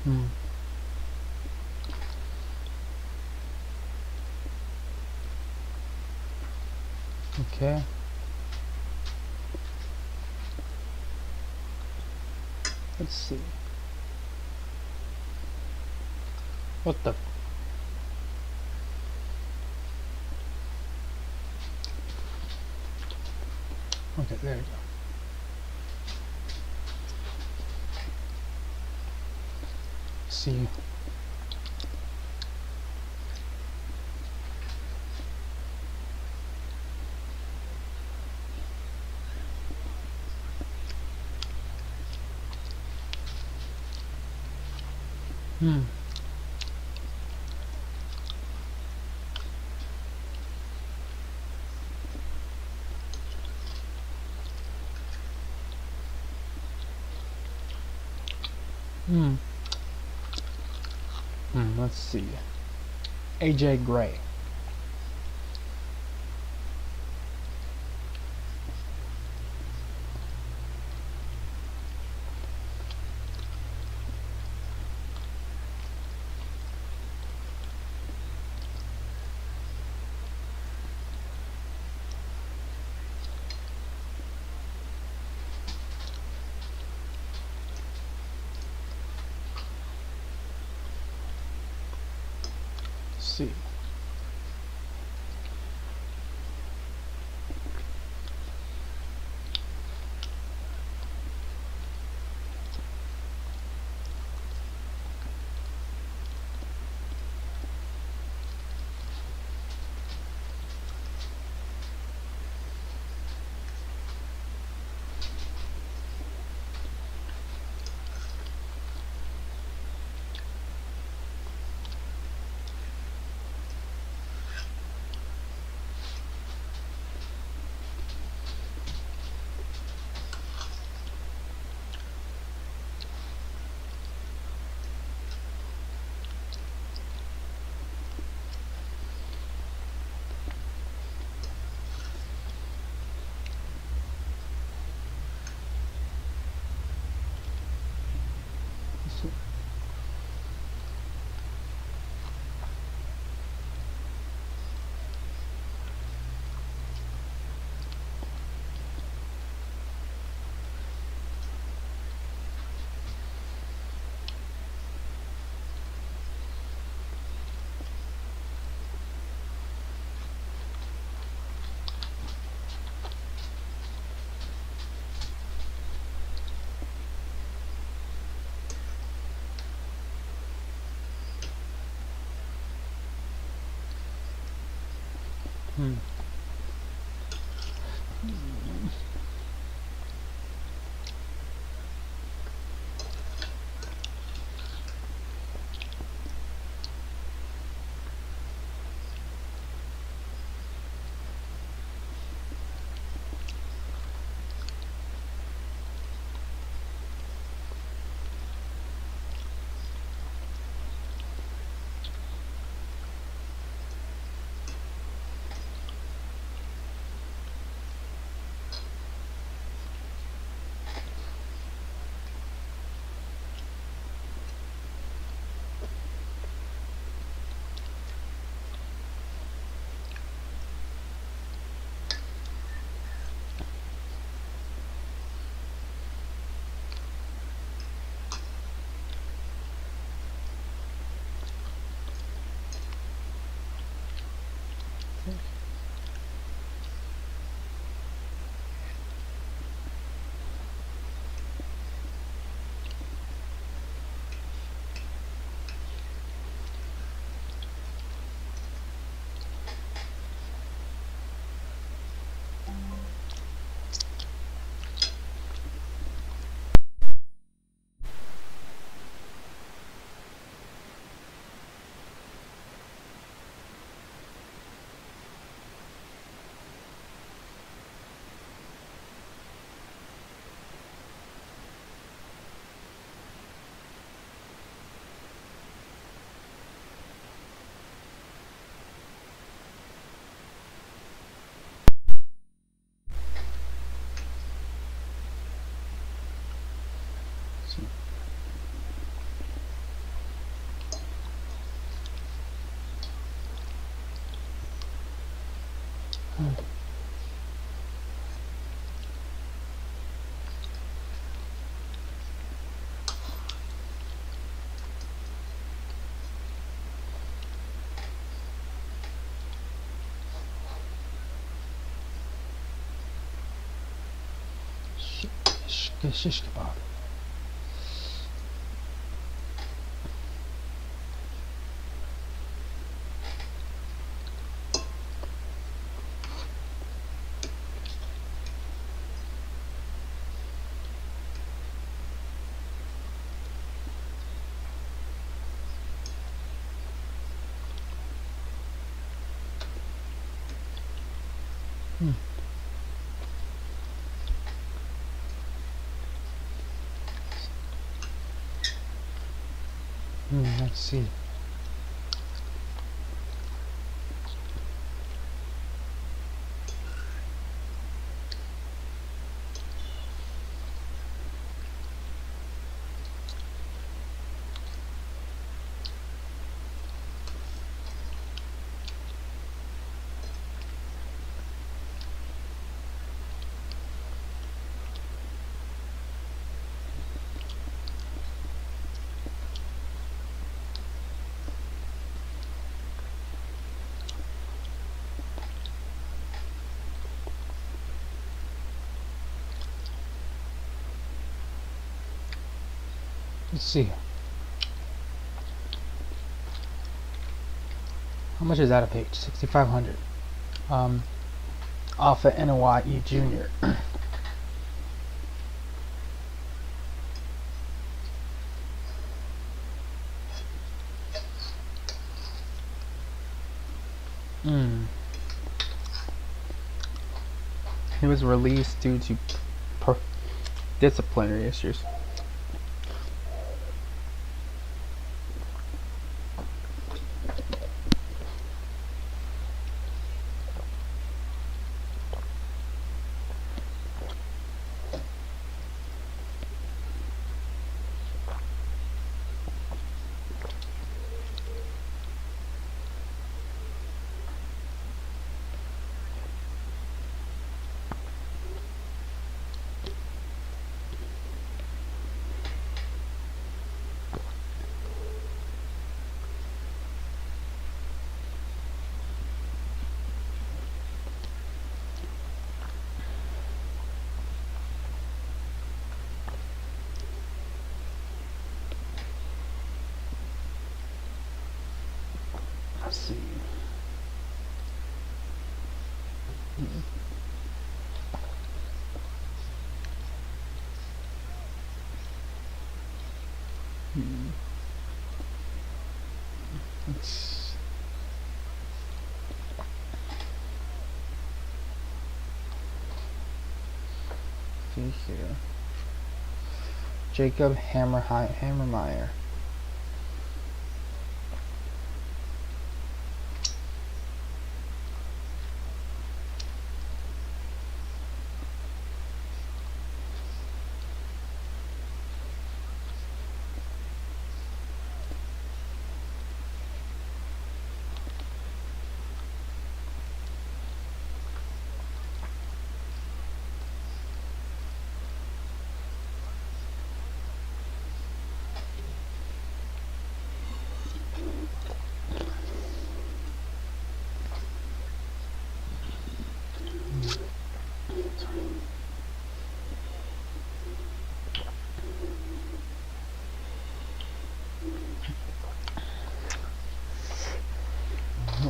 Hmm. Okay. Let's see. What the? Okay, there we go. See. Hmm. Hmm. Let's see. AJ Gray. Let's see. Let's see. Hmm. Shish kebab. Let's see. Let's see. How much is that a page? 6,500. Off of NOIE Junior. He was released due to disciplinary issues. Let's see. Let's see here. Jacob Hammermeyer.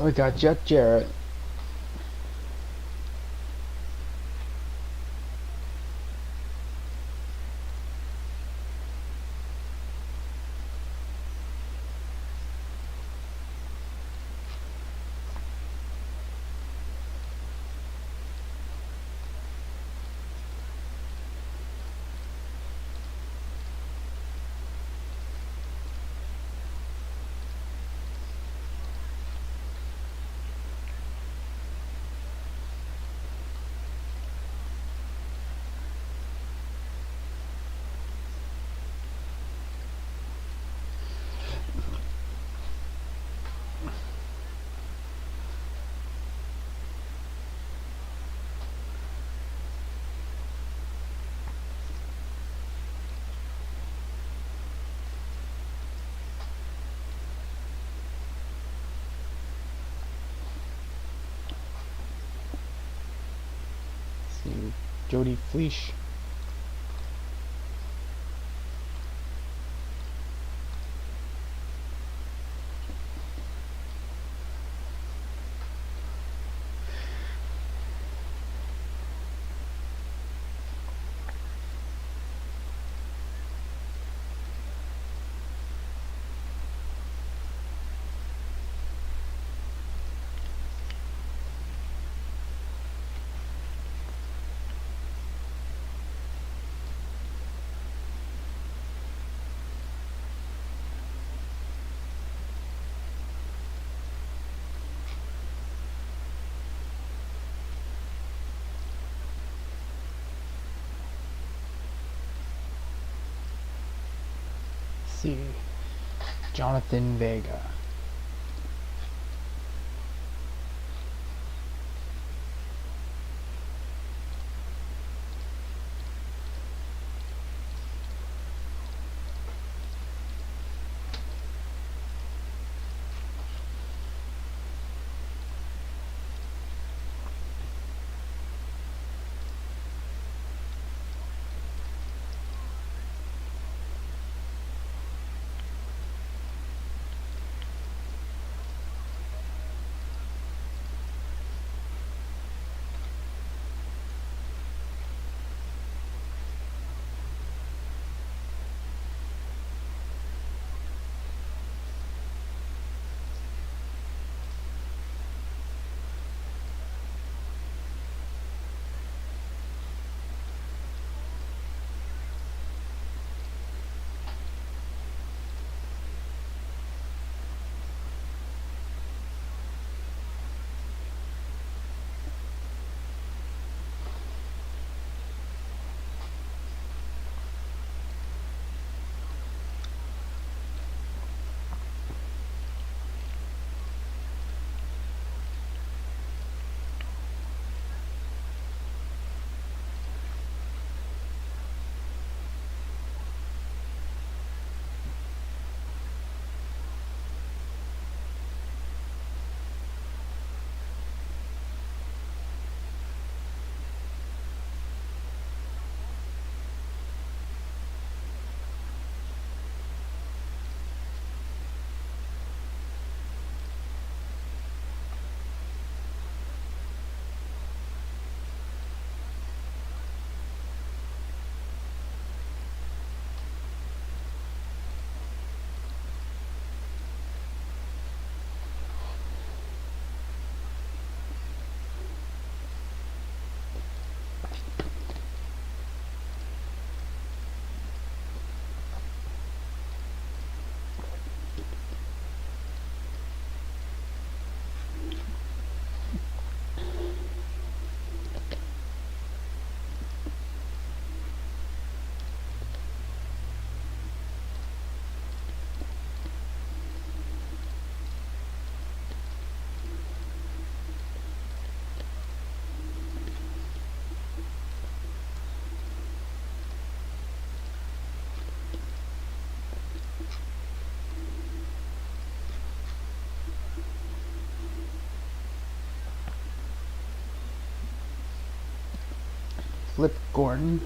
We got Jet Jarrett. to Jody Fleisch. See, Jonathan Vega. Flip Gordon.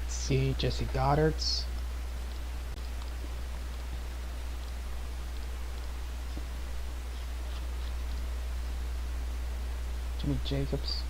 See Jesse Goddard's. Jimmy Jacobs.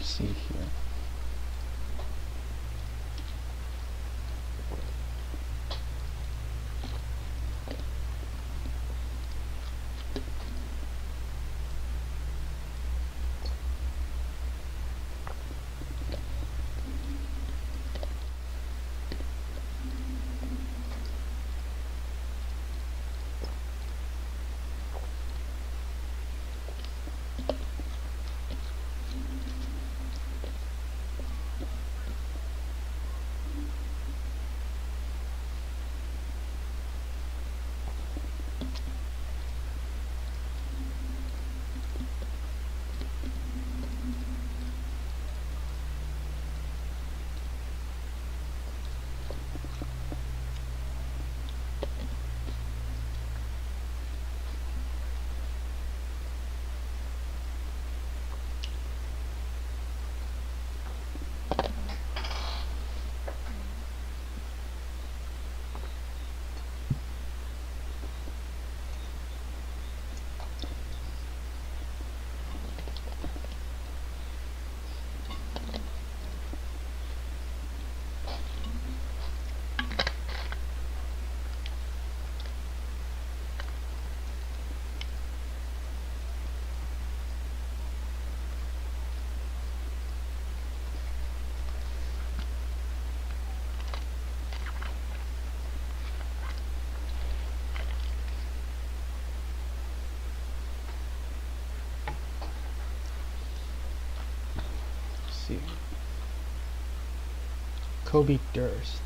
See here. See. Kobe Durst.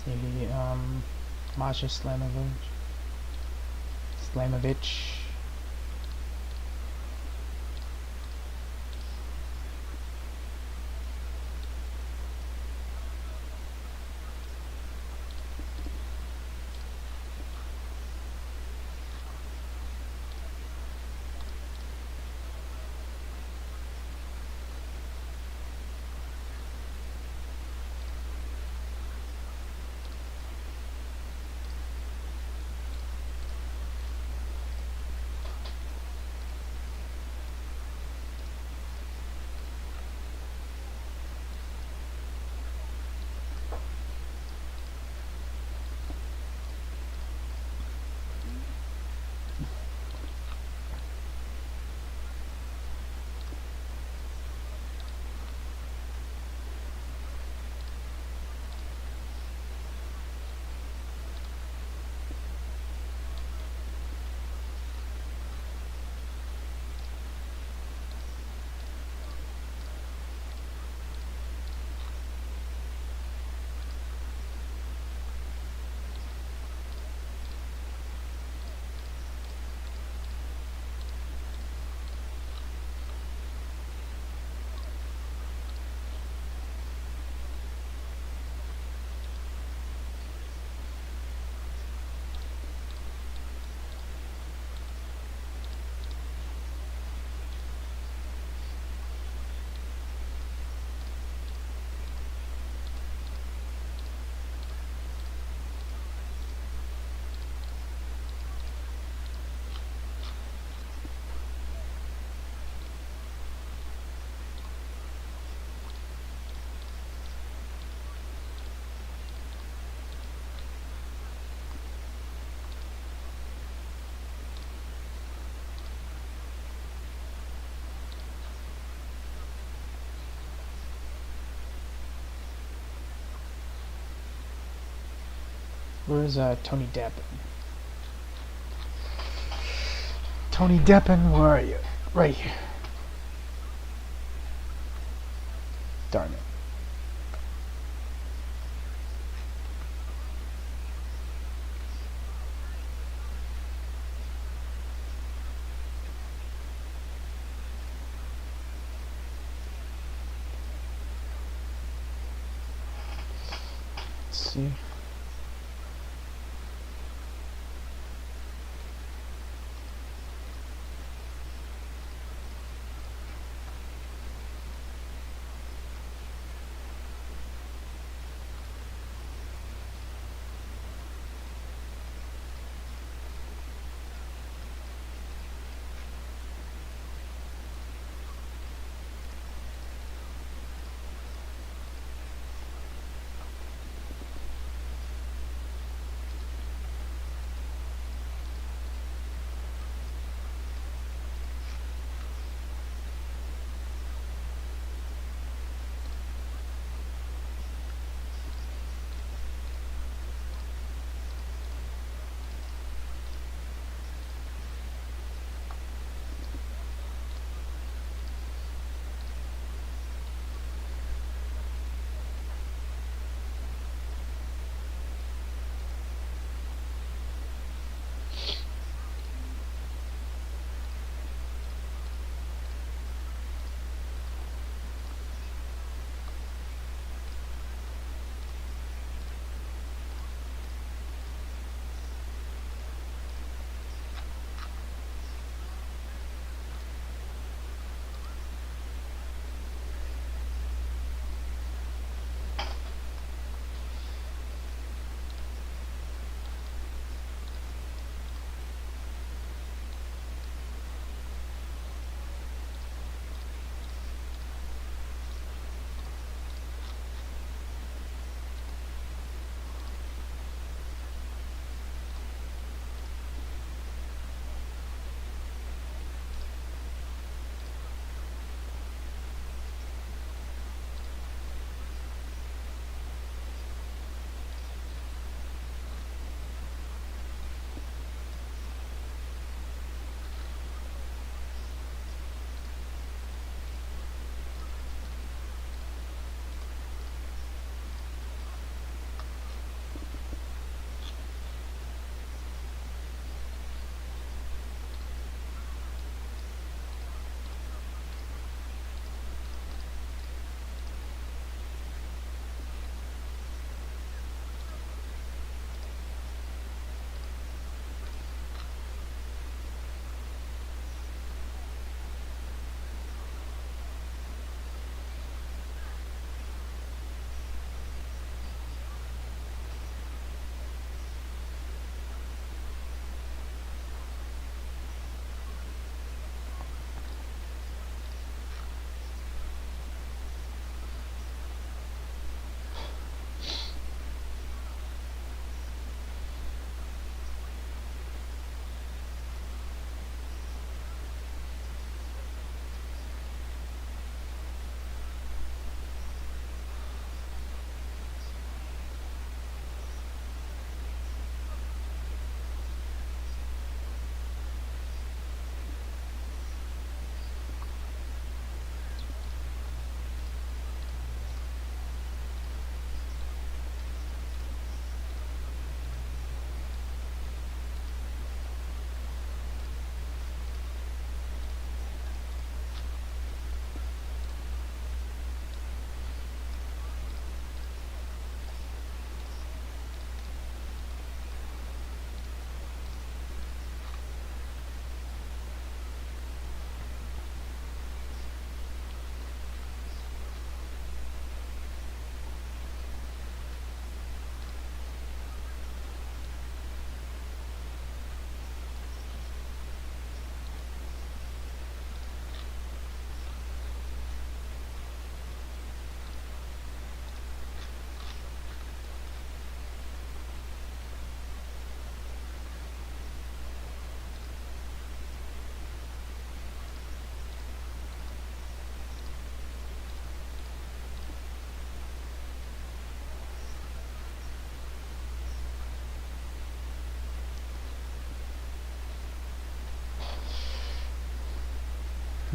He, Masha Slamovich. Where's Tony Deppen? Tony Deppen, where are you? Right here. Darn it. Let's see.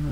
See?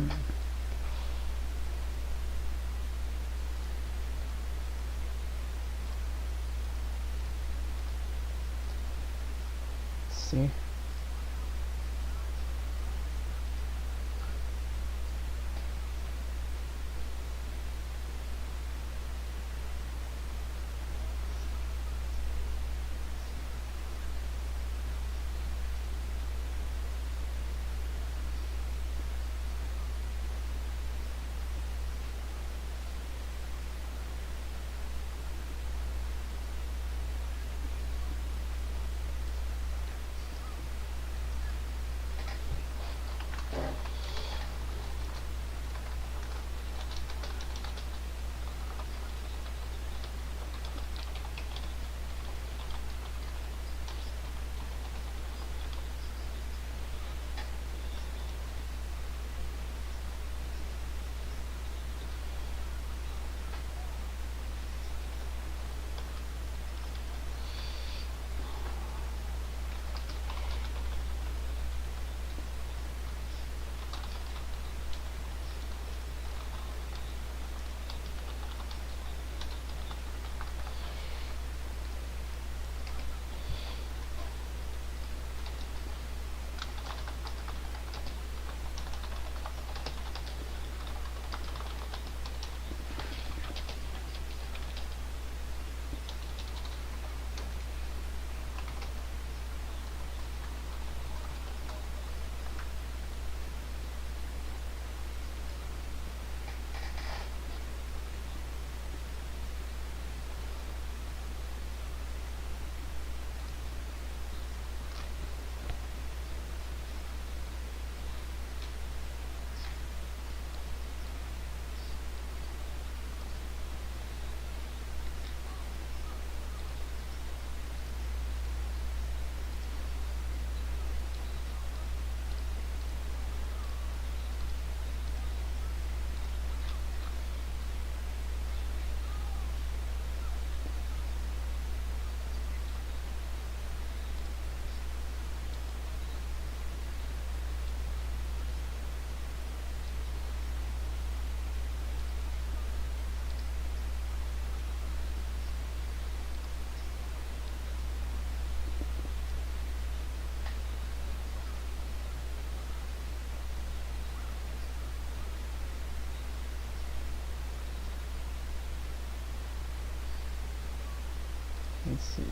Let's see.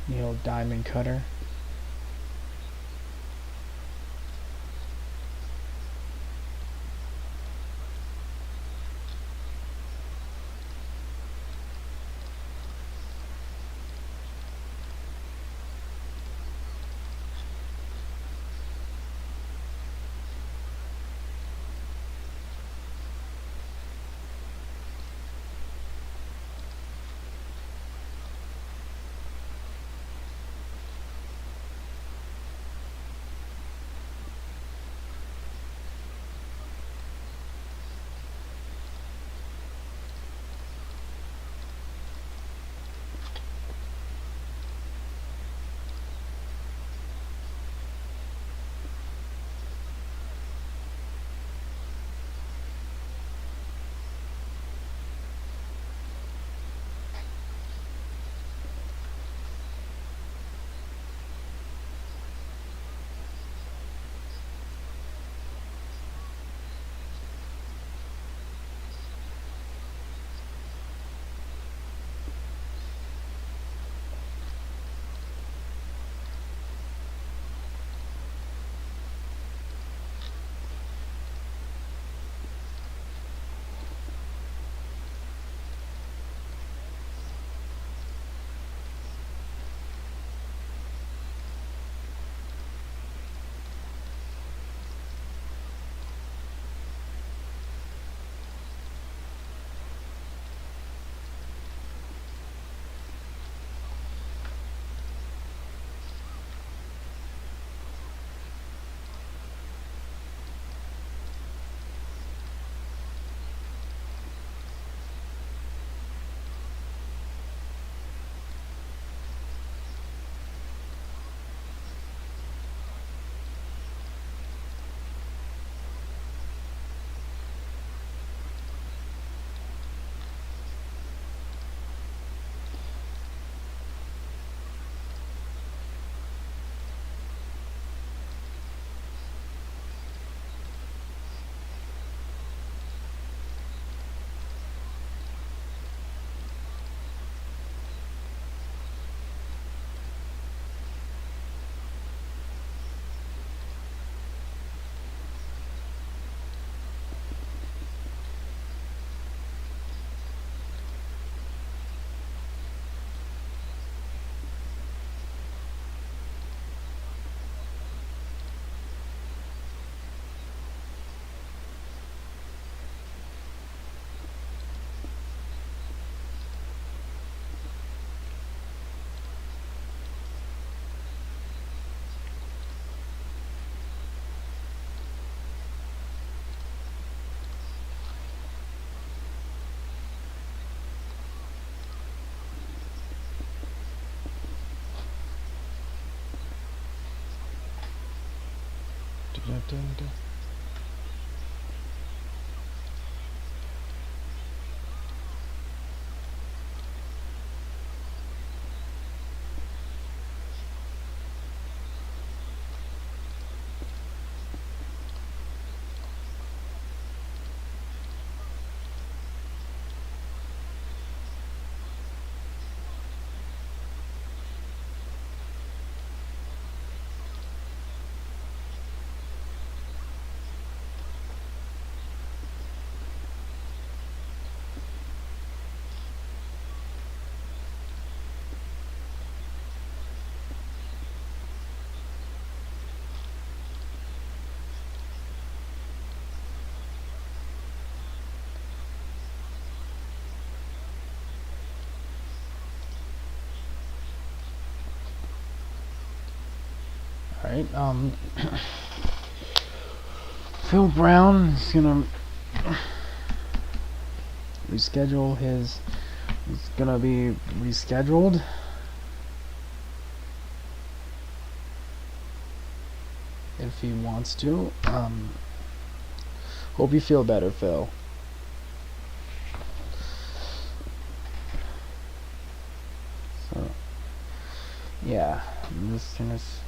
The old diamond cutter. Alright, Phil Brown is gonna reschedule his. He's gonna be rescheduled. If he wants to. Hope you feel better, Phil. So, yeah, this is.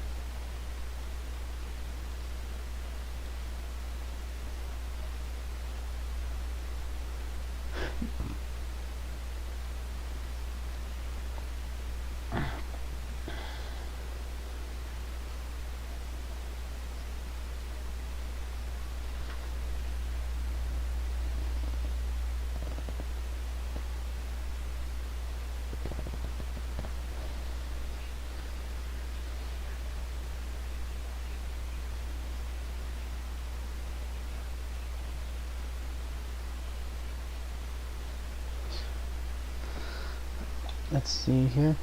Let's see here.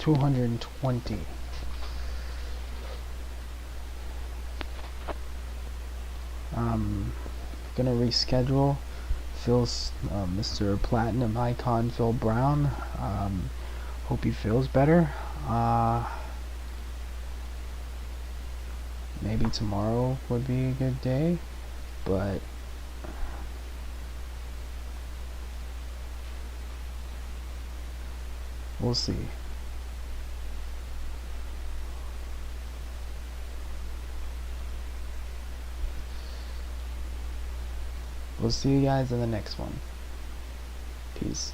$220. Gonna reschedule Mr. Platinum Icon Phil Brown. Hope he feels better. Maybe tomorrow would be a good day, but we'll see. We'll see you guys in the next one. Peace.